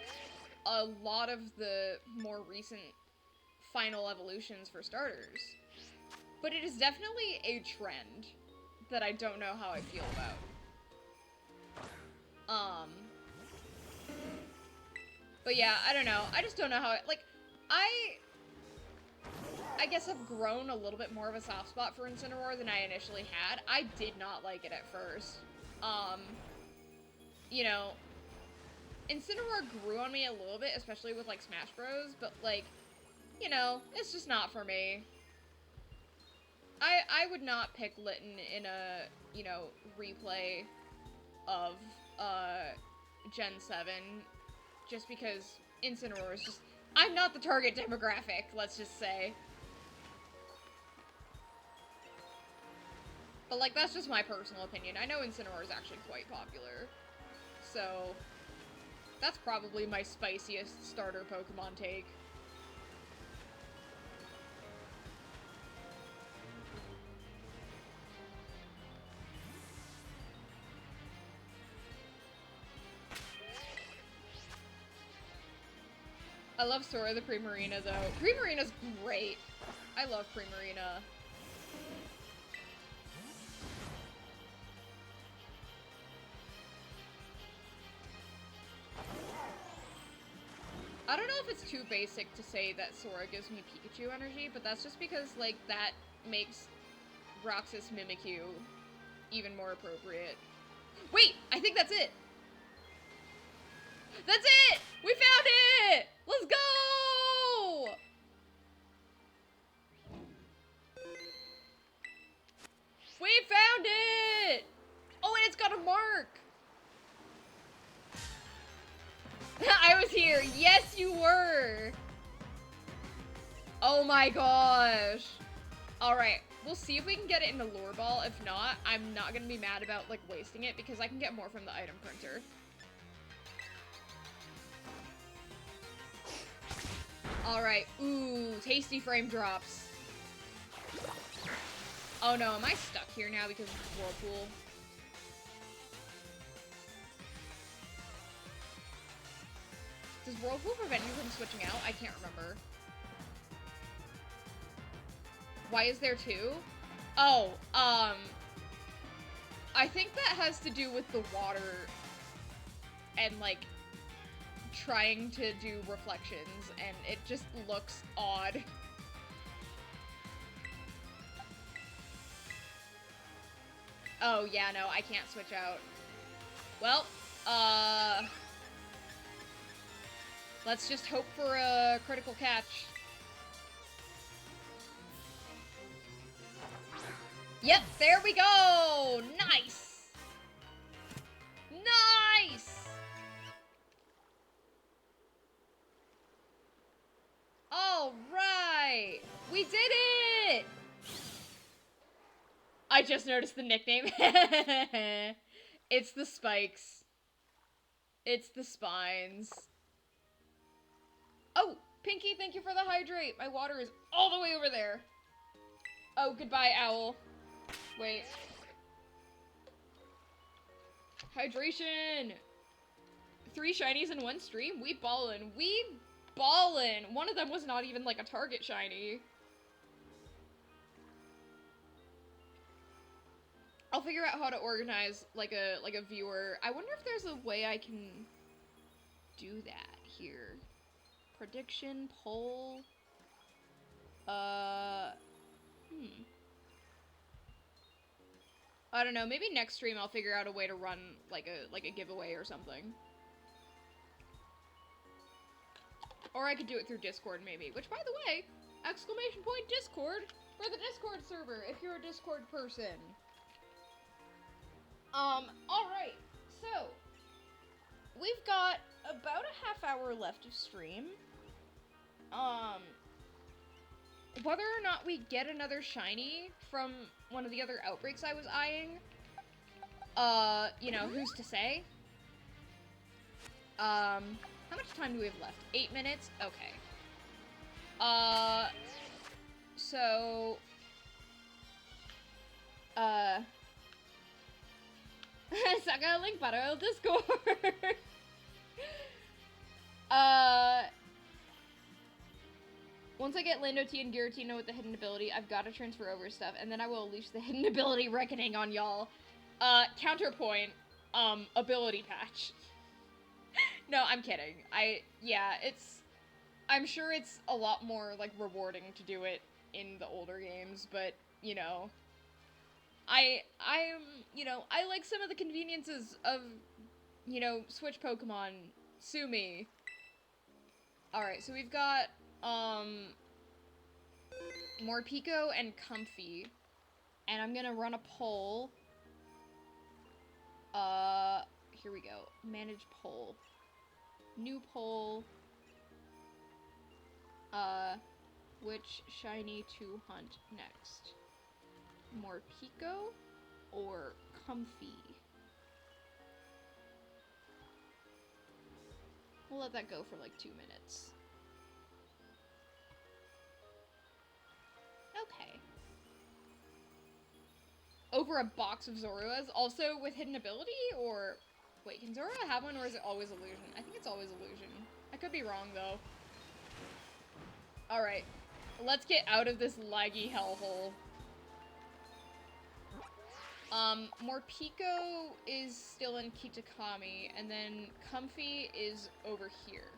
a lot of the more recent final evolutions for starters. But it is definitely a trend that I don't know how I feel about. But yeah, I don't know. I just don't know how I guess I've grown a little bit more of a soft spot for Incineroar than I initially had. I did not like it at first. You know, Incineroar grew on me a little bit, especially with, like, Smash Bros, but, like, you know, it's just not for me. I would not pick Litten in a, you know, replay of, Gen 7, just because Incineroar is just... I'm not the target demographic, let's just say. But, like, that's just my personal opinion. I know Incineroar is actually quite popular. So, that's probably my spiciest starter Pokemon take. I love Sora the Primarina, though. Primarina's great. I love Primarina. I don't know if it's too basic to say that Sora gives me Pikachu energy, but that's just because, like, that makes Roxas Mimikyu even more appropriate. Wait! I think that's it! That's it! We found it! Let's go! We found it! Oh, and it's got a mark! I was here. Yes, you were. Oh my gosh. Alright, we'll see if we can get it in the lure ball. If not, I'm not gonna be mad about, like, wasting it because I can get more from the item printer. Alright, ooh, tasty frame drops. Oh no, am I stuck here now because of Whirlpool? Does Whirlpool prevent you from switching out? I can't remember. Why is there two? Oh, I think that has to do with the water and, like, trying to do reflections, and it just looks odd. Oh, yeah, no, I can't switch out. Well, let's just hope for a critical catch. Yep, there we go! Nice! I just noticed the nickname. It's the spikes. It's the spines. Oh, Pinky, thank you for the hydrate. My water is all the way over there. Oh, goodbye, owl. Wait. Hydration! 3 shinies in one stream? We ballin'. We ballin'. One of them was not even like a target shiny. I'll figure out how to organize like a viewer. I wonder if there's a way I can do that here. Prediction, poll. I don't know, maybe next stream I'll figure out a way to run like a giveaway or something. Or I could do it through Discord maybe, which by the way, exclamation point Discord for the Discord server if you're a Discord person. Alright, so we've got about a half hour left of stream. Whether or not we get another shiny from one of the other outbreaks I was eyeing, you know, who's to say? How much time do we have left? 8 minutes? Okay. So, saca el link para el Discord. Once I get Lando T and Giratina with the hidden ability, I've got to transfer over stuff, and then I will unleash the hidden ability reckoning on y'all. Counterpoint, ability patch. No, I'm kidding. I'm sure it's a lot more, like, rewarding to do it in the older games, but, you know, I like some of the conveniences of, you know, Switch Pokemon. Sue me. Alright, so we've got, more Pico and Comfy. And I'm gonna run a poll. Here we go. Manage poll. New poll. Which shiny to hunt next? More Pico or Comfy? We'll let that go for like 2 minutes. Okay. Over a box of Zoruas, also with hidden ability, or... Wait, can Zorua have one, or is it always illusion? I think it's always illusion. I could be wrong, though. Alright. Let's get out of this laggy hellhole. Morpeko is still in Kitakami, and then Comfy is over here.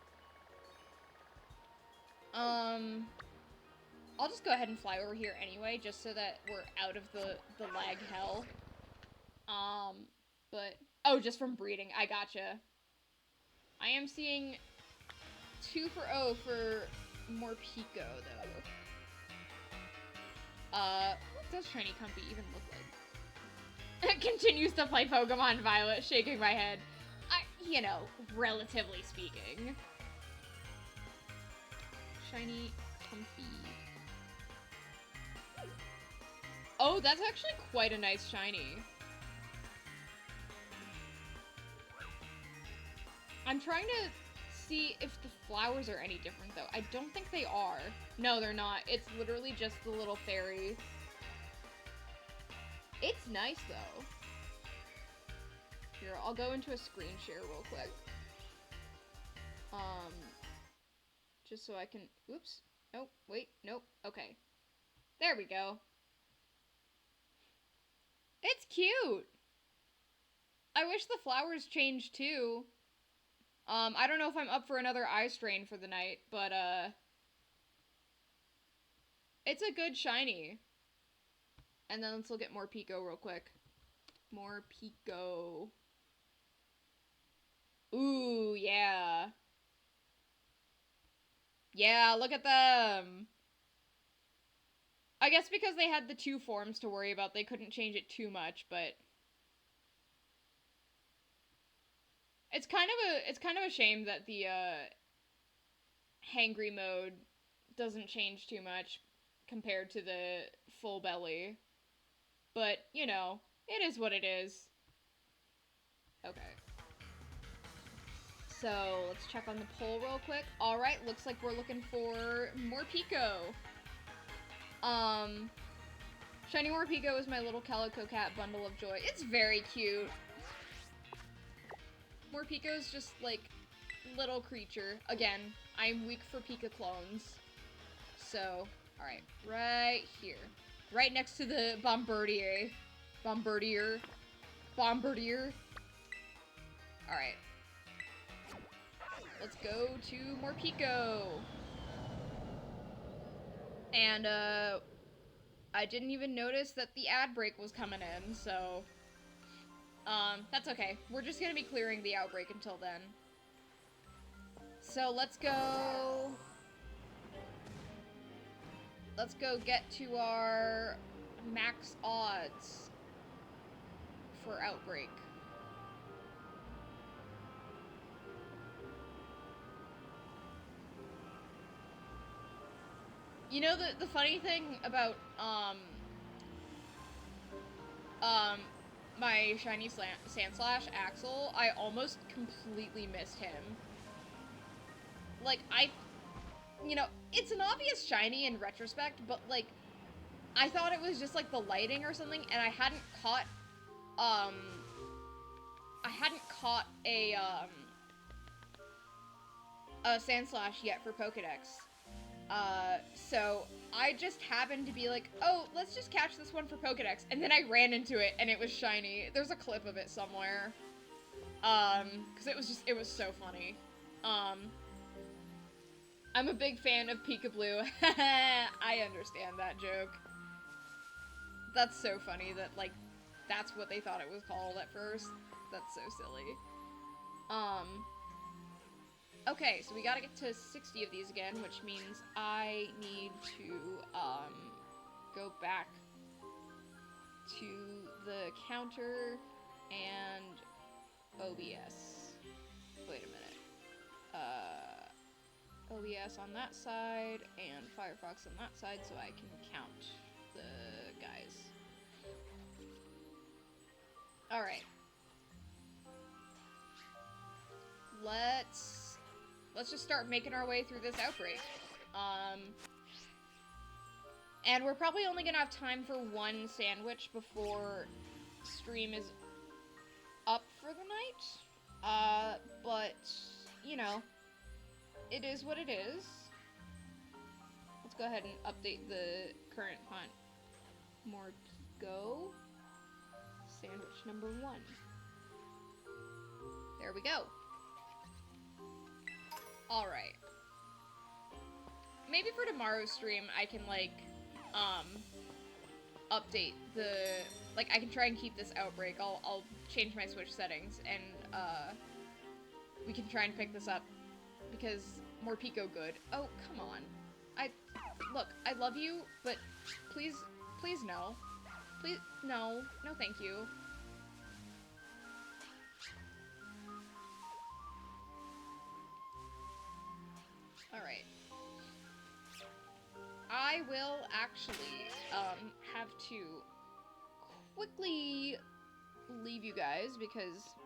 I'll just go ahead and fly over here anyway, just so that we're out of the lag hell. But... Oh, just from breeding. I gotcha. I am seeing 2 for O for Morpeko, though. What does Shiny Comfy even look like? Continues to play Pokemon Violet, shaking my head. You know, relatively speaking. Shiny Comfy. Oh, that's actually quite a nice shiny. I'm trying to see if the flowers are any different, though. I don't think they are. No, they're not. It's literally just the little fairy. It's nice, though. Here, I'll go into a screen share real quick. Just so I can... Oops. Nope. Wait. Nope. Okay. There we go. It's cute! I wish the flowers changed, too. I don't know if I'm up for another eye strain for the night, but, it's a good shiny. And then let's look at more Pico real quick. More Pico. Ooh, yeah. Yeah, look at them! I guess because they had the 2 forms to worry about, they couldn't change it too much, but... It's kind of a shame that the, hangry mode doesn't change too much compared to the full belly. But, you know, it is what it is. Okay. So, let's check on the poll real quick. Alright, looks like we're looking for Morpeko. Shiny Morpeko is my little Calico Cat bundle of joy. It's very cute. Morpeko's just, like, little creature. Again, I'm weak for Pika clones. So, alright, right here. Right next to the Bombardier. Bombardier. Alright. Let's go to Morpeko. And, I didn't even notice that the ad break was coming in, so... that's okay. We're just gonna be clearing the outbreak until then. So, let's go... Let's go get to our max odds for outbreak. You know, the funny thing about, my shiny Sandslash, Axel, I almost completely missed him. Like, you know, it's an obvious shiny in retrospect, but, like, I thought it was just, like, the lighting or something, and I hadn't caught a Sandslash yet for Pokedex. So I just happened to be like, oh, let's just catch this one for Pokedex, and then I ran into it, and it was shiny. There's a clip of it somewhere. Because it was so funny. I'm a big fan of Peekaboo. I understand that joke. That's so funny that, like, that's what they thought it was called at first. That's so silly. Okay, so we gotta get to 60 of these again, which means I need to, go back to the counter and OBS. Wait a minute. OBS on that side and Firefox on that side so I can count the guys. Alright. Let's just start making our way through this outbreak. And we're probably only gonna have time for one sandwich before stream is up for the night. But, you know, it is what it is. Let's go ahead and update the current hunt. Morpeko. Sandwich number 1. There we go. Alright. Maybe for tomorrow's stream, I can, like, update the... Like, I can try and keep this outbreak. I'll change my Switch settings, and, we can try and pick this up. Because Morpeko good. Oh, come on. Look, I love you, but please no. Please, no. No, thank you. Alright. I will actually, have to quickly leave you guys because,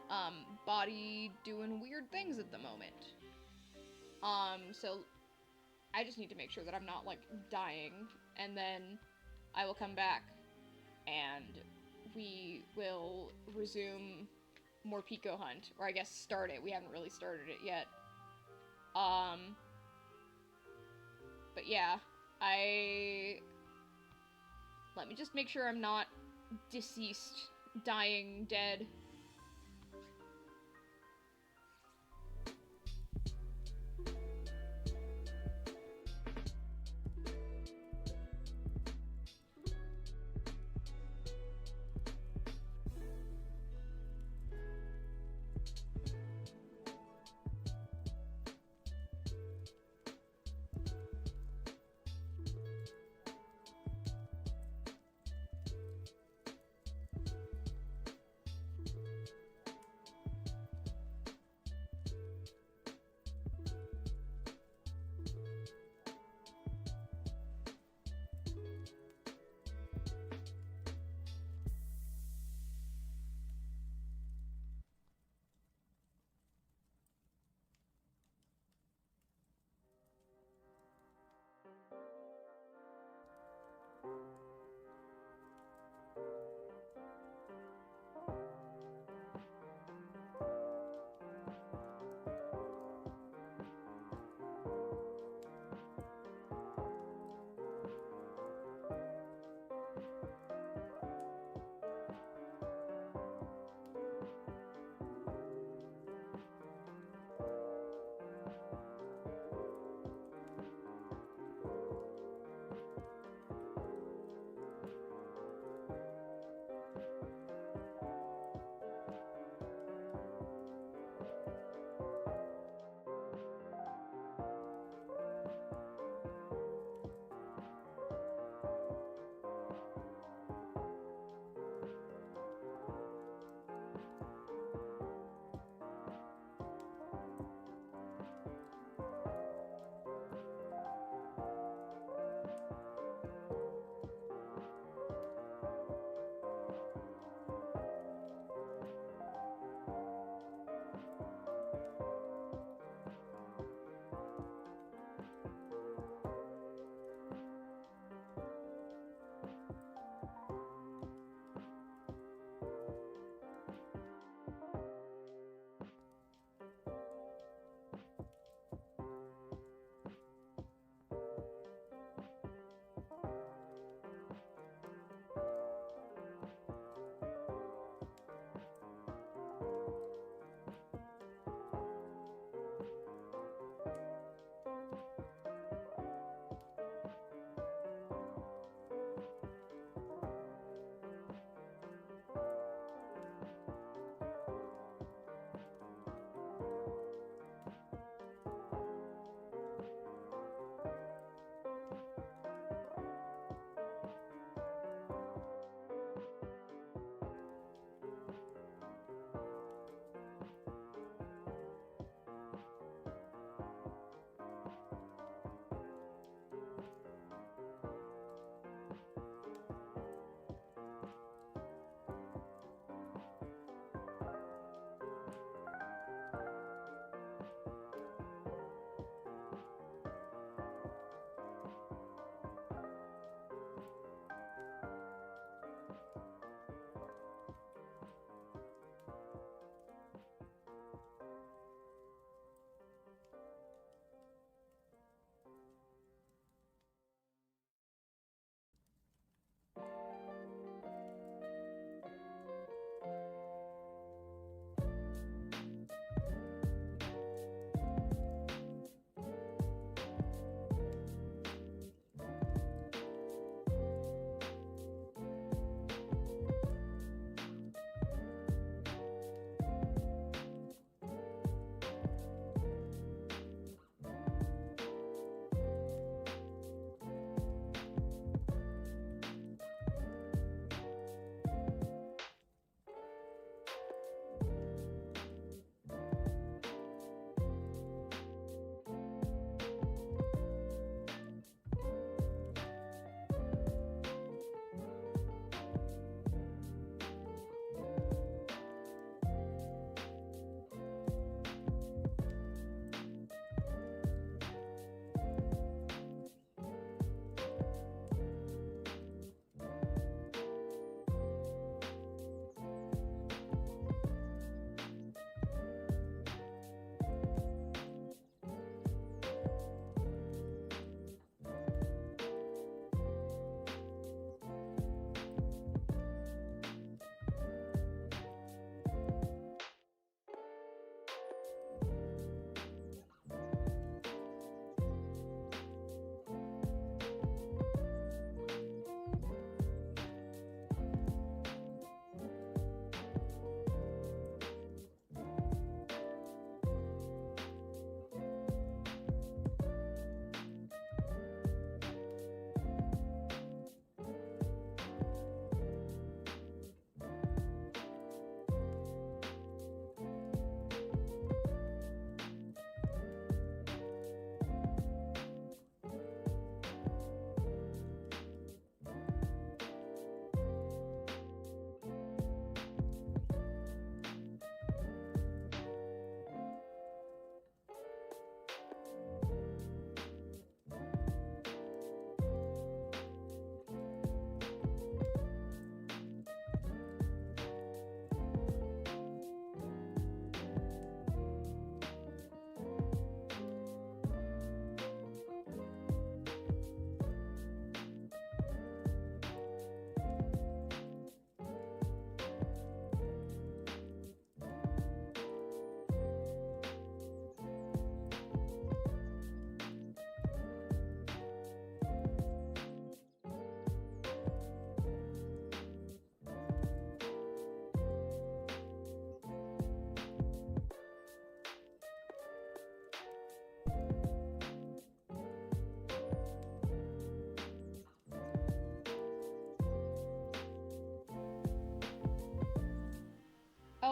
body doing weird things at the moment. So I just need to make sure that I'm not, like, dying, and then I will come back, and we will resume Morpeko hunt, or I guess start it. We haven't really started it yet. But yeah, let me just make sure I'm not deceased, dying, dead.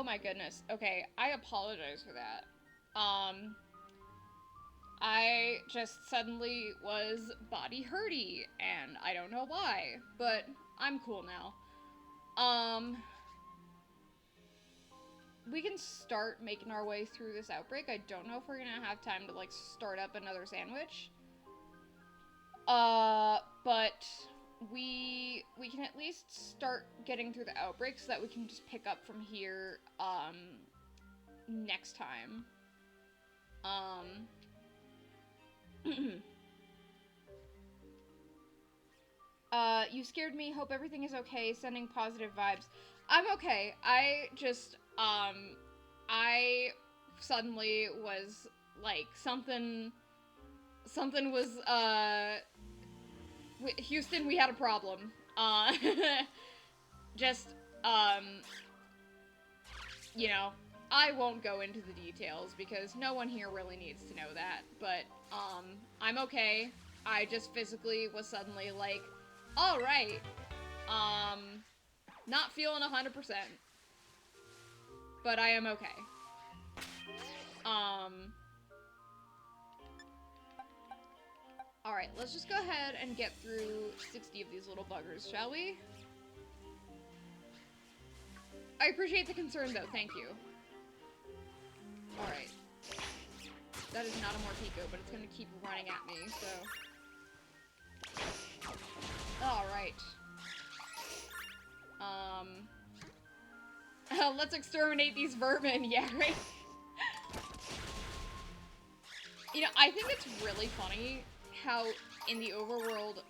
Oh my goodness. Okay, I apologize for that. I just suddenly was body hurty, and I don't know why, but I'm cool now. We can start making our way through this outbreak. I don't know if we're gonna have time to, like, start up another sandwich. But we can at least start getting through the outbreak so that we can just pick up from here, next time. You scared me. Hope everything is okay. Sending positive vibes. I'm okay. I just, I suddenly was, like, something was, Houston, we had a problem. Just, you know, I won't go into the details because no one here really needs to know that, but, I'm okay. I just physically was suddenly like, alright, not feeling 100%, but I am okay. Alright, let's just go ahead and get through 60 of these little buggers, shall we? I appreciate the concern, though. Thank you. Alright. That is not a Morpeko, but it's gonna keep running at me, so... Alright. Let's exterminate these vermin, yeah, right? You know, I think it's really funny how in the overworld,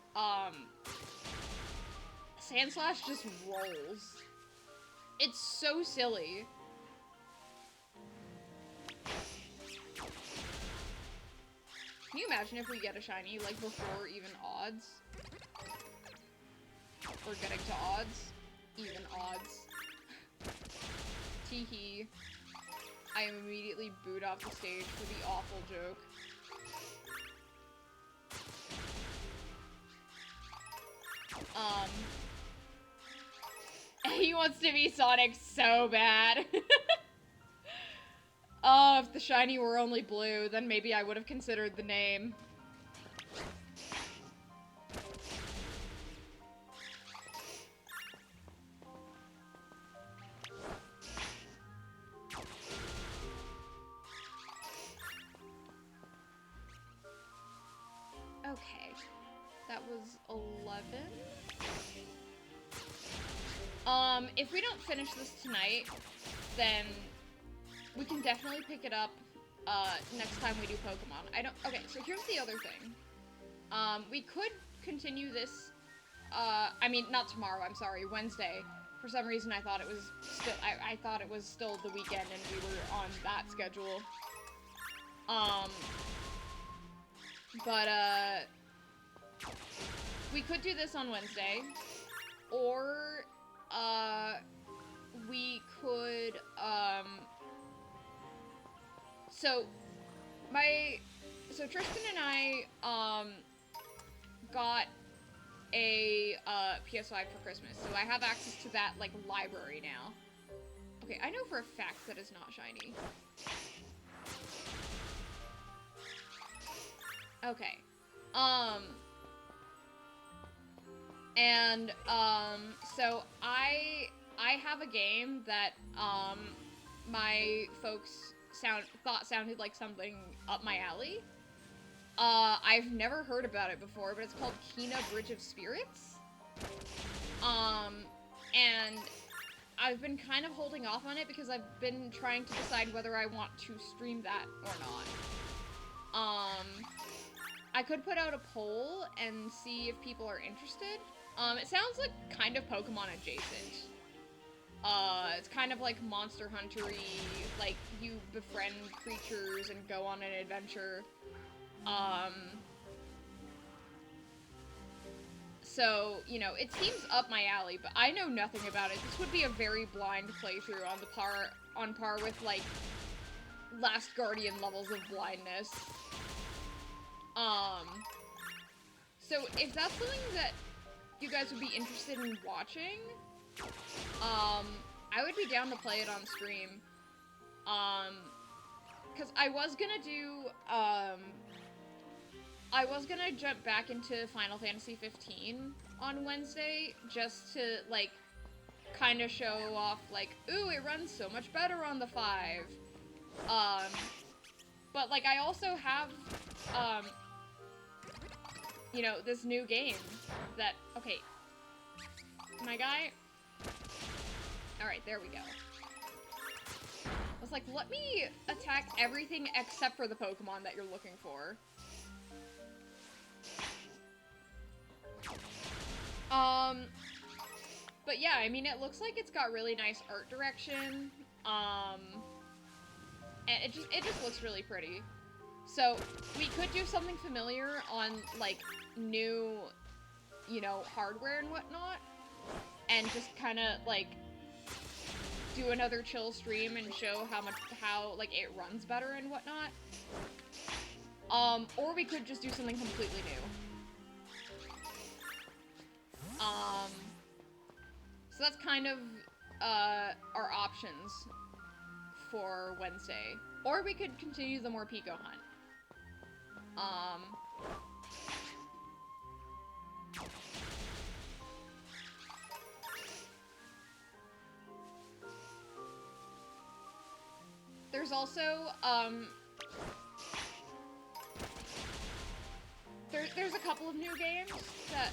Sandslash just rolls. It's so silly. Can you imagine if we get a shiny, like, before even odds? We're getting to odds. Even odds. Teehee. I am immediately booed off the stage for the awful joke. He wants to be Sonic so bad. Oh, if the shiny were only blue, then maybe I would have considered the name. Okay. That was 11. If we don't finish this tonight, then we can definitely pick it up, next time we do Pokemon. Okay, so here's the other thing. We could continue this, I mean, not tomorrow, I'm sorry, Wednesday. For some reason, I thought it was still, I thought it was still the weekend and we were on that schedule. We could do this on Wednesday, or, we could, so Tristan and I, got a, PS5 for Christmas, so I have access to that, like, library now. Okay, I know for a fact that it's not shiny. Okay. So I have a game that, my folks thought sounded like something up my alley. I've never heard about it before, but it's called Kena Bridge of Spirits. And I've been kind of holding off on it because I've been trying to decide whether I want to stream that or not. I could put out a poll and see if people are interested. It sounds like kind of Pokemon adjacent. It's kind of like Monster Hunter-y, like you befriend creatures and go on an adventure. So, you know, it seems up my alley, but I know nothing about it. This would be a very blind playthrough on par with, like, Last Guardian levels of blindness. So if that's something that you guys would be interested in watching, I would be down to play it on stream. Because I was gonna jump back into Final Fantasy 15 on Wednesday, just to, like, kind of show off, like, ooh, it runs so much better on the 5. But, like, I also have, you know, this new game that, okay, my guy, alright, there we go. I was like, let me attack everything except for the Pokemon that you're looking for. But yeah, I mean, it looks like it's got really nice art direction, and it just looks really pretty. So, we could do something familiar on, like, new, you know, hardware and whatnot, and just kind of, like, do another chill stream and show how, like, it runs better and whatnot. Or we could just do something completely new. So that's kind of, our options for Wednesday. Or we could continue the Morpeko hunt. There's also, there's a couple of new games that,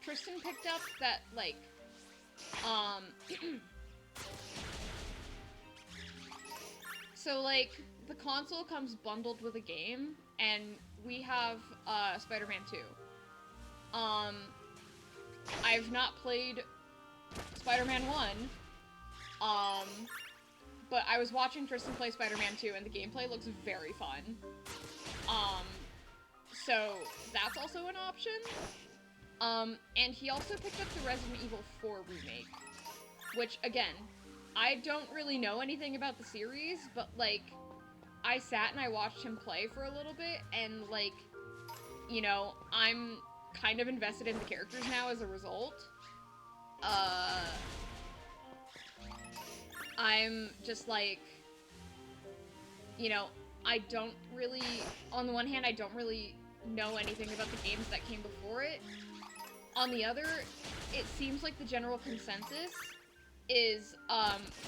Tristan picked up that, like, so, like, the console comes bundled with a game, and we have, Spider-Man 2. I've not played Spider-Man 1, but I was watching Tristan play Spider-Man 2, and the gameplay looks very fun. So that's also an option. And he also picked up the Resident Evil 4 remake, which, again, I don't really know anything about the series, but, like, I sat and I watched him play for a little bit, and, like, you know, I'm kind of invested in the characters now as a result. I'm just, like, you know, I don't really, on the one hand, I don't really know anything about the games that came before it. On the other, it seems like the general consensus is,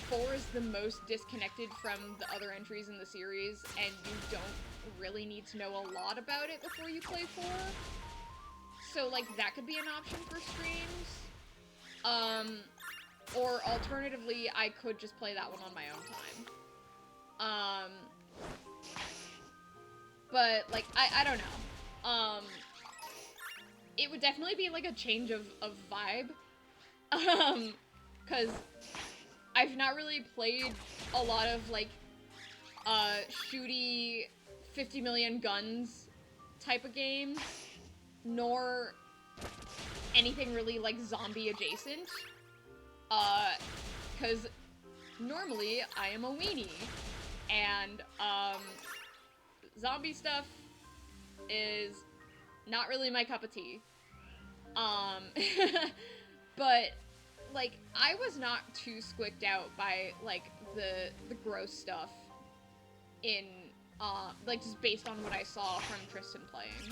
4 is the most disconnected from the other entries in the series, and you don't really need to know a lot about it before you play 4. So, like, that could be an option for streams. Or alternatively, I could just play that one on my own time. But, like, I don't know. It would definitely be, like, a change of vibe. Because I've not really played a lot of, like, shooty 50 million guns type of games, nor anything really, like, zombie adjacent. Because normally I am a weenie, and, zombie stuff is not really my cup of tea. But, like, I was not too squicked out by, like, the gross stuff in, like, just based on what I saw from Tristan playing.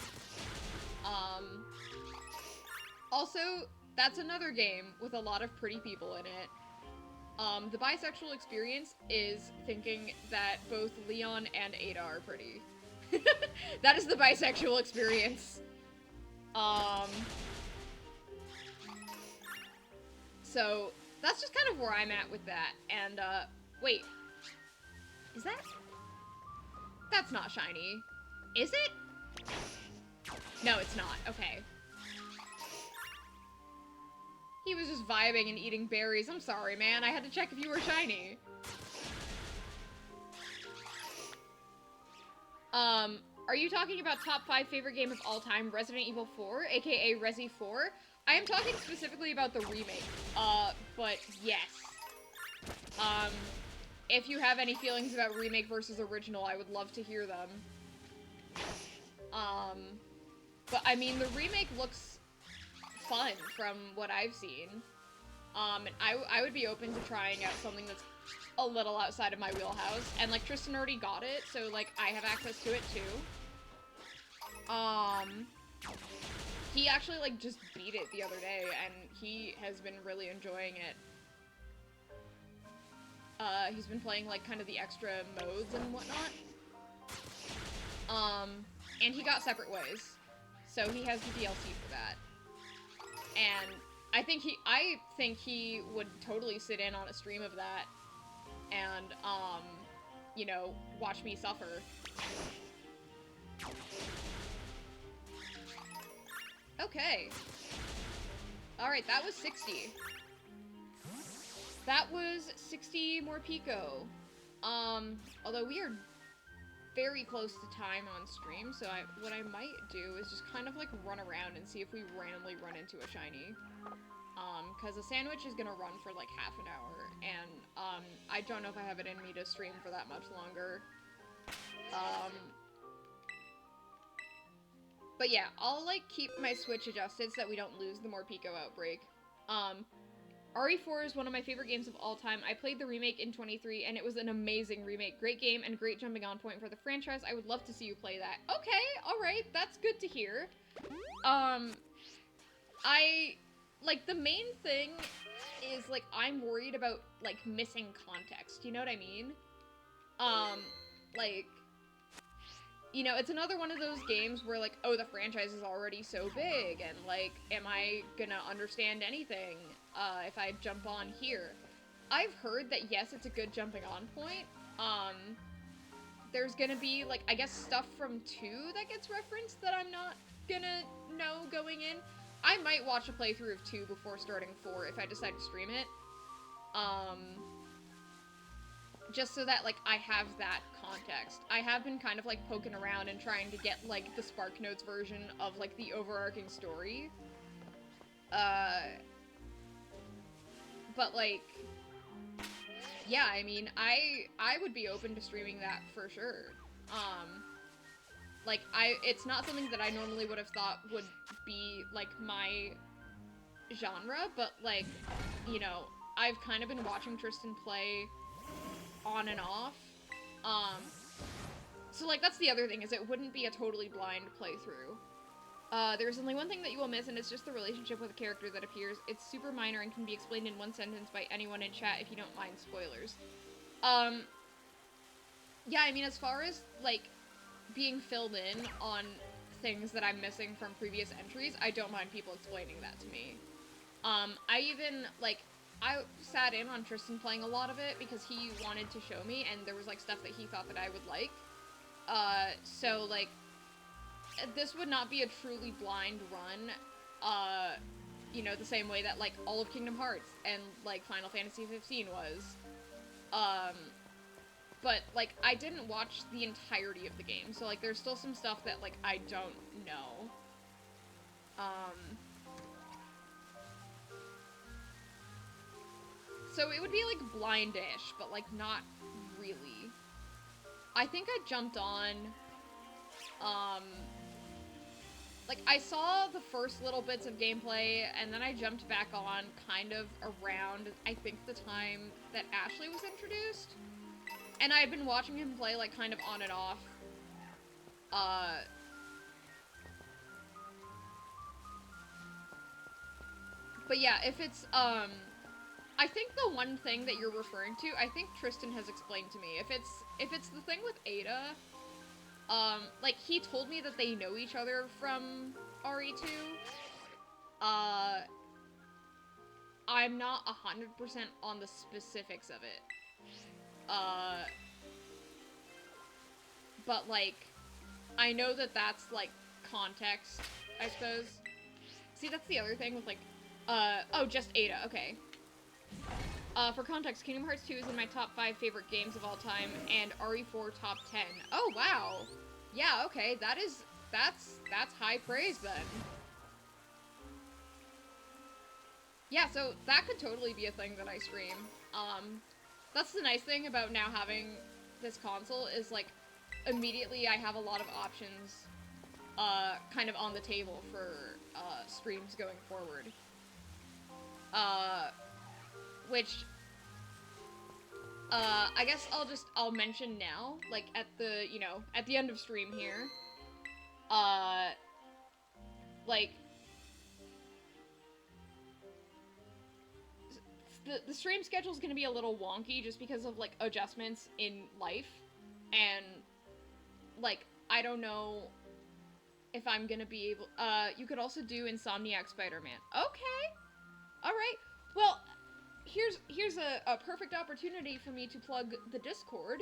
Also, that's another game with a lot of pretty people in it. The bisexual experience is thinking that both Leon and Ada are pretty. That is the bisexual experience. So, that's just kind of where I'm at with that. And, wait. Is that? That's not shiny. Is it? No, it's not. Okay. He was just vibing and eating berries. I'm sorry, man. I had to check if you were shiny. Are you talking about top 5 favorite game of all time, Resident Evil 4, aka Resi 4? I am talking specifically about the remake, but yes. If you have any feelings about remake versus original, I would love to hear them. But I mean, the remake looks fun from what I've seen. And I would be open to trying out something that's a little outside of my wheelhouse. And, like, Tristan already got it, so, like, I have access to it, too. He actually, like, just beat it the other day, and he has been really enjoying it. He's been playing, like, kind of the extra modes and whatnot. And he got Separate Ways, so he has the DLC for that. And I think he would totally sit in on a stream of that and, you know, watch me suffer. Okay. Alright, that was 60. That was 60 more Pico. Although we are very close to time on stream, so what I might do is just kind of, like, run around and see if we randomly run into a shiny. Because a sandwich is gonna run for, like, half an hour, and, I don't know if I have it in me to stream for that much longer. But yeah, I'll, like, keep my Switch adjusted so that we don't lose the Morpeko outbreak. RE4 is one of my favorite games of all time. I played the remake in 23, and it was an amazing remake. Great game and great jumping on point for the franchise. I would love to see you play that. Okay, alright, that's good to hear. Like, the main thing is, like, I'm worried about, like, missing context, you know what I mean? Like, you know, it's another one of those games where, like, oh, the franchise is already so big, and, like, am I gonna understand anything, if I jump on here? I've heard that, yes, it's a good jumping on point. There's gonna be, like, I guess stuff from 2 that gets referenced that I'm not gonna know going in. I might watch a playthrough of 2 before starting 4 if I decide to stream it. Just so that, like, I have that context. I have been kind of, like, poking around and trying to get, like, the SparkNotes version of, like, the overarching story. But, like, yeah, I mean, I would be open to streaming that for sure. Like, it's not something that I normally would have thought would be, like, my genre, but, like, you know, I've kind of been watching Tristan play on and off. So, like, that's the other thing, is it wouldn't be a totally blind playthrough. There's only one thing that you will miss, and it's just the relationship with a character that appears. It's super minor and can be explained in one sentence by anyone in chat if you don't mind spoilers. Yeah, I mean, as far as, like, being filled in on things that I'm missing from previous entries, I don't mind people explaining that to me. I even, like, I sat in on Tristan playing a lot of it because he wanted to show me, and there was, like, stuff that he thought that I would like. So, like, this would not be a truly blind run, you know, the same way that, like, all of Kingdom Hearts and, like, Final Fantasy 15 was. But, like, I didn't watch the entirety of the game, so, like, there's still some stuff that, like, I don't know. So it would be, like, blindish, but, like, not really. I think I jumped on, like, I saw the first little bits of gameplay, and then I jumped back on kind of around, I think, the time that Ashley was introduced. And I had been watching him play, like, kind of on and off. But yeah, if it's, I think the one thing that you're referring to, I think Tristan has explained to me. If it's the thing with Ada, like, he told me that they know each other from RE2. I'm not 100% on the specifics of it. But, like, I know that that's, like, context, I suppose. See, that's the other thing with, like, oh, just Ada, okay. For context, Kingdom Hearts 2 is in my top 5 favorite games of all time, and RE4 top 10. Oh, wow! Yeah, okay, that's high praise, then. Yeah, so that could totally be a thing that I stream. That's the nice thing about now having this console, is, like, immediately I have a lot of options, kind of on the table for, streams going forward. which, I guess I'll mention now, like, at the, you know, at the end of stream here, like, the stream schedule is gonna be a little wonky just because of, like, adjustments in life, and, like, I don't know if I'm gonna be able, you could also do Insomniac Spider-Man. Okay! Alright, well, here's a perfect opportunity for me to plug the Discord.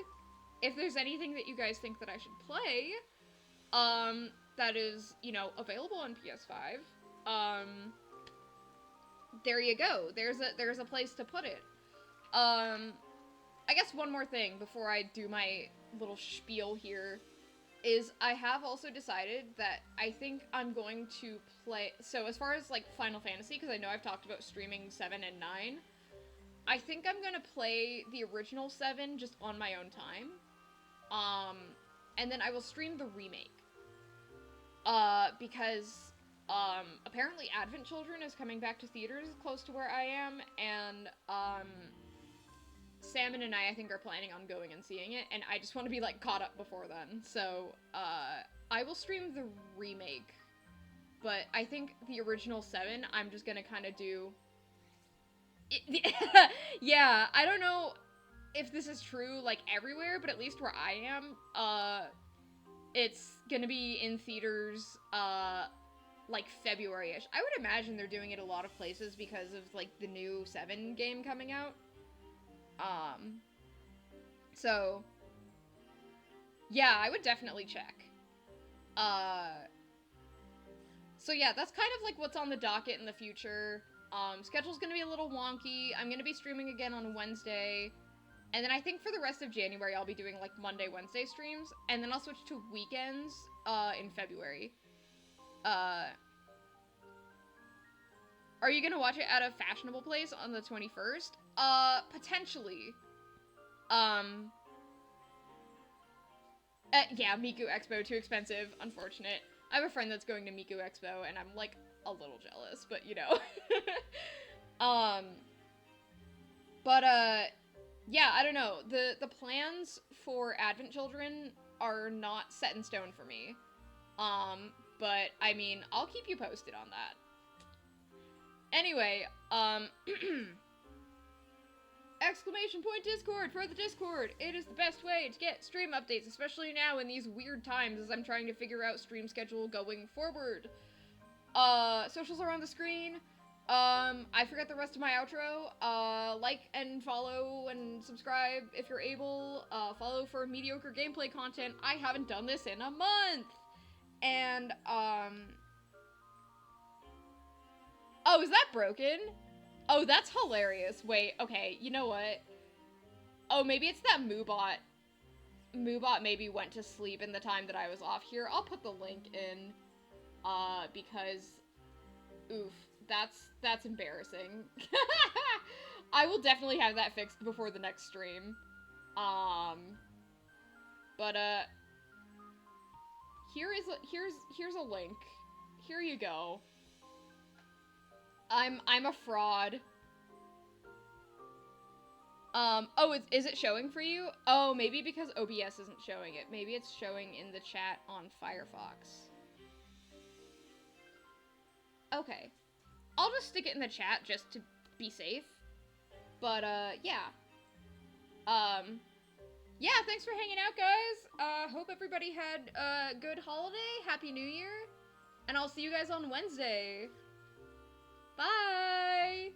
If there's anything that you guys think that I should play, that is, you know, available on PS5, there you go. There's a place to put it. I guess one more thing before I do my little spiel here is I have also decided that I think I'm going to play, so as far as, like, Final Fantasy, because I know I've talked about streaming 7 and 9, I think I'm gonna play the original 7 just on my own time, and then I will stream the remake, because, apparently Advent Children is coming back to theaters close to where I am, and, Salmon and I think, are planning on going and seeing it, and I just want to be, like, caught up before then, so, I will stream the remake, but I think the original 7, I'm just gonna kind of do... Yeah, I don't know if this is true, like, everywhere, but at least where I am, it's gonna be in theaters, like, February-ish. I would imagine they're doing it a lot of places because of, like, the new 7 game coming out. So, yeah, I would definitely check. So yeah, that's kind of, like, what's on the docket in the future. Schedule's gonna be a little wonky. I'm gonna be streaming again on Wednesday. And then I think for the rest of January, I'll be doing, like, Monday, Wednesday streams. And then I'll switch to weekends, in February. Are you gonna watch it at a fashionable place on the 21st? Potentially. Yeah, Miku Expo, too expensive. Unfortunate. I have a friend that's going to Miku Expo, and I'm, like, a little jealous, but, you know. Yeah, I don't know. The plans for Advent Children are not set in stone for me. But, I mean, I'll keep you posted on that. Anyway, exclamation point Discord for the Discord. It is the best way to get stream updates, especially now in these weird times as I'm trying to figure out stream schedule going forward. Socials are on the screen. I forgot the rest of my outro. Like and follow and subscribe if you're able. Follow for mediocre gameplay content. I haven't done this in a month. And, oh, is that broken? Oh, that's hilarious. Wait, okay, you know what? Oh, maybe it's that Moobot. Moobot maybe went to sleep in the time that I was off here. I'll put the link in, because, oof, that's embarrassing. I will definitely have that fixed before the next stream. But, here's a link. Here you go. I'm a fraud. Oh, is it showing for you? Oh, maybe because OBS isn't showing it. Maybe it's showing in the chat on Firefox. Okay. I'll just stick it in the chat just to be safe. But, yeah. Yeah, thanks for hanging out, guys. Hope everybody had a good holiday. Happy New Year. And I'll see you guys on Wednesday. Bye!